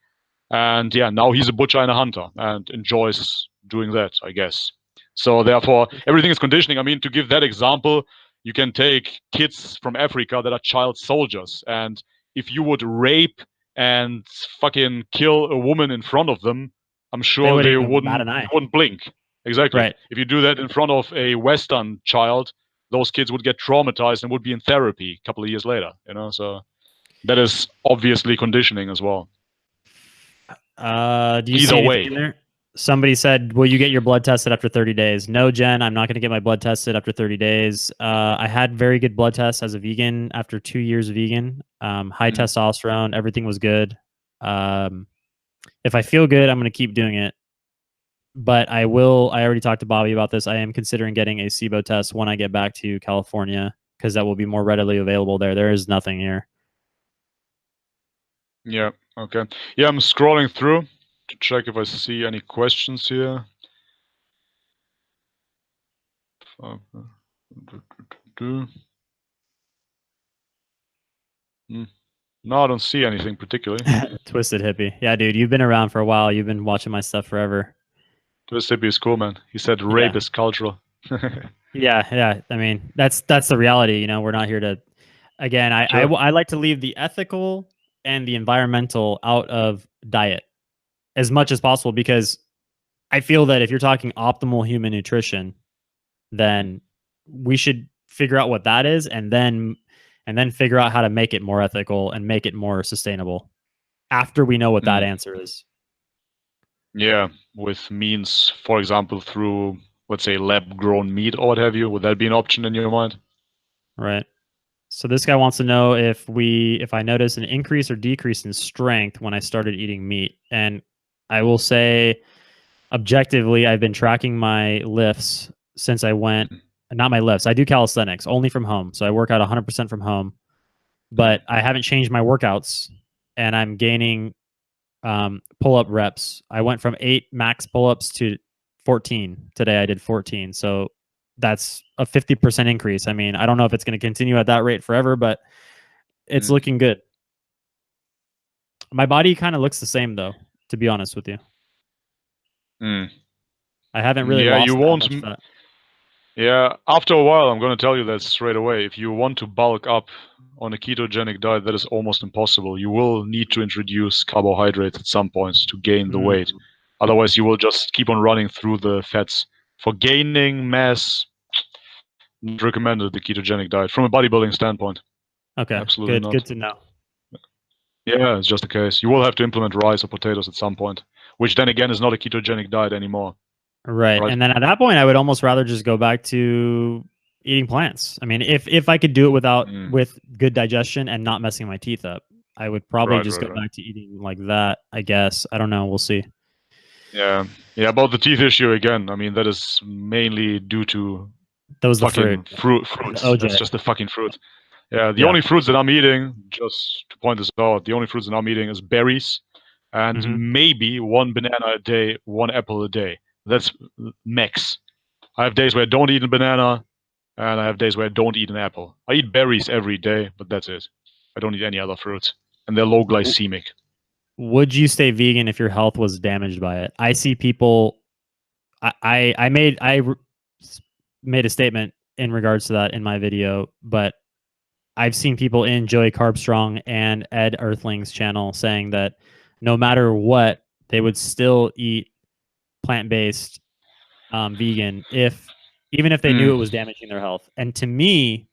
And yeah, now he's a butcher and a hunter and enjoys doing that, I guess. So therefore, everything is conditioning. I mean, to give that example, you can take kids from Africa that are child soldiers, and if you would rape and fucking kill a woman in front of them, I'm They sure wouldn't they even bat an eye. wouldn't blink. Exactly. Right. If you do that in front of a Western child, those kids would get traumatized and would be in therapy a couple of years later. You know, so that is obviously conditioning as well. Do you see Either anything way. in there? Somebody said, will you get your blood tested after 30 days? No, Jen, I'm not going to get my blood tested after 30 days. I had very good blood tests as a vegan after 2 years vegan. High testosterone, everything was good. If I feel good, I'm going to keep doing it. But I already talked to Bobby about this. I am considering getting a SIBO test when I get back to California because that will be more readily available there. There is nothing here. Yeah, okay. Yeah, I'm scrolling through to check if I see any questions here. No, I don't see anything particularly. Twisted hippie. Yeah, dude, you've been around for a while. You've been watching my stuff forever. Twisted hippie is cool, man. He said rape is cultural. Yeah. I mean, that's the reality. You know, we're not here to. Again, I like to leave the ethical and the environmental out of diet as much as possible because I feel that if you're talking optimal human nutrition, then we should figure out what that is and then figure out how to make it more ethical and make it more sustainable after we know what that answer is. Yeah, with means, for example, through, let's say, lab-grown meat or what have you. Would that be an option in your mind? Right. So this guy wants to know if I notice an increase or decrease in strength when I started eating meat. And I will say objectively, I've been tracking my lifts since I went, not my lifts. I do calisthenics only from home. So I work out 100% from home, but I haven't changed my workouts and I'm gaining pull-up reps. I went from 8 max pull-ups to 14. Today I did 14. So that's a 50% increase. I mean, I don't know if it's going to continue at that rate forever, but it's looking good. My body kind of looks the same though, to be honest with you. I haven't really lost you that won't. much fat. Yeah, after a while, I'm going to tell you that straight away. If you want to bulk up on a ketogenic diet, that is almost impossible. You will need to introduce carbohydrates at some points to gain the weight. Otherwise, you will just keep on running through the fats. For gaining mass, not recommended the ketogenic diet from a bodybuilding standpoint. Okay, Absolutely not. Good to know. Yeah, it's just the case. You will have to implement rice or potatoes at some point, which then again is not a ketogenic diet anymore. Right. And then at that point, I would almost rather just go back to eating plants. I mean, if I could do it with good digestion and not messing my teeth up, I would probably just go back to eating like that, I guess. I don't know. We'll see. Yeah. Yeah, about the teeth issue again, I mean, that is mainly due to those fucking fruits. That's just the fucking fruit. Yeah, the only fruits that I'm eating, just to point this out, the only fruits that I'm eating is berries and maybe one banana a day, one apple a day. That's max. I have days where I don't eat a banana, and I have days where I don't eat an apple. I eat berries every day, but that's it. I don't eat any other fruits, and they're low glycemic. Would you stay vegan if your health was damaged by it? I see people. I made a statement in regards to that in my video, but I've seen people in Joey Carbstrong and Ed Earthling's channel saying that no matter what, they would still eat plant-based vegan even if they knew it was damaging their health. And to me,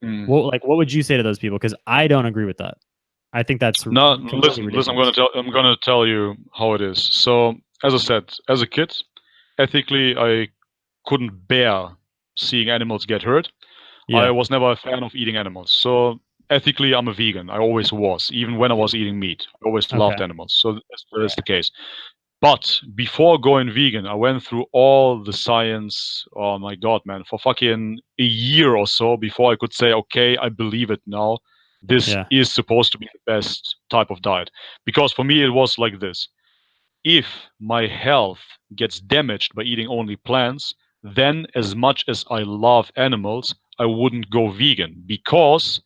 what would you say to those people? Because I don't agree with that. I think that's No, completely listen. ridiculous. I'm gonna tell you how it is. So, as I said, as a kid, ethically, I couldn't bear seeing animals get hurt. I Yeah. was never a fan of eating animals. So ethically, I'm a vegan. I always was, even when I was eating meat. I always loved Okay. animals. So that's the case. But before going vegan, I went through all the science. Oh my God, man, for fucking a year or so before I could say, okay, I believe it now. This Yeah. is supposed to be the best type of diet. Because for me, it was like this: if my health gets damaged by eating only plants, then as much as I love animals, I wouldn't go vegan because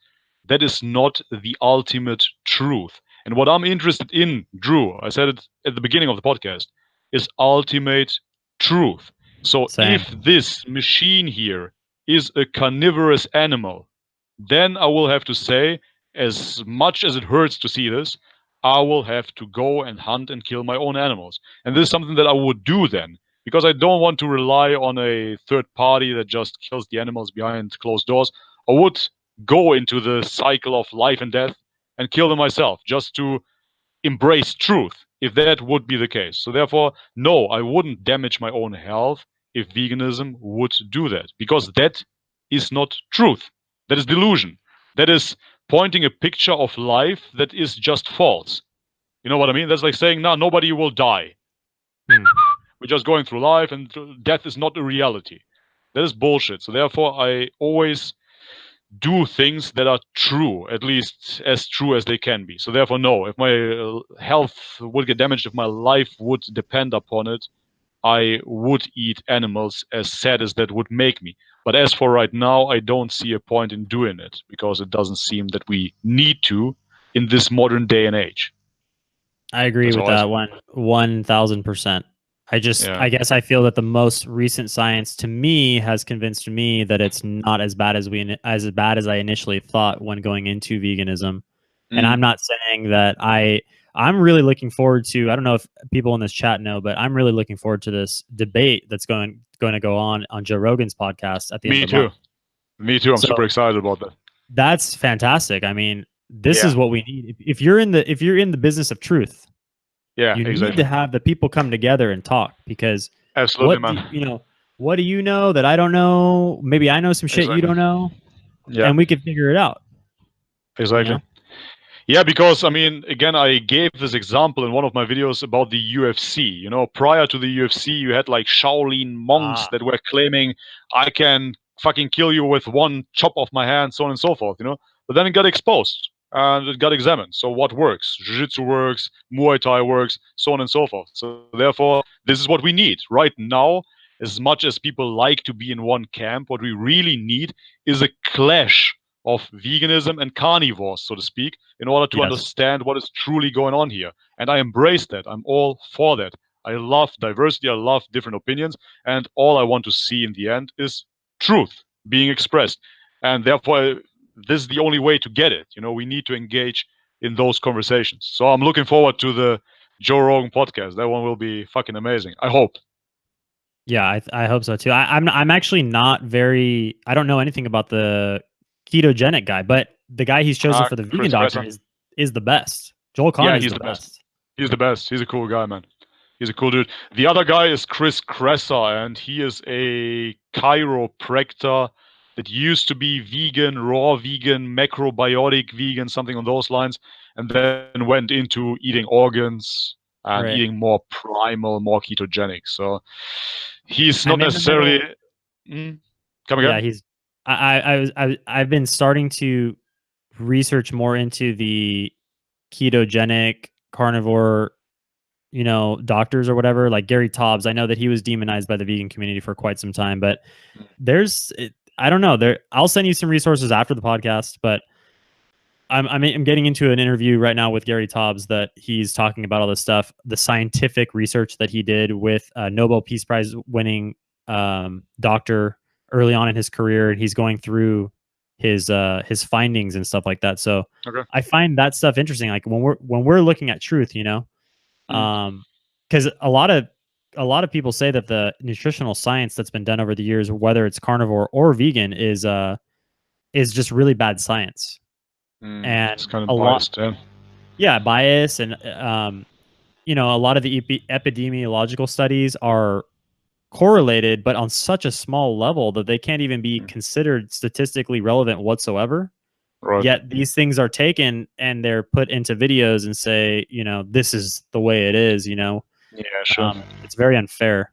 that is not the ultimate truth. And what I'm interested in, Drew, I said it at the beginning of the podcast, is ultimate truth. So Same. if this machine here is a carnivorous animal, then I will have to say, as much as it hurts to see this, I will have to go and hunt and kill my own animals. And this is something that I would do then, because I don't want to rely on a third party that just kills the animals behind closed doors. I would go into the cycle of life and death and kill them myself just to embrace truth, if that would be the case. So therefore, no, I wouldn't damage my own health if veganism would do that, because that is not truth. That is delusion. That is pointing a picture of life that is just false. You know what I mean? That's like saying, no, nobody will die. Hmm. We're just going through life, and death is not a reality. That is bullshit. So therefore, I always do things that are true, at least as true as they can be. So therefore, no. If my health would get damaged, if my life would depend upon it, I would eat animals, as sad as that would make me. But as for right now, I don't see a point in doing it because it doesn't seem that we need to in this modern day and age. I agree That's with how I that see it. 1000%. Yeah. I guess I feel that the most recent science to me has convinced me that it's not as bad as bad as I initially thought when going into veganism. And I'm Mm. not saying that I'm really looking forward to, I don't know if people in this chat know, but I'm really looking forward to this debate that's going to go on Joe Rogan's podcast at the end of Me the too. month. Me too. I'm So super excited about that. that's fantastic. I mean, this Yeah. is what we need. If you're in the business of truth, Yeah, you need to exactly. have the people come together and talk because Absolutely, what do man. you know what do you know that I don't know? Maybe I know some shit you Exactly. don't know, Yeah, and we can figure it out, you exactly. know? Yeah, because I mean, again, I gave this example in one of my videos about the UFC. You know, prior to the UFC, you had like Shaolin monks Ah, that were claiming, I can fucking kill you with one chop of my hand, so on and so forth, you know? But then it got exposed and it got examined. So what works? Jiu-Jitsu works, Muay Thai works, so on and so forth. So therefore, this is what we need. Right now, as much as people like to be in one camp, what we really need is a clash of veganism and carnivores, so to speak, in order to yes. understand what is truly going on here. And I embrace that. I'm all for that. I love diversity. I love different opinions. And all I want to see in the end is truth being expressed. And therefore, this is the only way to get it. You know, we need to engage in those conversations. So I'm looking forward to the Joe Rogan podcast. That one will be fucking amazing. I hope. Yeah, I hope so too. I'm actually not very. I don't know anything about the ketogenic guy, but the guy he's chosen for the vegan Chris doctor Kresser. is the best. Joel Kahn Yeah, is he's the the best. best. He's the best. He's a cool guy, man. He's a cool dude. The other guy is Chris Kresser, and he is a chiropractor that used to be vegan, raw vegan, macrobiotic vegan, something on those lines, and then went into eating organs and Right. eating more primal, more ketogenic. So he's not I'm in the necessarily. middle. Mm, come Yeah, again? he's. I've been starting to research more into the ketogenic carnivore, doctors or whatever, like Gary Taubes. I know that he was demonized by the vegan community for quite some time, but I don't know. I'll send you some resources after the podcast, but I'm getting into an interview right now with Gary Taubes that he's talking about all this stuff, the scientific research that he did with a Nobel Peace Prize winning doctor early on in his career, and he's going through his findings and stuff like that. So Okay. I find that stuff interesting. Like when we're looking at truth, Mm, because a lot of people say that the nutritional science that's been done over the years, whether it's carnivore or vegan, is just really bad science. It's And kind a of lot, biased, yeah. yeah, bias, and a lot of the epidemiological studies are correlated, but on such a small level that they can't even be considered statistically relevant whatsoever. Right. Yet these things are taken and they're put into videos and say, this is the way it is. Yeah, sure. It's very unfair.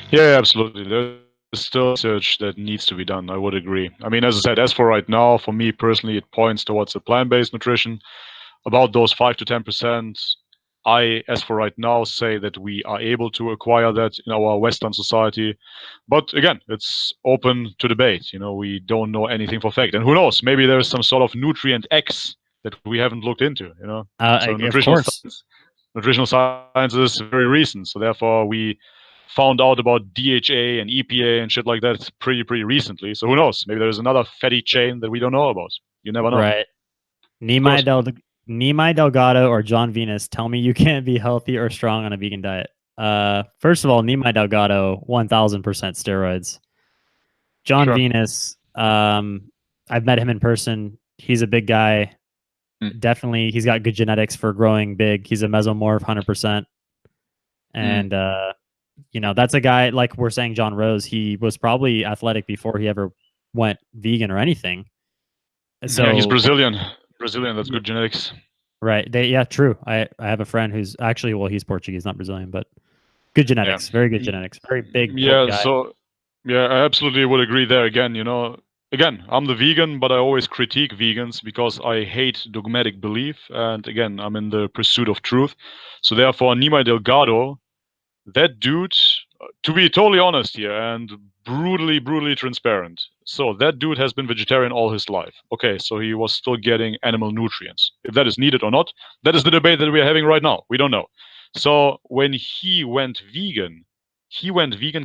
Yeah, absolutely. There's still research that needs to be done. I would agree. I mean, as I said, as for right now, for me personally, it points towards a plant-based nutrition. About those 5 to 10%, as for right now, say that we are able to acquire that in our Western society. But again, it's open to debate. We don't know anything for fact. And who knows? Maybe there's some sort of nutrient X that we haven't looked into, So Of course. nutritional science is very recent. So therefore, we found out about DHA and EPA and shit like that pretty recently. So who knows? Maybe there's another fatty chain that we don't know about. You never know. Right. Nimai Delgado or John Venus, tell me you can't be healthy or strong on a vegan diet. First of all, Nimai Delgado, 1000% steroids. John Sure. Venus, I've met him in person. He's a big guy. Definitely, he's got good genetics for growing big. He's a mesomorph, 100%. And that's a guy, like we're saying, John Rose. He was probably athletic before he ever went vegan or anything. So yeah, he's Brazilian. That's good genetics. Right. True. I have a friend who's actually, well, he's Portuguese, not Brazilian, but good genetics, very good genetics, very big. Yeah. Guy. So, yeah, I absolutely would agree there. Again, I'm the vegan, but I always critique vegans because I hate dogmatic belief. And again, I'm in the pursuit of truth. So therefore, Nimai Delgado, that dude, to be totally honest here and brutally transparent. So that dude has been vegetarian all his life. Okay, so he was still getting animal nutrients. If that is needed or not, that is the debate that we are having right now. We don't know. So when he went vegan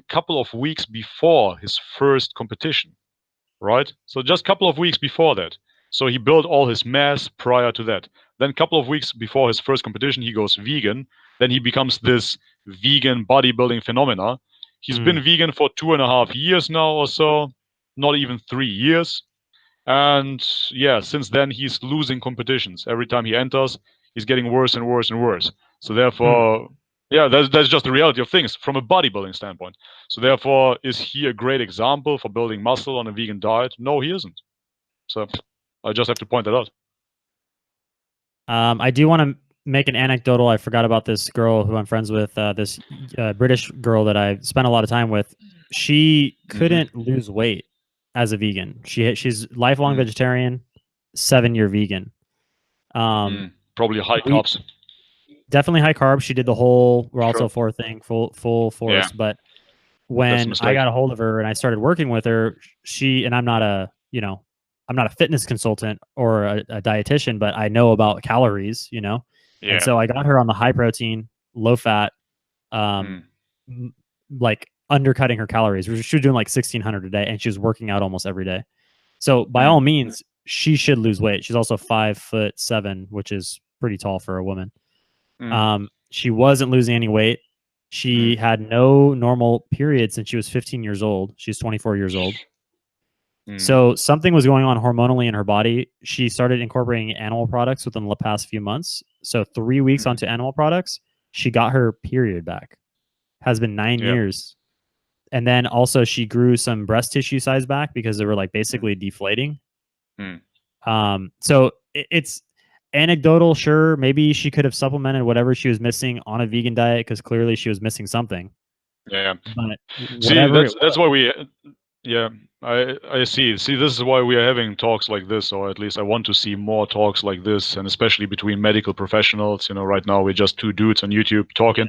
couple of weeks before his first competition, right? So just a couple of weeks before that. So he built all his mass prior to that. Then a couple of weeks before his first competition, he goes vegan. Then he becomes this vegan bodybuilding phenomena. He's been vegan for 2.5 years now or so, not even 3 years. And yeah, since then he's losing competitions. Every time he enters, he's getting worse and worse and worse. So therefore, yeah, that's just the reality of things from a bodybuilding standpoint. So therefore, is he a great example for building muscle on a vegan diet? No, he isn't. So I just have to point that out. I do want to make an anecdotal. I forgot about this girl who I'm friends with, this British girl that I spent a lot of time with. She couldn't lose weight as a vegan. She's lifelong vegetarian, 7-year vegan. Probably high carbs. Definitely high carb. She did the whole We're also for thing, full force. Yeah. But when I got a hold of her and I started working with her, and I'm not a fitness consultant or a dietitian, but I know about calories, Yeah. And so I got her on the high protein, low fat, like undercutting her calories. She was doing like 1,600 a day and she was working out almost every day. So by all means, she should lose weight. She's also 5'7", which is pretty tall for a woman. She wasn't losing any weight. She had no normal period since she was 15 years old. She's 24 years old. So something was going on hormonally in her body. She started incorporating animal products within the past few months. So 3 weeks onto animal products, she got her period back. Has been 9 years. And then also she grew some breast tissue size back because they were like basically deflating. So it's anecdotal, sure. Maybe she could have supplemented whatever she was missing on a vegan diet because clearly she was missing something. Yeah. But see, that's why we. Yeah, I see. See, this is why we are having talks like this, or at least I want to see more talks like this, and especially between medical professionals. Right now we're just two dudes on YouTube talking.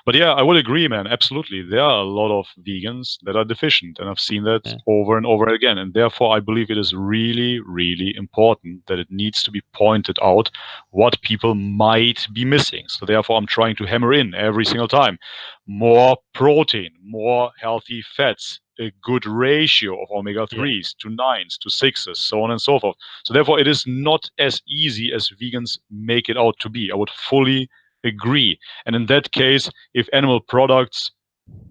But yeah, I would agree, man. Absolutely. There are a lot of vegans that are deficient, and I've seen that over and over again. And therefore, I believe it is really, really important that it needs to be pointed out what people might be missing. So therefore, I'm trying to hammer in every single time. More protein, more healthy fats, a good ratio of omega-3s to 9s to 6s, so on and so forth. So therefore, it is not as easy as vegans make it out to be. I would fully agree. And in that case, if animal products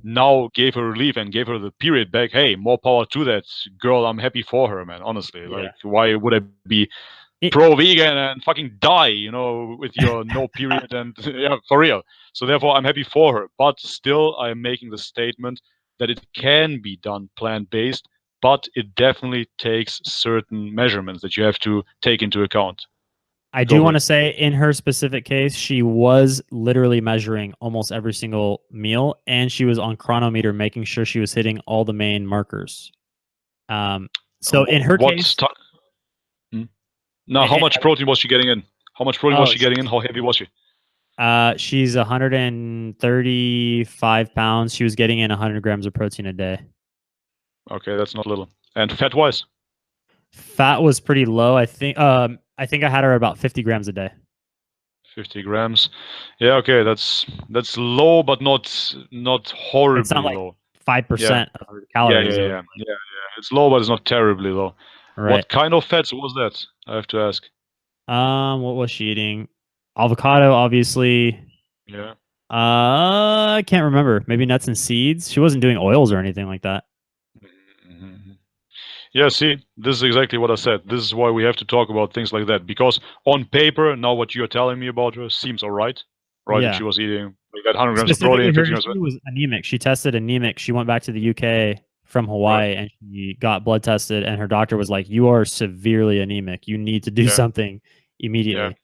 now gave her relief and gave her the period back, hey, more power to that girl. I'm happy for her, man. Honestly, Yeah. like, why would I be It, pro-vegan and fucking die, with your no period and yeah, for real. So therefore, I'm happy for her. But still, I'm making the statement that it can be done plant-based, but it definitely takes certain measurements that you have to take into account. I Go do for want to it. say in her specific case, she was literally measuring almost every single meal, and she was on chronometer making sure she was hitting all the main markers. So in her What? case, Hmm? Now, how eh, much protein was she getting in? How much protein was oh, she getting in? How heavy was she? she's 135 pounds. She was getting in 100 grams of protein a day. Okay, that's not little. And fat-wise? Fat was pretty low. I think I had her about 50 grams a day. 50 grams. Yeah, okay, that's low, but not It's not horribly like low. Yeah, 5% of her yeah, calories yeah, though. yeah, yeah. It's low, but it's not terribly low. Right. What kind of fats was that? I have to ask. What was she eating? Avocado, obviously. Yeah. I can't remember. Maybe nuts and seeds. She wasn't doing oils or anything like that. Mhm. Yeah, see, this is exactly what I said. This is why we have to talk about things like that. Because on paper, now what you're telling me about her seems all right. Right? If Yeah. she was eating like that 100 grams of Specifically, protein, her 50 grams of issue was anemic. She tested anemic. She went back to the UK from right. Hawaii and she got blood tested, and her doctor was like, "You are severely anemic. You need to do Yeah, something yeah. immediately."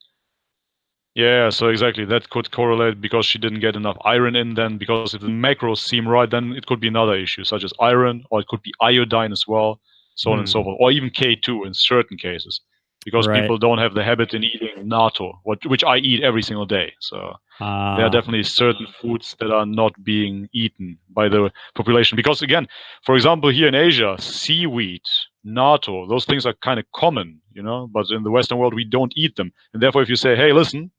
Yeah, so exactly that could correlate because she didn't get enough iron in then, because if the macros seem right, then it could be another issue, such as iron, or it could be iodine as well, so on and so Hmm. forth, or even K2 in certain cases, because Right. people don't have the habit in eating natto, which I eat every single day. So there are Uh, definitely certain foods that are not being eaten by the population. Because again, for example, here in Asia, seaweed, natto, those things are kind of common, but in the Western world, we don't eat them. And therefore, if you say, hey, listen,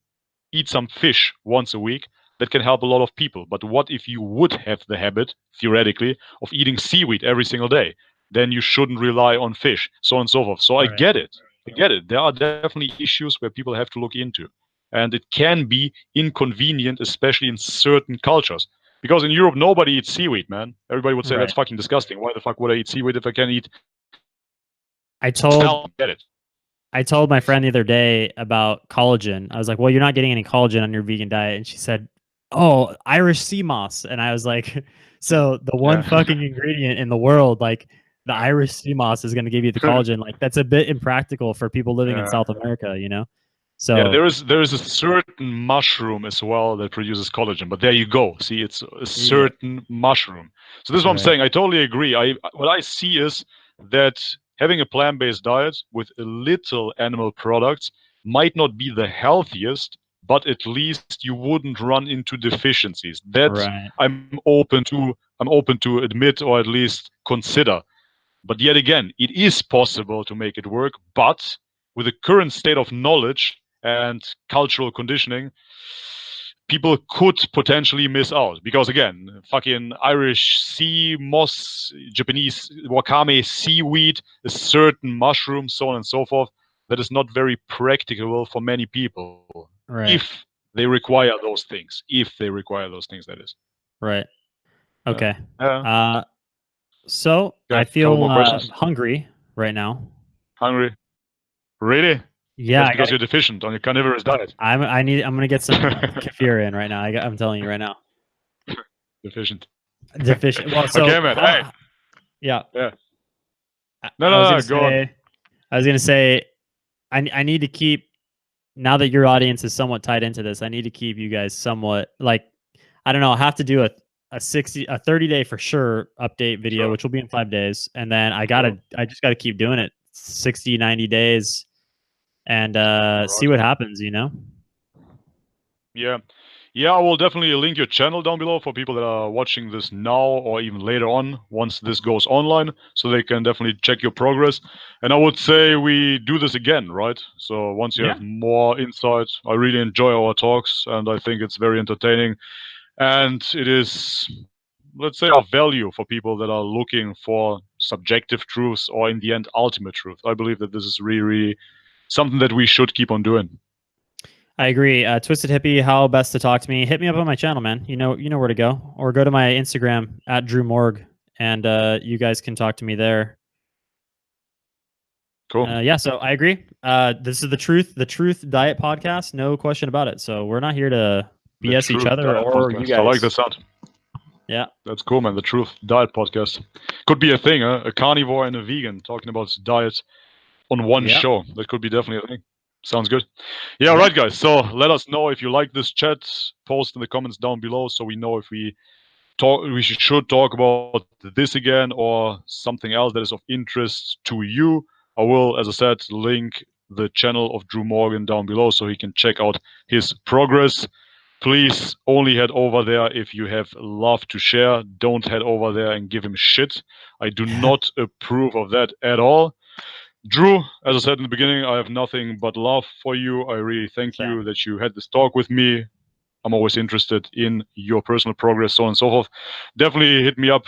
eat some fish once a week, that can help a lot of people. But what if you would have the habit, theoretically, of eating seaweed every single day? Then you shouldn't rely on fish, so on and so forth. So I right. get it. I get it. There are definitely issues where people have to look into. And it can be inconvenient, especially in certain cultures. Because in Europe, nobody eats seaweed, man. Everybody would say, that's Right. fucking disgusting. Why the fuck would I eat seaweed if I can eat I told salmon? Get it. I told my friend the other day about collagen. I was like, "Well, you're not getting any collagen on your vegan diet," and she said, "Oh, Irish sea moss." And I was like, "So the one Yeah. fucking ingredient in the world, like the Irish sea moss, is going to give you the collagen? Like that's a bit impractical for people living in Yeah. South America, you know?" Yeah, So there is a certain mushroom as well that produces collagen, but there you go. See, it's a yeah, certain mushroom. So this is what I'm right, saying. I totally agree. What I see is that having a plant-based diet with a little animal products might not be the healthiest, but at least you wouldn't run into deficiencies. That right, I'm open to admit, or at least consider. But yet again, it is possible to make it work, but with the current state of knowledge and cultural conditioning, people could potentially miss out. Because again, fucking Irish sea moss, Japanese wakame seaweed, a certain mushroom, so on and so forth, that is not very practicable for many people right, if they require those things. If they require those things, that is. right. Yeah. Okay. Yeah. Uh, so Yeah. I A couple feel more questions. hungry right now. Hungry? Really? Yeah, That's I because gotta. you're deficient on your carnivorous diet. I'm gonna get some kefir in right now. I'm telling you right now. Deficient. Deficient. Well, so Okay, man. Hey. how? Yeah, Yeah. No, I no, was no. gonna Go on. say. I was gonna say. I need to keep now that your audience is somewhat tied into this. I need to keep you guys somewhat like I don't know. I have to do a 30-day for sure update video, Sure. which will be in 5 days, and then Sure. I just gotta keep doing it 60, 90 days and All see right. what happens. You know. Yeah. Yeah, I will definitely link your channel down below for people that are watching this now or even later on once this goes online, so they can definitely check your progress. And I would say we do this again, right? So once you Yeah. have more insight, I really enjoy our talks and I think it's very entertaining. And it is, let's say, of value for people that are looking for subjective truths or in the end ultimate truth. I believe that this is really, really something that we should keep on doing. I agree. Twisted Hippie, how best to talk to me? Hit me up on my channel, man. You know where to go, or go to my Instagram at Drew Morg, and you guys can talk to me there. Cool. Yeah, so I agree. This is the Truth Diet Podcast. No question about it. So we're not here to BS each other or you guys. I like the sound. Yeah, that's cool, man. The Truth Diet Podcast could be a thing, huh? A carnivore and a vegan talking about diet on one show. That could be definitely a thing. Sounds good. Yeah, all right, guys. So let us know if you like this chat. Post in the comments down below so we know if we should talk about this again or something else that is of interest to you. I will, as I said, link the channel of Drew Morgan down below so he can check out his progress. Please only head over there if you have love to share. Don't head over there and give him shit. I do not approve of that at all. Drew, as I said in the beginning, I have nothing but love for you. I really thank you that you had this talk with me. I'm always interested in your personal progress, so on and so forth. Definitely hit me up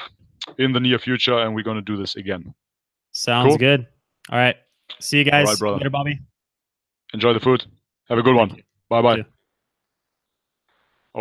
in the near future, and we're going to do this again. Sounds good. All right. See you guys. All right, brother. Later, Bobby. Enjoy the food. Have a good one. Bye-bye.